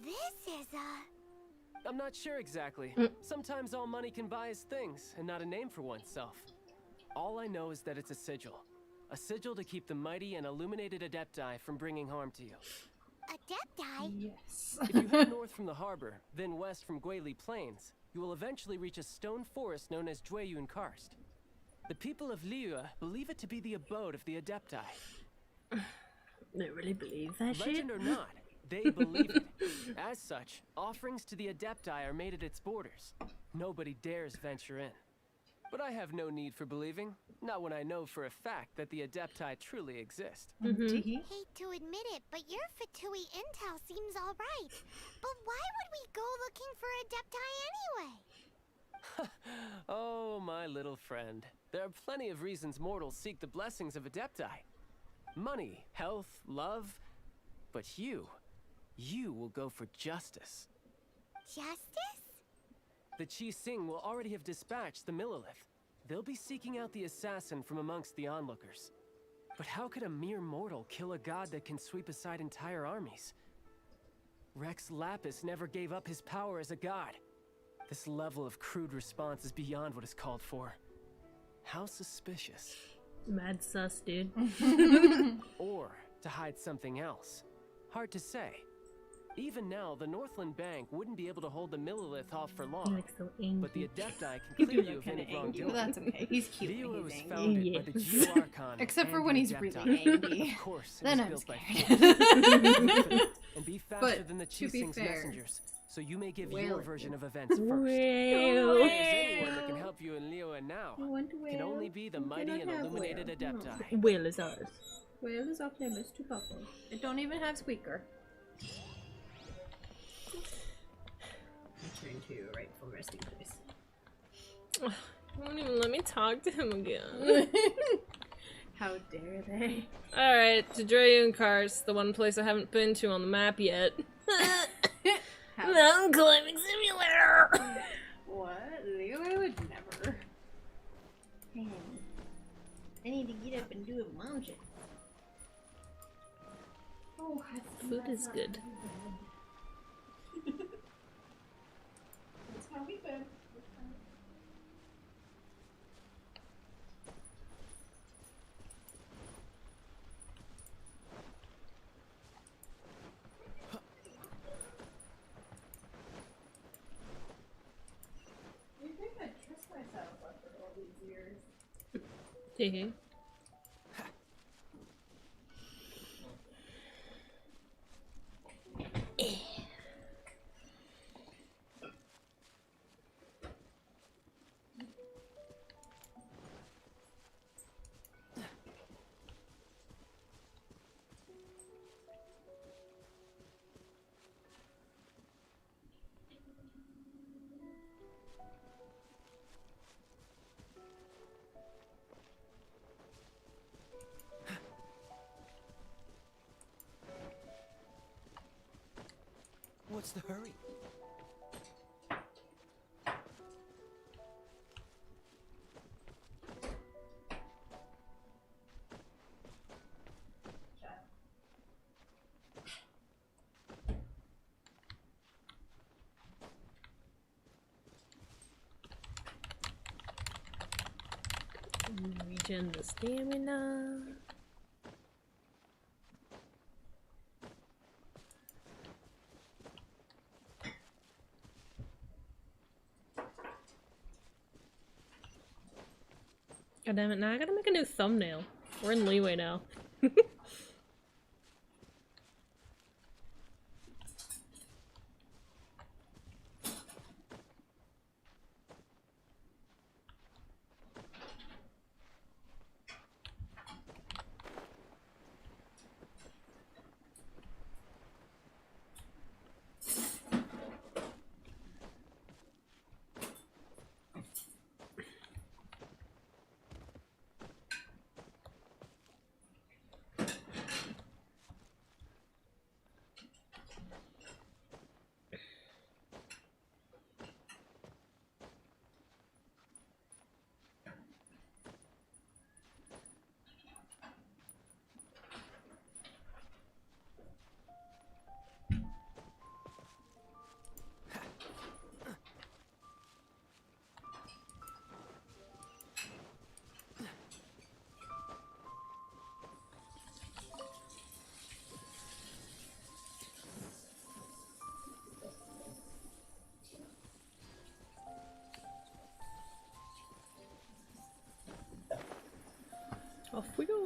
This is a... I'm not sure exactly. Sometimes all money can buy is things, and not a name for oneself. All I know is that it's a sigil. A sigil to keep the mighty and illuminated Adepti from bringing harm to you. Adepti? Yes. If you head north from the harbor, then west from Guili Plains, you will eventually reach a stone forest known as Jueyun Karst. The people of Liyue believe it to be the abode of the Adepti. They really believe that shit? Legend or not, they believe it. As such, offerings to the Adepti are made at its borders. Nobody dares venture in. But I have no need for believing, not when I know for a fact that the Adepti truly exist. Hate to admit it, but your F2P intel seems alright. But why would we go looking for Adepti anyway? Oh, my little friend. There are plenty of reasons mortals seek the blessings of Adepti. Money, health, love. But you will go for justice. Justice? The Chi Sing will already have dispatched the Millilith. They'll be seeking out the assassin from amongst the onlookers. But how could a mere mortal kill a god that can sweep aside entire armies? Rex Lapis never gave up his power as a god. This level of crude response is beyond what is called for. How suspicious. Mad sus, dude. Or to hide something else. Hard to say. Even now, the Northland Bank wouldn't be able to hold the Millilith off for long. Like so angry. But the Adepti can clear you of any wrongdoing. But that's okay. He's cute Liyue when was he's founded angry. by the Geo-Archon Except for and when the he's Adepti. really angry. Of course, it Then was I'm built by scared. force. And be faster But, than the to Chi be Sing's fair, messengers, so you may give whale your it. version of events first. Whale. If there's anyone that can help you in Liyue now, I want to can whale. only be the You mighty cannot and have illuminated whale. Adepti. Will is ours. Whale is off limits to Papa. It don't even have squeaker. Return to your rightful resting place. Won't even let me talk to him again. How dare they? Alright, to Jueyun Karst, the one place I haven't been to on the map yet. Mountain climbing simulator! What? I would never. I need to get up and do a mountain. Oh, Food is good. That's how we been. You think I trust myself after all these years? Hehe. What's the hurry? Regen the stamina. God damn it, now I gotta make a new thumbnail. We're in leeway now. Off we go.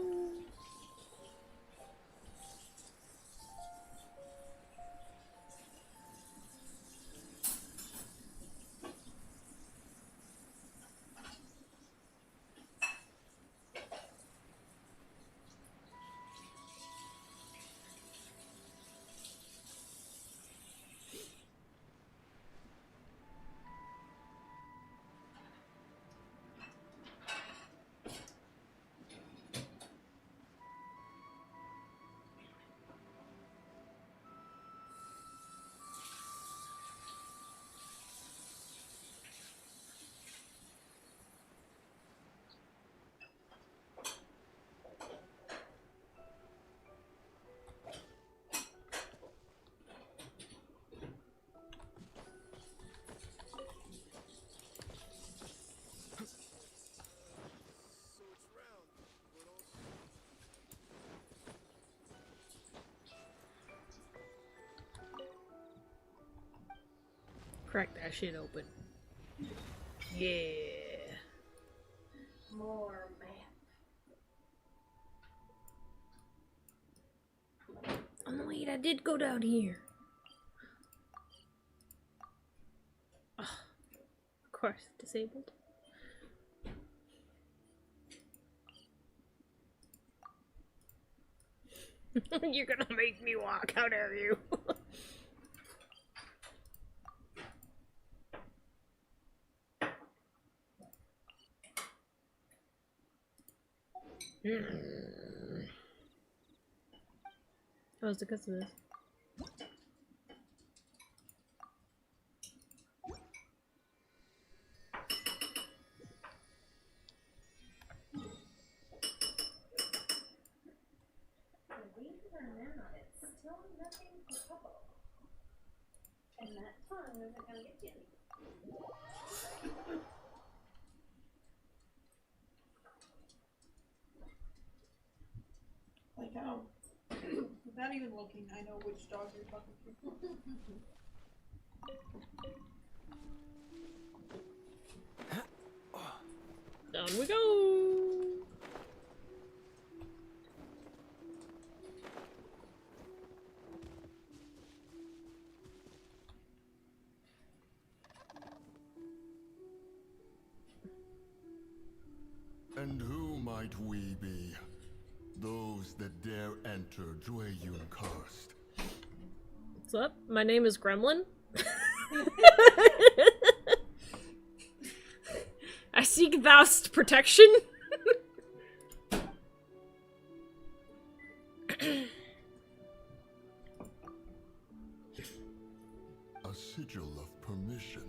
Crack that shit open. Yeah. More map. Oh wait, I did go down here. Oh, of course, disabled. You're gonna make me walk, how dare you? Oh, it's because of this. not, it's still nothing for Puppo. And that tongue isn't gonna get you anything. Like how, without even looking, I know which dog you're talking to. Down we go! And who might we be? Those that dare enter Jueyun Karst. What's up? My name is Gremlin. I seek thou'st protection. A sigil of permission.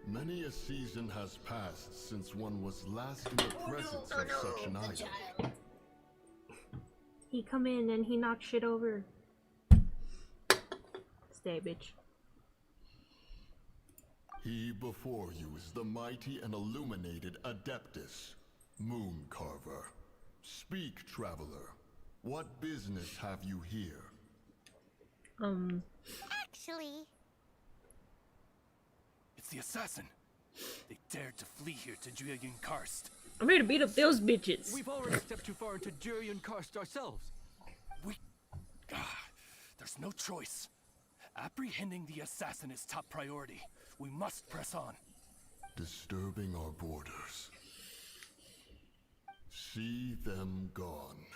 Many a season has passed since one was last in the presence of such an item. He come in and he knocked shit over. Stay, bitch. He before you is the mighty and illuminated Adeptus, Moon Carver. Speak, traveler. What business have you here? Actually, It's the assassin. They dared to flee here to Jueyun Karst. I'm here to beat up those bitches. We've already stepped too far into Jueyun Karst ourselves. There's no choice. Apprehending the assassin is top priority. We must press on. Disturbing our borders. See them gone.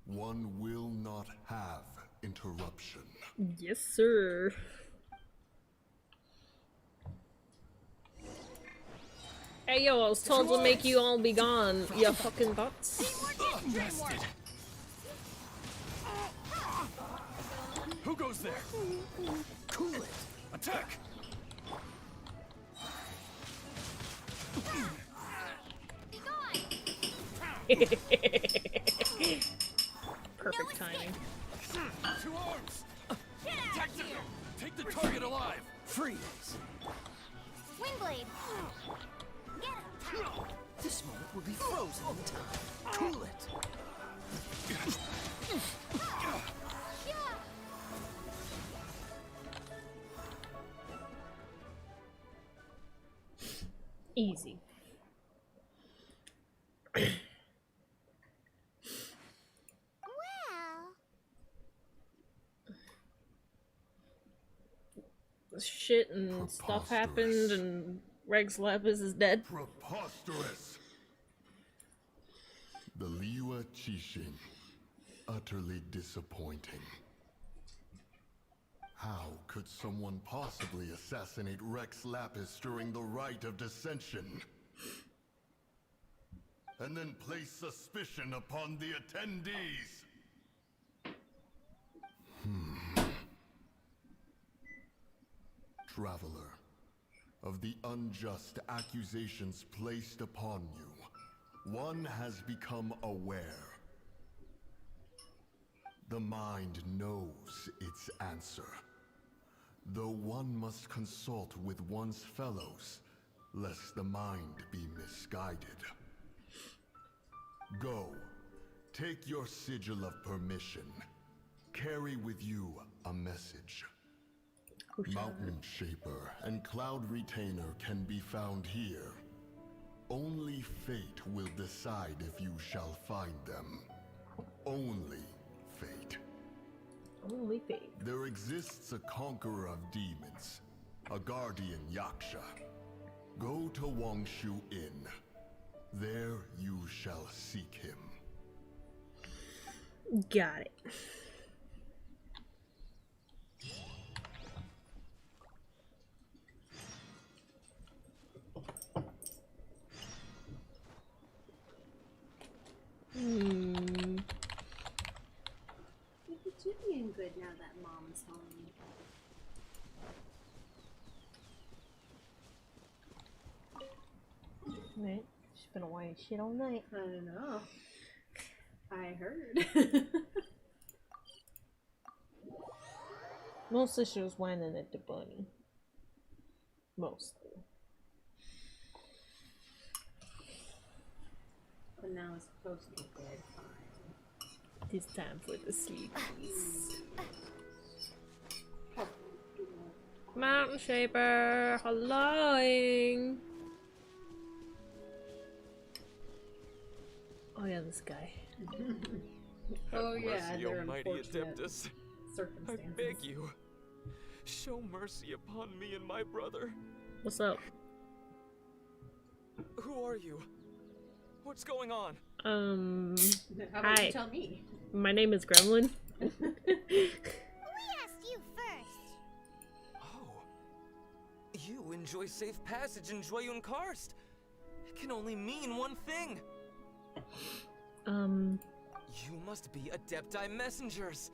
One will not have interruption. Yes, sir. Hey, yo, I was told to make you all be gone, you fucking bots. Bested. Who goes there? Cool it. Attack. Perfect timing. Two arms. Tactical. Take the target alive. Freeze. Windblade. This moment will be frozen in time. Cool it. Easy. Shit and stuff happened and Rex Lapis is dead. Preposterous! The Liwa Chishin. Utterly disappointing. How could someone possibly assassinate Rex Lapis during the rite of dissension? And then place suspicion upon the attendees? Traveler, of the unjust accusations placed upon you, one has become aware. The mind knows its answer, though one must consult with one's fellows, lest the mind be misguided. Go, take your sigil of permission. Carry with you a message. Mountain Shaper and Cloud Retainer can be found here. Only fate will decide if you shall find them. Only fate. Only fate. There exists a conqueror of demons, a guardian Yaksha. Go to Wangshu Inn. There you shall seek him. Got it. Look at you being good now that mom's home. Right. She's been away shit all night. I don't know. I heard. Mostly she was whining at the bunny. Mostly. But now it's supposed to be bedtime. It's time for the sleepies. Mountain Shaper, hello. Oh yeah, this guy. Oh yeah, mercy, they're almighty unfortunate Adeptus. I circumstances. beg you, show mercy upon me and my brother. What's up? Who are you? What's going on? How about hi. you tell me? My name is Gremlin. We asked you first. Oh, you enjoy safe passage in Joyun Karst. It can only mean one thing. You must be Adepti messengers,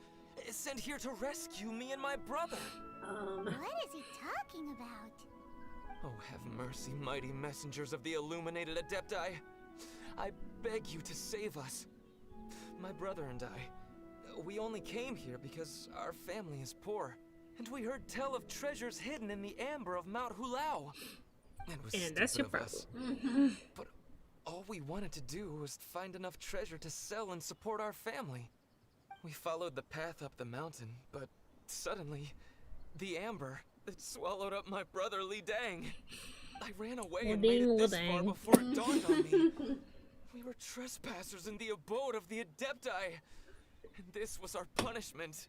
sent here to rescue me and my brother. What is he talking about? Oh, have mercy, mighty messengers of the illuminated Adepti. I beg you to save us. My brother and I, we only came here because our family is poor, and we heard tell of treasures hidden in the amber of Mount Hulao. And that's your problem. But all we wanted to do was find enough treasure to sell and support our family. We followed the path up the mountain, but suddenly, the amber, it swallowed up my brother Li Dang. I ran away and made it this far before it dawned on me. We were trespassers in the abode of the Adepti, and this was our punishment.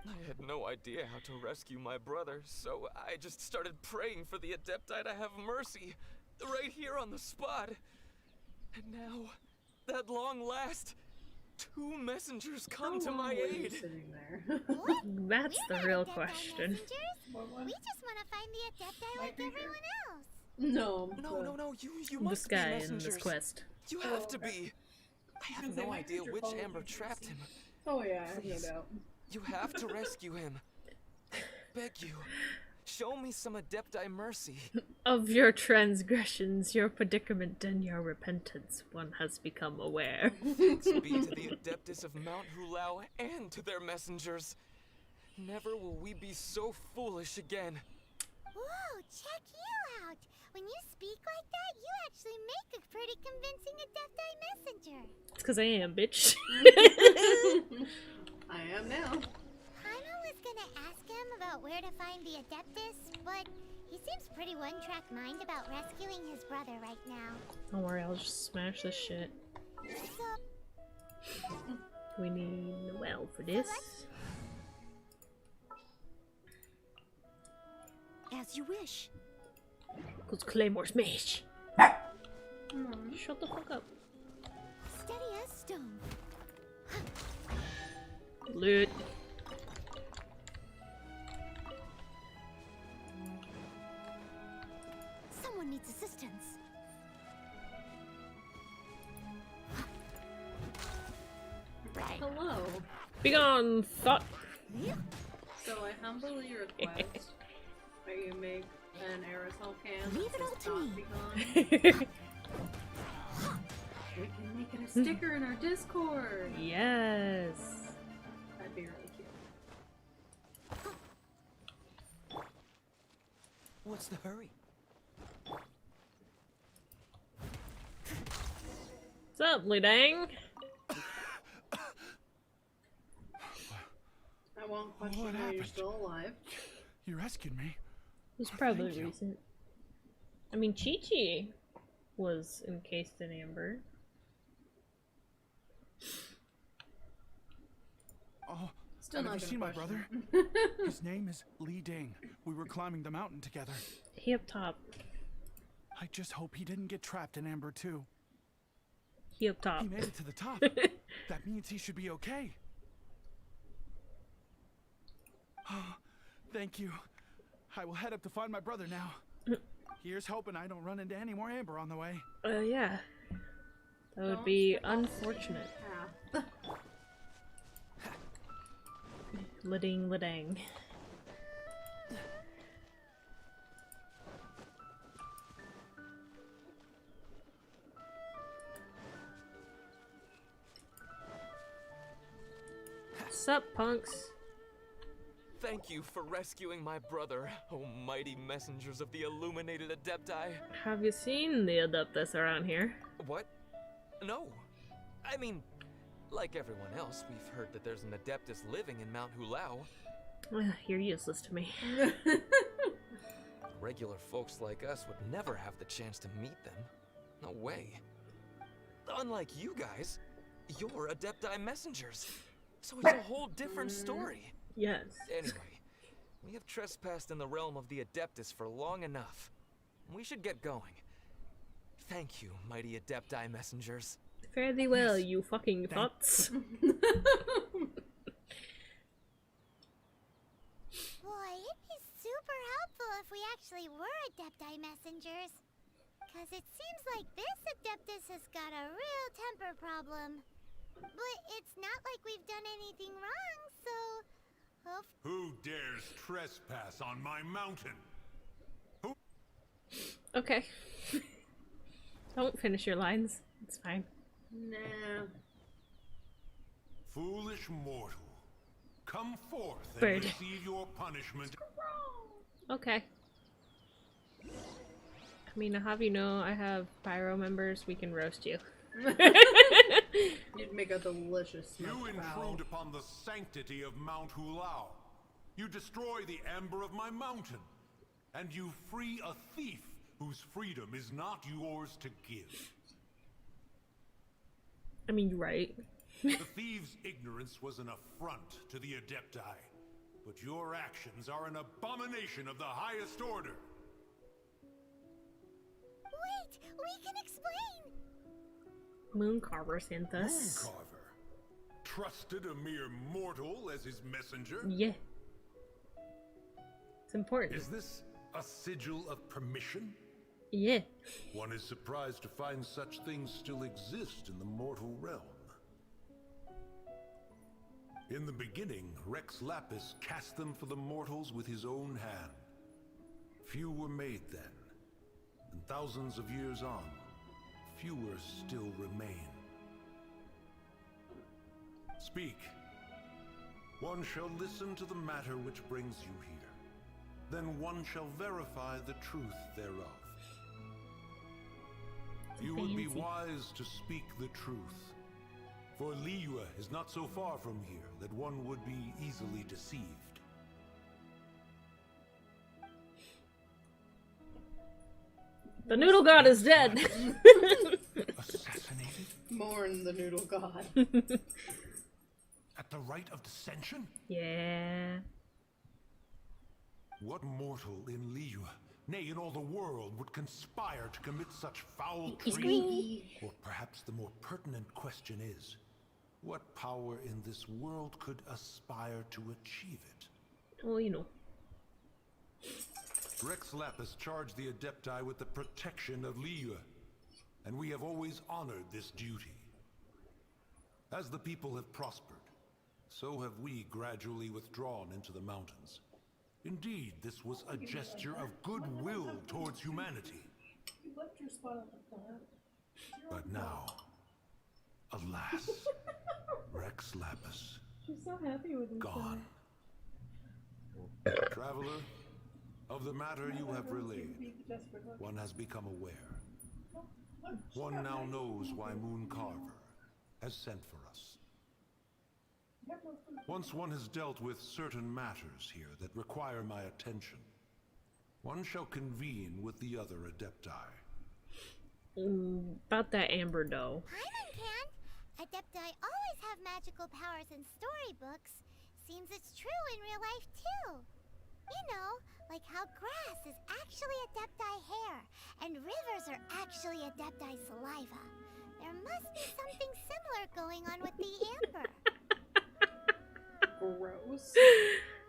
I had no idea how to rescue my brother, so I just started praying for the Adepti to have mercy, right here on the spot. And now, at long last, 2 messengers come to my aid. That's the real question. We just want to find the Adepti like everyone else. No, you This must be guy in messengers. this quest. You have to be. I have no idea which amber trapped him. Oh yeah, I have no Please, doubt. you have to rescue him. I beg you, show me some Adepti mercy. Of your transgressions, your predicament, and your repentance, one has become aware. Thanks be to the Adeptus of Mount Hulao and to their messengers. Never will we be so foolish again. Whoa, check you out! When you speak like that, you actually make a pretty convincing Adepti messenger. It's because I am, bitch. I am now. Paimon was gonna ask him about where to find the Adeptus, but he seems pretty one-track mind about rescuing his brother right now. Don't worry, I'll just smash this shit. So, We need a well for this. As you wish. Cause Claymore smash. Shut the fuck up. steady as stone. Loot. Someone needs assistance. Hello. Begone, thought. So I humbly request that you make an aerosol can. Leave it all to me. We can make it a sticker in our Discord. Yes. That'd be really cute. What's the hurry? What's up, Lidang? I won't question how you're still alive. You rescued me. It was probably thank you. recent. I mean, Chi-Chi was encased in amber. Oh, Still have not you gonna seen my question brother? His name is Li Ding. We were climbing the mountain together. He up top. I just hope he didn't get trapped in amber too. He up top. He made it to the top. That means he should be okay. Oh, thank you. I will head up to find my brother now. Here's hoping I don't run into any more amber on the way. Yeah. That would be unfortunate. Liding, lidang. Sup, punks? Thank you for rescuing my brother, oh mighty messengers of the illuminated Adepti. Have you seen the Adeptus around here? What? No. I mean, like everyone else, we've heard that there's an Adeptus living in Mount Hulao. You're useless to me. Regular folks like us would never have the chance to meet them. No way. Unlike you guys, you're Adepti messengers. So it's a whole different story. Yes. Anyway, we have trespassed in the realm of the Adeptus for long enough. We should get going. Thank you, mighty Adepti messengers. Fare thee well, you fucking thoughts. Boy, it'd be super helpful if we actually were Adepti messengers. Cause it seems like this Adeptus has got a real temper problem. But it's not like we've done anything wrong, so... Who dares trespass on my mountain? Who? Okay. Don't finish your lines. It's fine. Nah. Foolish mortal. Come forth and Bird. receive your punishment. Okay. I mean, I'll have you know, I have pyro members. We can roast you. You'd make a delicious You smoked fowl. intrude upon the sanctity of Mount Hulao. You destroy the amber of my mountain. And you free a thief whose freedom is not yours to give. I mean, you're right. The thief's ignorance was an affront to the Adepti. But your actions are an abomination of the highest order. Wait, we can explain! Mooncarver sent us. Mooncarver? Trusted a mere mortal as his messenger? Yeah. It's important. Is this a sigil of permission? Yeah. One is surprised to find such things still exist in the mortal realm. In the beginning, Rex Lapis cast them for the mortals with his own hand. Few were made then, and thousands of years on, fewer still remain. Speak. One shall listen to the matter which brings you here. Then one shall verify the truth thereof. You would be wise to speak the truth. For Liyue is not so far from here that one would be easily deceived. The noodle god is dead. Assassinated? Mourn the noodle god. At the rite of dissension? Yeah. What mortal in Liyue, nay in all the world, would conspire to commit such foul treason? Or perhaps the more pertinent question is, what power in this world could aspire to achieve it? Well, you know. Rex Lapis charged the Adepti with the protection of Liyue, and we have always honored this duty. As the people have prospered, so have we gradually withdrawn into the mountains. Indeed, this was a gesture of goodwill towards humanity. But now, alas, Rex Lapis, She's so happy with him. gone. Traveler, of the matter you have relayed, one has become aware. One now knows why Mooncarver has sent for us. Once one has dealt with certain matters here that require my attention, one shall convene with the other Adepti. About that amber dough. Paimon can. Adepti always have magical powers in storybooks. Seems it's true in real life too. You know, like how grass is actually Adepti hair, and rivers are actually Adepti saliva. There must be something similar going on with the amber. Gross.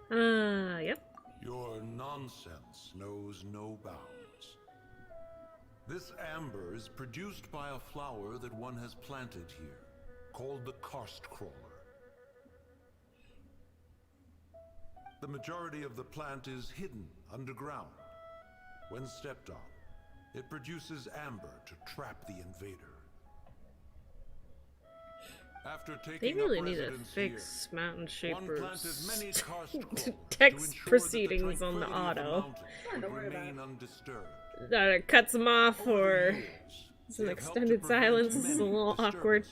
Yep. Your nonsense knows no bounds. This amber is produced by a flower that one has planted here, called the karst crawler. The majority of the plant is hidden underground. When stepped on, it produces amber to trap the invader. After They taking really up need to residence fix Mountain one Shaper's planted many karst cones to text ensure that the proceedings on the tranquility of auto. mountain would remain undisturbed. That it cuts them off, or it's an They have helped to extended prevent silence. It's a many little awkward.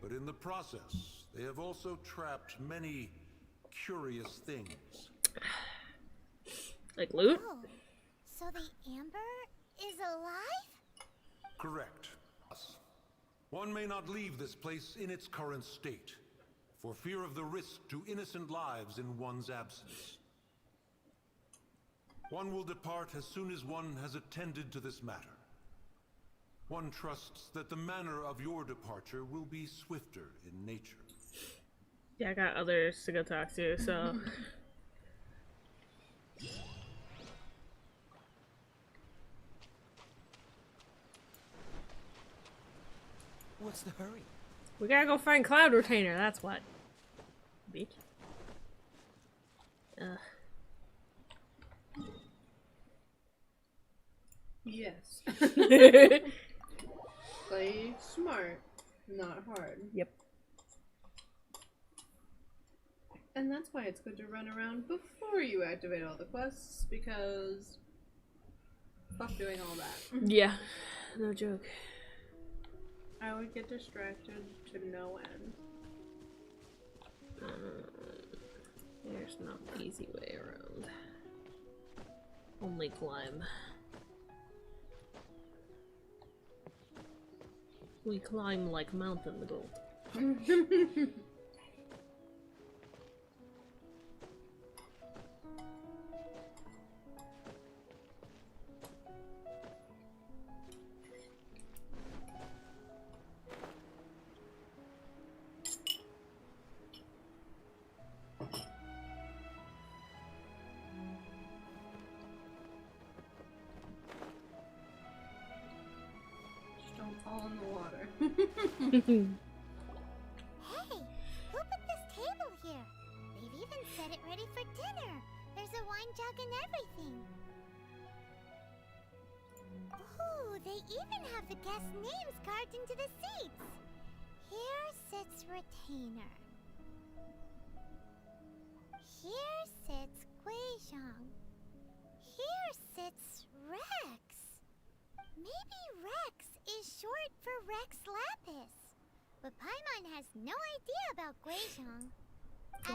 But in the process, they have also trapped many curious things. Like loot? Oh, so the Amber is alive? Correct. One may not leave this place in its current state, for fear of the risk to innocent lives in one's absence. One will depart as soon as one has attended to this matter. One trusts that the manner of your departure will be swifter in nature. Yeah, I got others to go talk to, so... What's the hurry? We gotta go find Cloud Retainer, that's what. Bitch. Yes. Play smart, not hard. Yep. And that's why it's good to run around before you activate all the quests, because fuck doing all that. Yeah, no joke. I would get distracted to no end. There's no easy way around. Only climb. We climb like mountain goat. All in the water. Hey, who put this table here? They've even set it ready for dinner. There's a wine jug and everything. Ooh, they even have the guests' names carved into the seats. Here sits Retainer. Here sits Guizhong. Here sits Rex. Maybe Rex is short for Rex Lapis. But Paimon has no idea about Guizhong.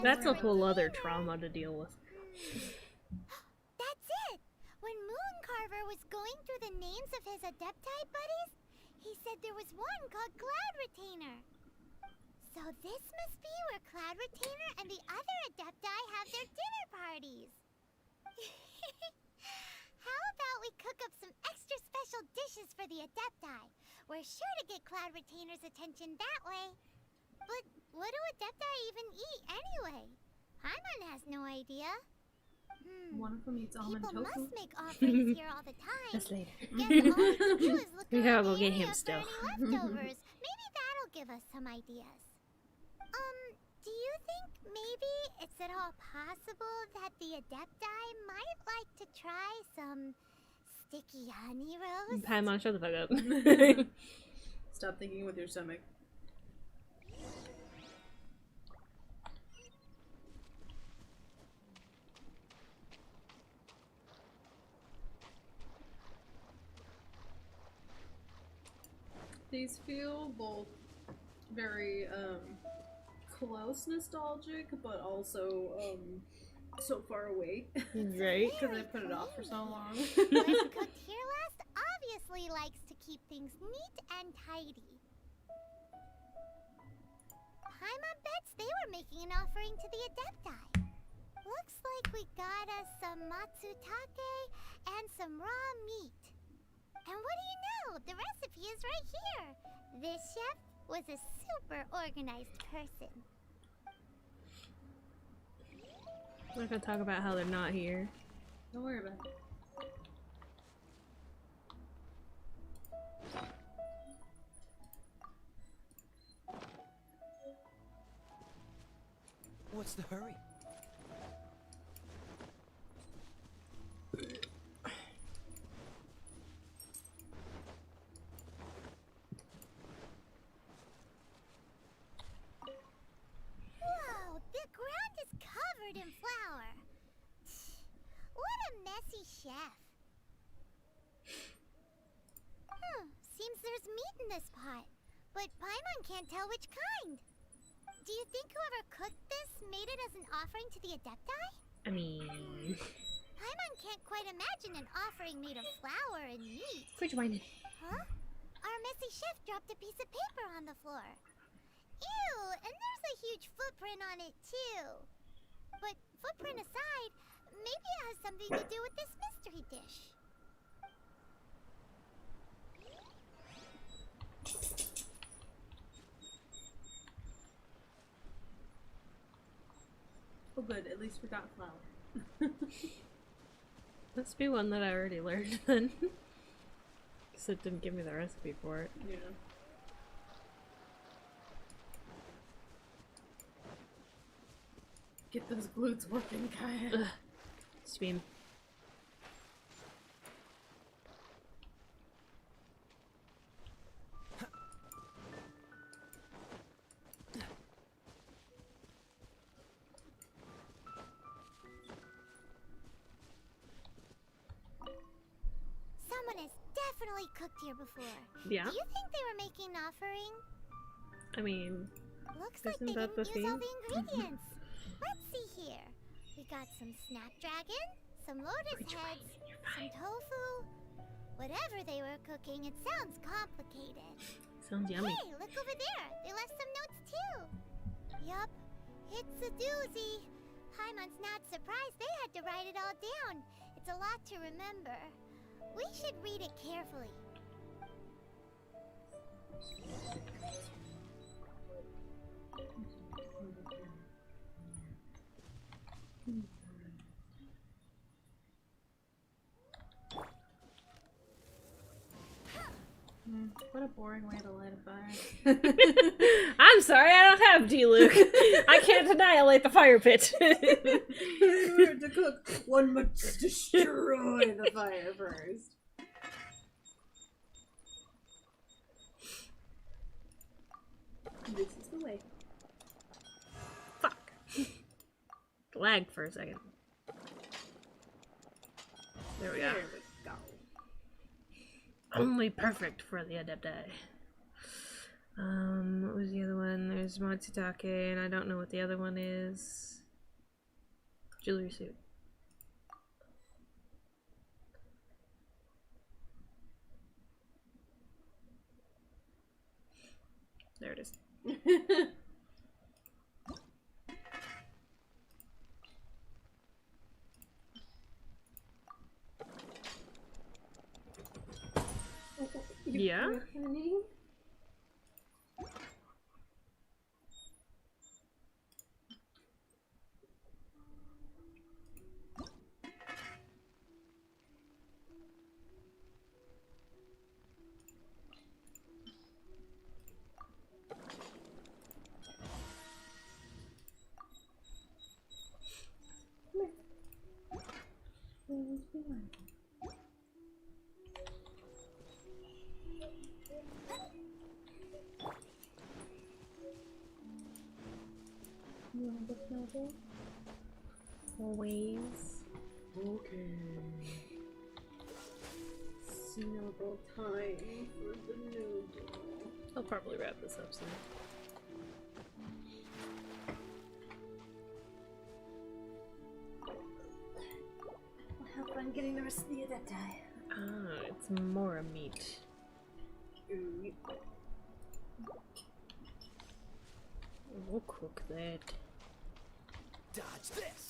That's a whole other trauma to deal with. That's it! When Mooncarver was going through the names of his Adepti buddies, he said there was one called Cloud Retainer. So this must be where Cloud Retainer and the other Adepti have their dinner parties. How about we cook up some extra special dishes for the Adepti? We're sure to get Cloud Retainer's attention that way. But what do Adepti even eat anyway? Paimon has no idea. One of them eats almond People tofu. must make offerings here all the time. That's later. Guess all we can do is look We around gotta go the get area him for still. any leftovers. Maybe that'll give us some ideas. Do you think maybe it's at all possible that the Adepti might like to try some sticky honey roast? Paimon, shut the fuck up. Stop thinking with your stomach. These feel both very close nostalgic, but also so far away. Right? Because I put it off for so long. Whoever cooked here last obviously likes to keep things neat and tidy. Paimon bets they were making an offering to the Adepti. Looks like we got us some matsutake and some raw meat. And what do you know? The recipe is right here. This chef was a super organized person. We're not gonna talk about how they're not here. Don't worry about it. What's the hurry? messy chef. Seems there's meat in this pot, but Paimon can't tell which kind. Do you think whoever cooked this made it as an offering to the Adepti? I mean... Paimon can't quite imagine an offering made of flour and meat. Which one? Huh? Our messy chef dropped a piece of paper on the floor. Ew, and there's a huge footprint on it too. But footprint aside, maybe it has something to do with this mystery dish. Oh good, at least we got flour. Must be one that I already learned then. Because it didn't give me the recipe for it. Yeah. Get those glutes working, Kaya. Stream. Someone has definitely cooked here before. Yeah? Do you think they were making an offering? I mean... Looks like isn't they that didn't the use all theme? the ingredients. Let's see here. We got some snapdragon, some lotus heads, some tofu. Whatever they were cooking, it sounds complicated. Sounds yummy. Hey, look over there. They left some notes too. Yup, it's a doozy. Paimon's not surprised they had to write it all down. It's a lot to remember. We should read it carefully. What a boring way to light a fire. I'm sorry, I don't have D-Luke. I can't annihilate the fire pit. In order to cook, one must destroy the fire first. This is the way. Fuck. Lagged for a second. There we go. There we go. Only perfect for the Adepti. What was the other one? There's Matsutake, and I don't know what the other one is. Jewelry suit. There it is. Yeah? Always. Okay. Snuggle time for the noodle. I'll probably wrap this up soon. Well, have fun getting the rest of the Adepti. Ah, it's more meat. Ooh. We'll cook that. Dodge this!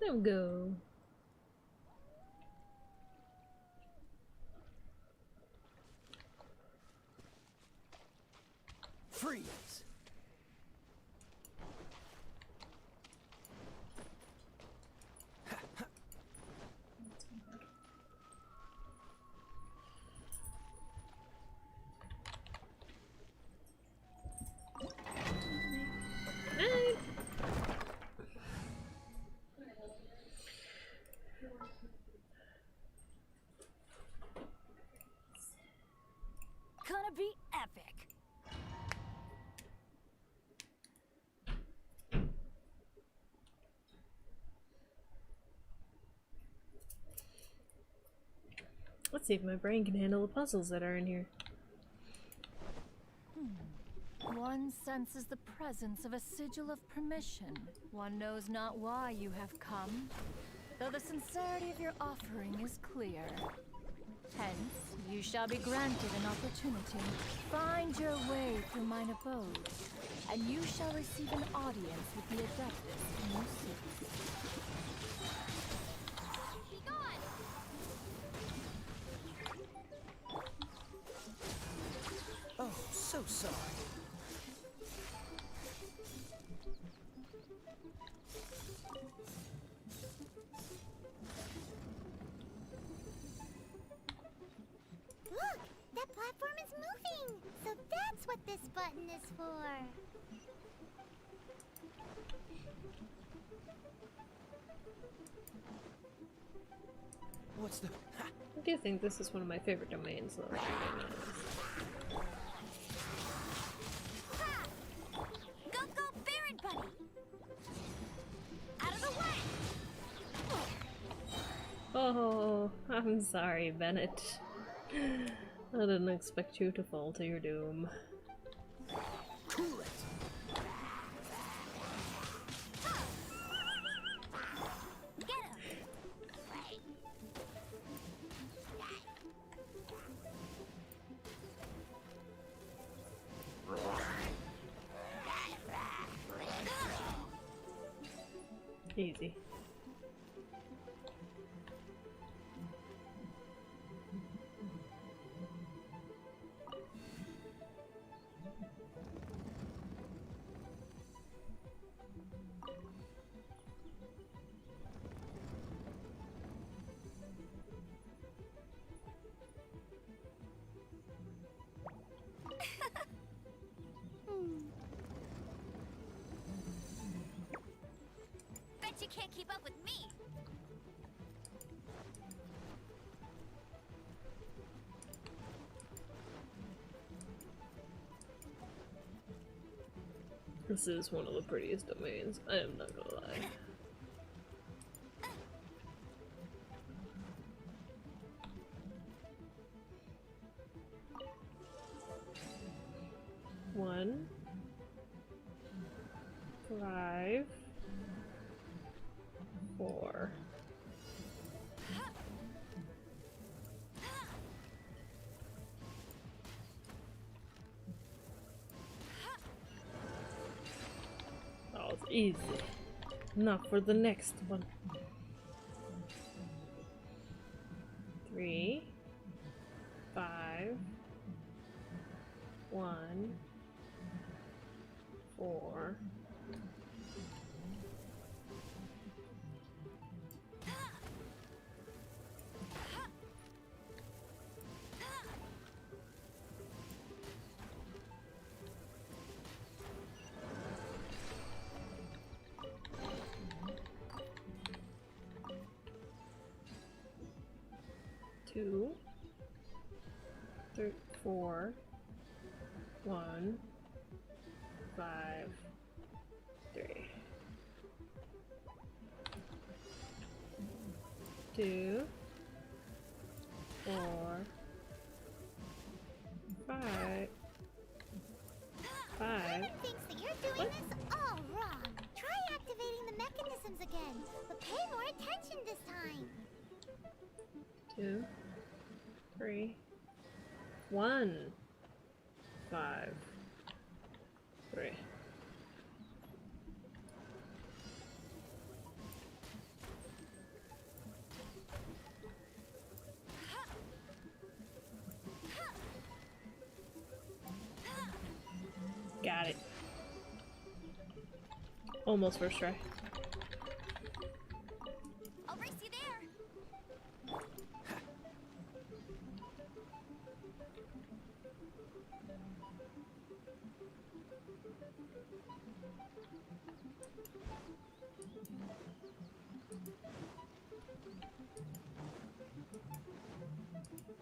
Let him go. Freeze! Gonna be epic. Let's see if my brain can handle the puzzles that are in here. One senses the presence of a sigil of permission. One knows not why you have come, though the sincerity of your offering is clear. Hence, you shall be granted an opportunity. Find your way through mine abode, and you shall receive an audience with the Adeptus you seek. Oh, so sorry. Look! That platform is moving! So that's what this button is for! What's the... I do think this is one of my favorite domains, though. Go, go, Barret Buddy! Out of the way! Oh, I'm sorry, Bennett. I didn't expect you to fall to your doom. Cool it! Easy. Bet you can't keep up with me! This is one of the prettiest domains, I am not gonna lie. One, 5, 4. Oh, it's easy. Not for the next one. 3, 5, 1, 4. Two, 3, 4, 1, 5, 3. 2, 4, 5. Thinks that you're doing this all wrong. Try activating the mechanisms again, but pay more attention this time. 2, 3, 1, 5, 3. Got it. Almost first try. I'll race you there.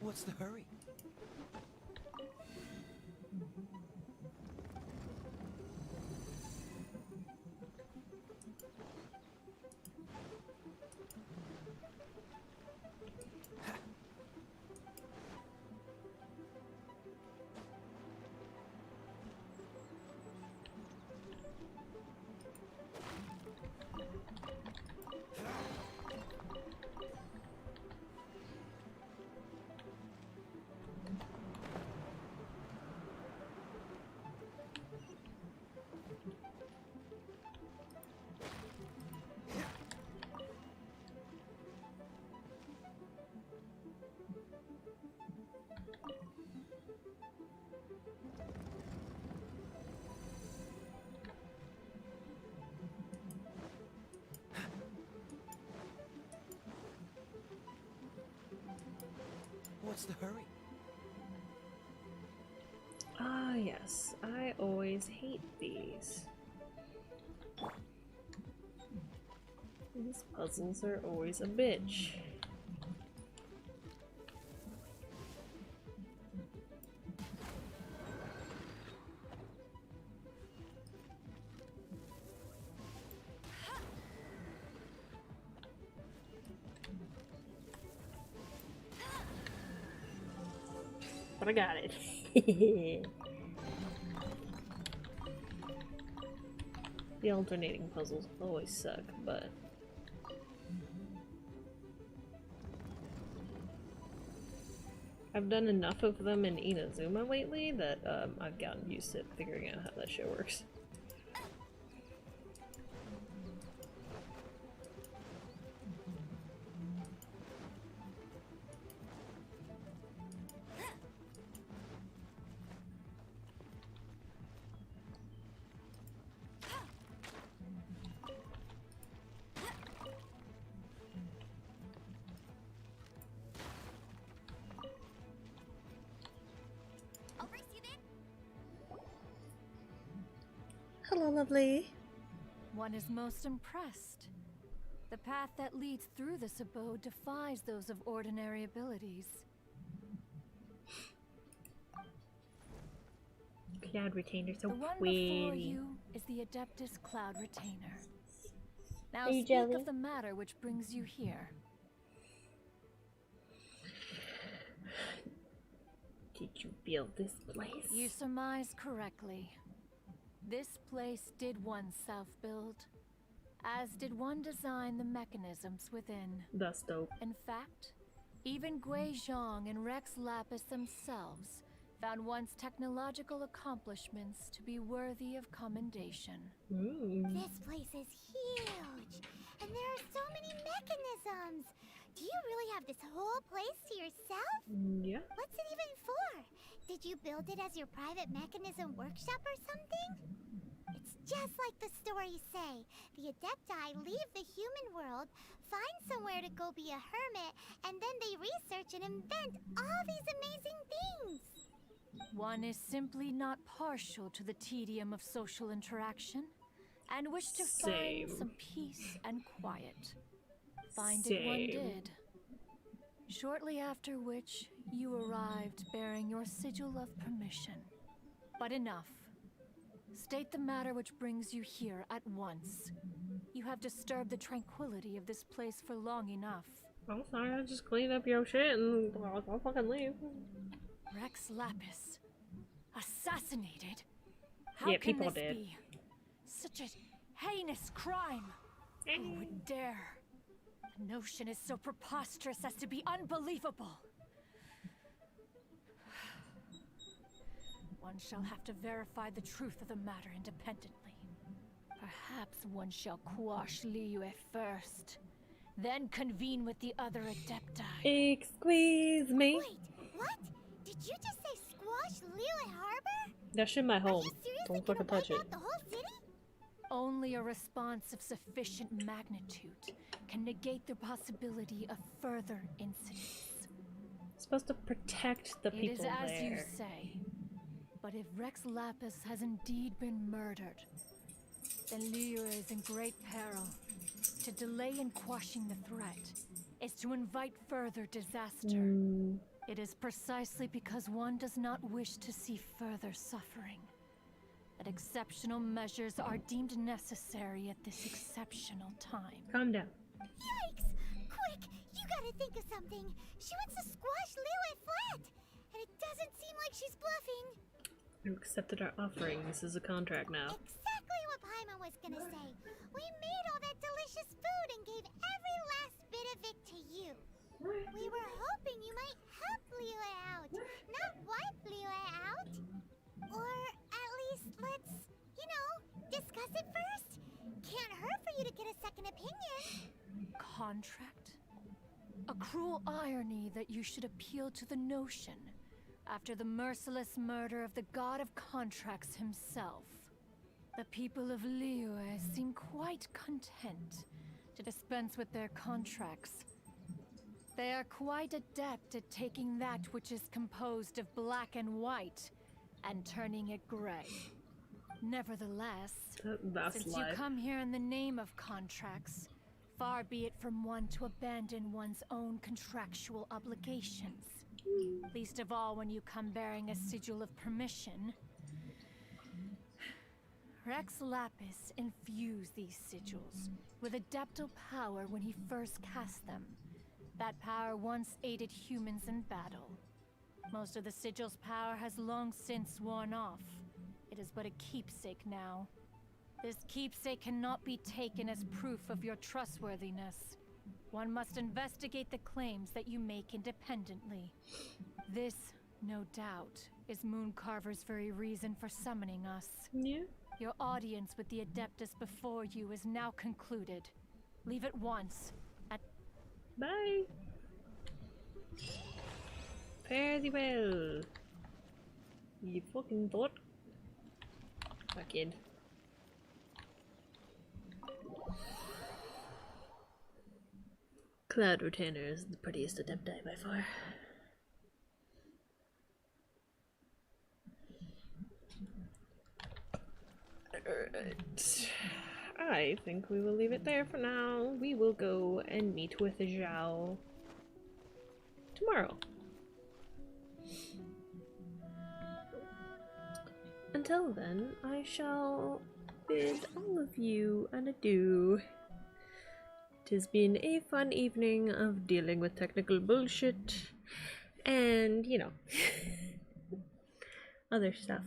What's the hurry? What's the hurry? Ah, yes. I always hate these. These puzzles are always a bitch. But I got it. The alternating puzzles always suck, but I've done enough of them in Inazuma lately that I've gotten used to figuring out how that shit works. Hello, lovely. One is most impressed. The path that leads through this abode defies those of ordinary abilities. Cloud Retainer, so The one pretty. before you is the Adeptus Cloud Retainer. Now Are you speak jelly? of the matter which brings you here. Did you build this place? You surmise correctly. This place did one self-build, as did one design the mechanisms within. That's dope. In fact, even Gui Zhang and Rex Lapis themselves found one's technological accomplishments to be worthy of commendation. This place is huge, and there are so many mechanisms. Do you really have this whole place to yourself? Yeah. What's it even for? Did you build it as your private mechanism workshop or something? It's just like the stories say. The Adepti leave the human world, find somewhere to go be a hermit, and then they research and invent all these amazing things. One is simply not partial to the tedium of social interaction, and wish to find some peace and quiet. Find it one did. Shortly after which, you arrived bearing your sigil of permission. But enough. State the matter which brings you here at once. You have disturbed the tranquility of this place for long enough. I'm sorry, I just cleaned up your shit and I'll fucking leave. Rex Lapis. Assassinated? How Yeah, can people this did. be? Such a heinous crime. Who would dare? The notion is so preposterous as to be unbelievable. One shall have to verify the truth of the matter independently. Perhaps one shall quash Liyue first, then convene with the other Adepti. Excuse me. Wait, what? Did you just say squash Liyue Harbor? That's in my home. Are you serious isn't fucking gonna touch wipe it. out the whole city? Only a response of sufficient magnitude can negate the possibility of further incidents. It's supposed to protect the people It is as there. you say. But if Rex Lapis has indeed been murdered, then Liyue is in great peril. To delay in quashing the threat is to invite further disaster. It is precisely because one does not wish to see further suffering that exceptional measures are deemed necessary at this exceptional time. Calm down. Yikes! Quick, you gotta think of something. She wants to squash Liyue flat, and it doesn't seem like she's bluffing. You accepted our offering. This is a contract now. Exactly what Paimon was gonna say. We made all that delicious food and gave every last bit of it to you. We were hoping you might help Liyue out, not wipe Liyue out. Or at least let's, you know, discuss it first. Can't hurt for you to get a second opinion. Contract? A cruel irony that you should appeal to the notion after the merciless murder of the god of contracts himself. The people of Liyue seem quite content to dispense with their contracts. They are quite adept at taking that which is composed of black and white and turning it gray. Nevertheless, since you come here in the name of contracts, far be it from one to abandon one's own contractual obligations. Least of all when you come bearing a sigil of permission. Rex Lapis infused these sigils with adeptal power when he first cast them. That power once aided humans in battle. Most of the sigil's power has long since worn off. It is but a keepsake now. This keepsake cannot be taken as proof of your trustworthiness. One must investigate the claims that you make independently. This, no doubt, is Mooncarver's very reason for summoning us. Yeah. Your audience with the Adeptus before you is now concluded. Leave at once. Bye. Fare thee well. You fucking thought. Fucking. Cloud Retainer is the prettiest Adepti by far. Alright. I think we will leave it there for now. We will go and meet with Zhao tomorrow. Until then, I shall bid all of you an adieu. It has been a fun evening of dealing with technical bullshit and, you know, other stuff.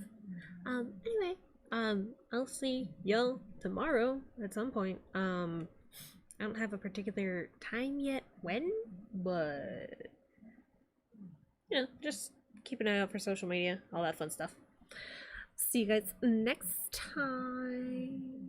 Anyway, I'll see y'all tomorrow at some point. I don't have a particular time yet when, but, you know, just keep an eye out for social media, all that fun stuff. See you guys next time.